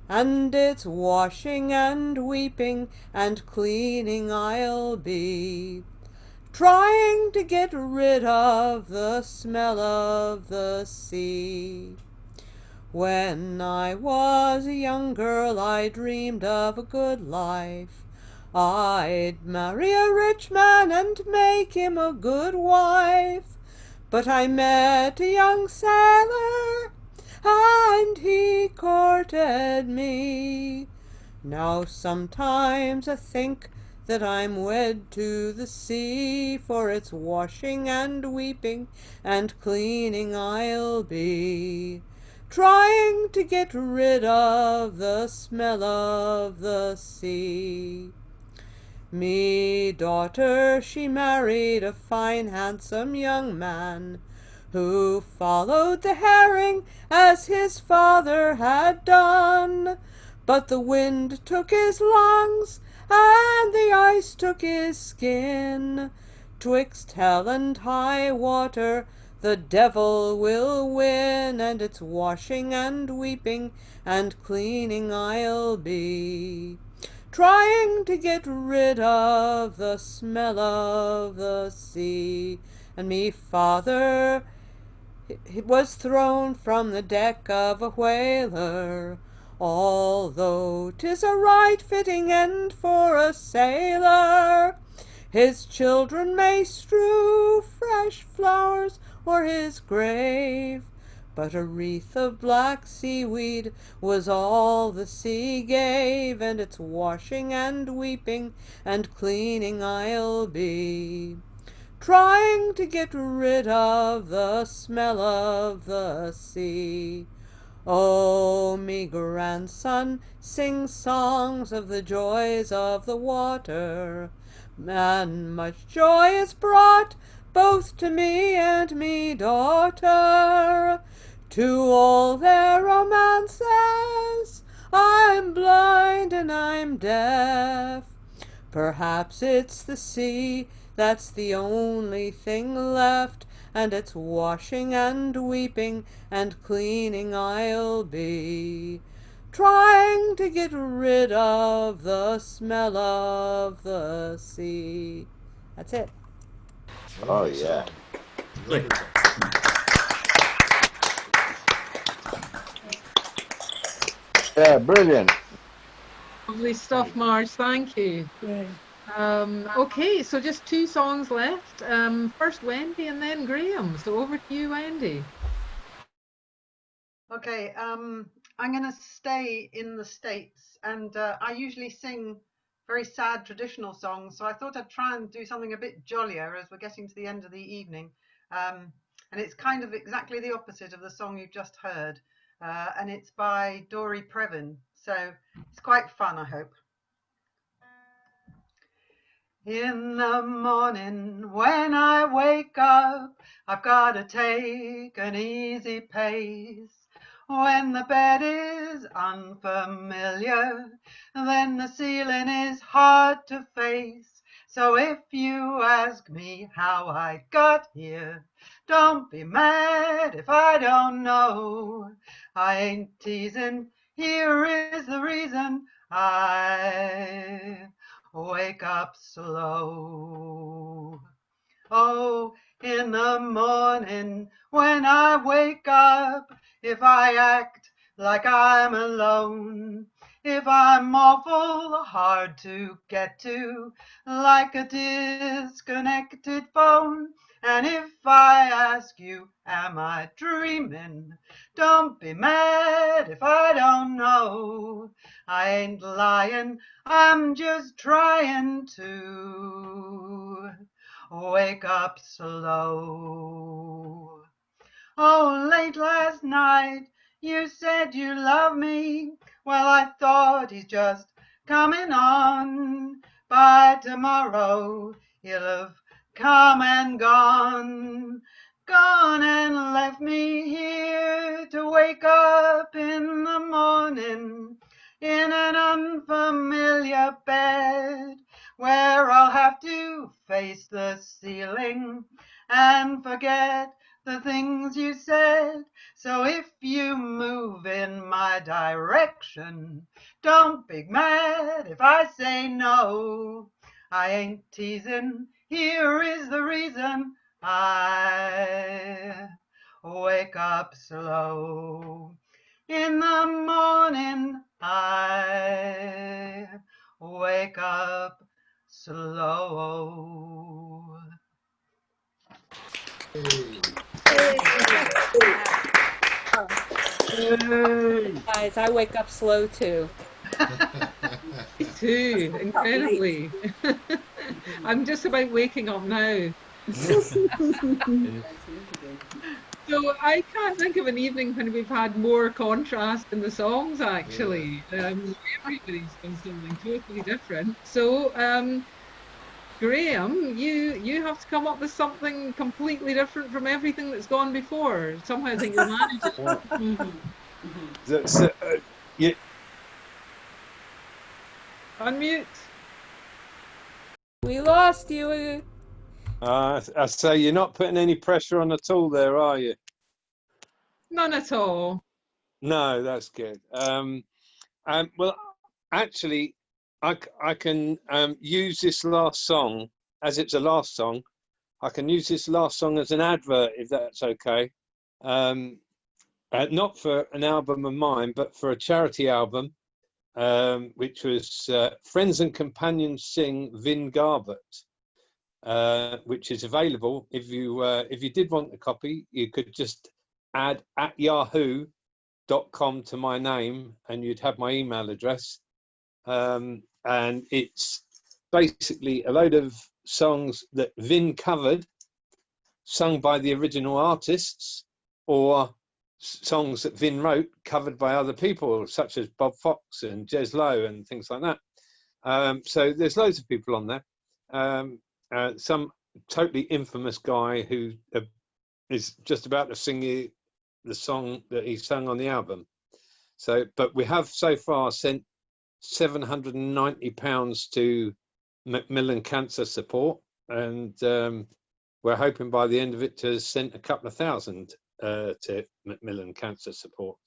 "And it's washing and weeping and cleaning I'll be, trying to get rid of the smell of the sea. When I was a young girl I dreamed of a good life. I'd marry a rich man and make him a good wife. But I met a young sailor, and he courted me. Now sometimes I think that I'm wed to the sea, for it's washing and weeping and cleaning I'll be, trying to get rid of the smell of the sea. Me daughter, she married a fine handsome young man, who followed the herring as his father had done. But the wind took his lungs, and the ice took his skin. Twixt hell and high water the devil will win, and it's washing and weeping and cleaning I'll be, trying to get rid of the smell of the sea. And me father, it was thrown from the deck of a whaler, although 'tis a right fitting end for a sailor. His children may strew fresh flowers o'er his grave, but a wreath of black seaweed was all the sea gave, and it's washing and weeping and cleaning I'll be, trying to get rid of the smell of the sea. Oh, me grandson sings songs of the joys of the water, and much joy is brought both to me and me daughter. To all their romances I'm blind and I'm deaf. Perhaps it's the sea that's the only thing left, and it's washing and weeping and cleaning I'll be, trying to get rid of the smell of the sea. That's it. Oh, yeah. Yeah, brilliant. Lovely stuff, Marge. Thank you. Okay, so just two songs left. First Wendy and then Graham. So over to you, Wendy. Okay, I'm going to stay in the States, and I usually sing very sad traditional songs, so I thought I'd try and do something a bit jollier as we're getting to the end of the evening. And it's kind of exactly the opposite of the song you've just heard, and it's by Dory Previn, so it's quite fun, I hope. In the morning when I wake up, I've got to take an easy pace. When the bed is unfamiliar, then the ceiling is hard to face. So if you ask me how I got here, don't be mad if I don't know. I ain't teasing, here is the reason I wake up slow. Oh, in the morning when I wake up. If I act like I'm alone, if I'm awful hard to get to, like a disconnected phone, and if I ask you, am I dreaming? Don't be mad if I don't know. I ain't lying, I'm just trying to wake up slow. Oh, late last night you said you love me. Well, I thought he's just coming on. By tomorrow he'll have come and gone. Gone and left me here to wake up in the morning in an unfamiliar bed where I'll have to face the ceiling and forget the things you said. So if you move in my direction, don't be mad if I say no. I ain't teasing, here is the reason I wake up slow. In the morning I wake up slow. Guys, I wake up slow too. Me too, incredibly. I'm just about waking up now. So I can't think of an evening when we've had more contrast in the songs, actually. Everybody's done something totally different. So, Graham, you have to come up with something completely different from everything that's gone before. Somehow I think you're managing. Yeah. Unmute. We lost you. I say you're not putting any pressure on at all there, are you? None at all. No, that's good. Well, actually, I can use this last song, as it's a last song, I can use this last song as an advert, if that's okay. Not for an album of mine, but for a charity album, which was Friends and Companions Sing Vin Garbett, which is available. If you did want a copy, you could just add @yahoo.com to my name and you'd have my email address. And it's basically a load of songs that Vin covered, sung by the original artists, or songs that Vin wrote covered by other people, such as Bob Fox and Jez Lowe and things like that. So there's loads of people on there. Some totally infamous guy who is just about to sing the song that he sung on the album. So, but we have so far sent £790 to Macmillan Cancer Support, and we're hoping by the end of it to have sent a couple of thousand to Macmillan Cancer Support.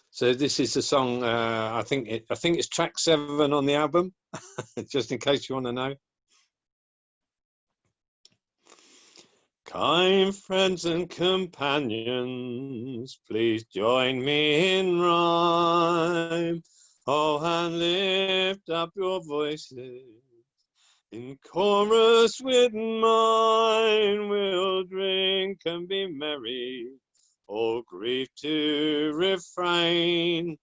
So this is the song. I think it's track 7 on the album, just in case you want to know. Kind friends and companions, please join me in rhyme. Oh, and lift up your voices in chorus with mine. We'll drink and be merry, all grief to refrain.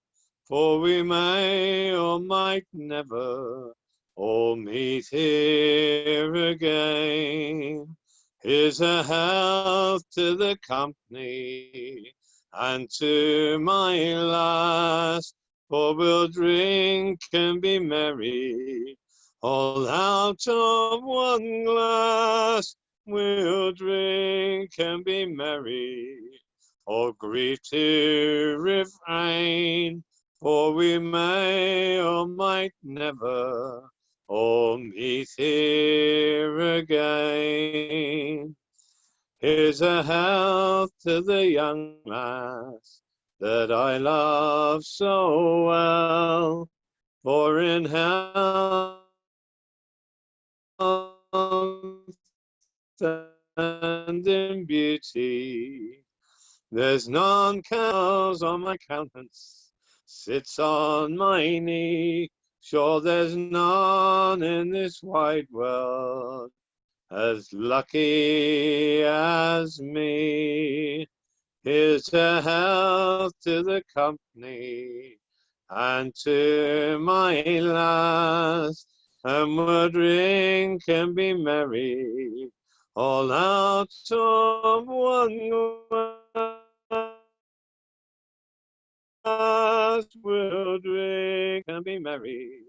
For we may or might never all meet here again. Here's a health to the company and to my lass, for we'll drink and be merry, all out of one glass. We'll drink and be merry, all grief to refrain, for we may or might never all meet here again. Here's a health to the young lass that I love so well, for in health and in beauty. There's none comes on my countenance, sits on my knee. Sure there's none in this wide world as lucky as me. Here's a health to the company and to my lass, and we'll drink and be merry, all out of one glass. We'll drink and be merry,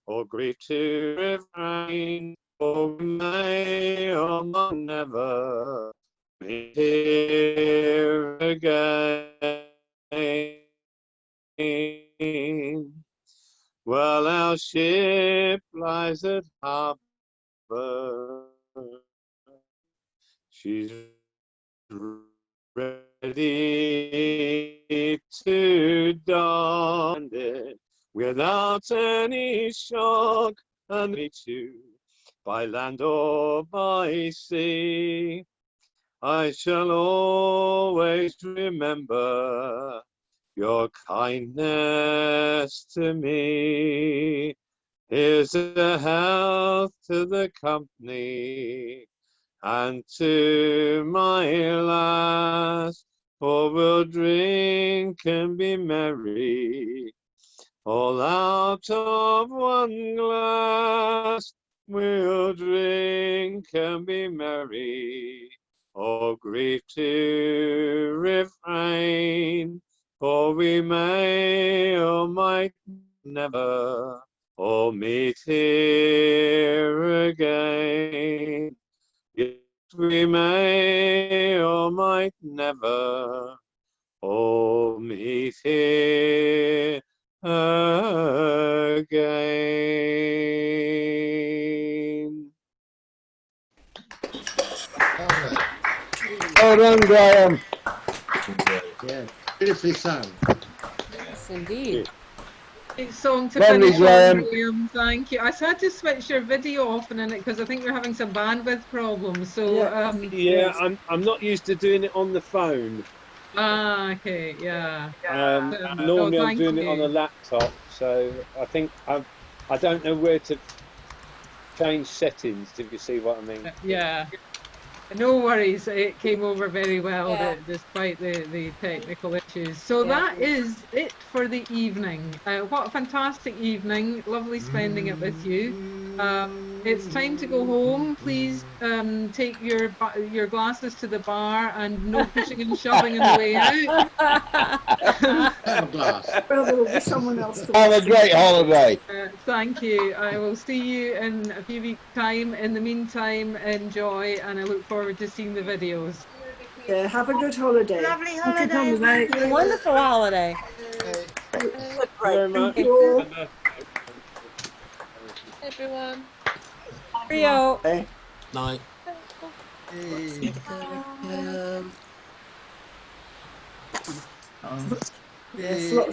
or grief to refrain, or we may or might never meet here again. Well, our ship lies at harbour. She's ready to don it without any shock, and meet you by land or by sea. I shall always remember your kindness to me. Here's a health to the company and to my lass, for we'll drink and be merry, all out of one glass. We'll drink and be merry, or grief to refrain, for we may or might never all meet here again. Yes, we may or might never all meet here again. Well done, Graham. Yeah, beautifully sung. Yes, indeed. Great song to Lovely, finish Graham. on, William. Thank you. I had to switch your video off in a minute because I think we're having some bandwidth problems. So Yeah, I'm not used to doing it on the phone. Okay, yeah. Normally I'm thank doing it on you. a laptop, so I think I don't know where to change settings, if you see what I mean. Yeah. No worries, it came over very well Yeah. despite the technical issues. So Yeah. that is it for the evening. What a fantastic evening, lovely spending it with you. It's time to go home. Please take your glasses to the bar and no pushing and shoving on the way out. Have a glass. Well, there will be someone else to Have a watch great them. holiday. Thank you. I will see you in a few weeks' time. In the meantime, enjoy, and I look forward to seeing the videos. Yeah, have a good holiday. Lovely Happy holiday. holiday. Wonderful holiday. Thank you very much. Thank you all. Everyone. Rio. Hey. Night. Yes, lots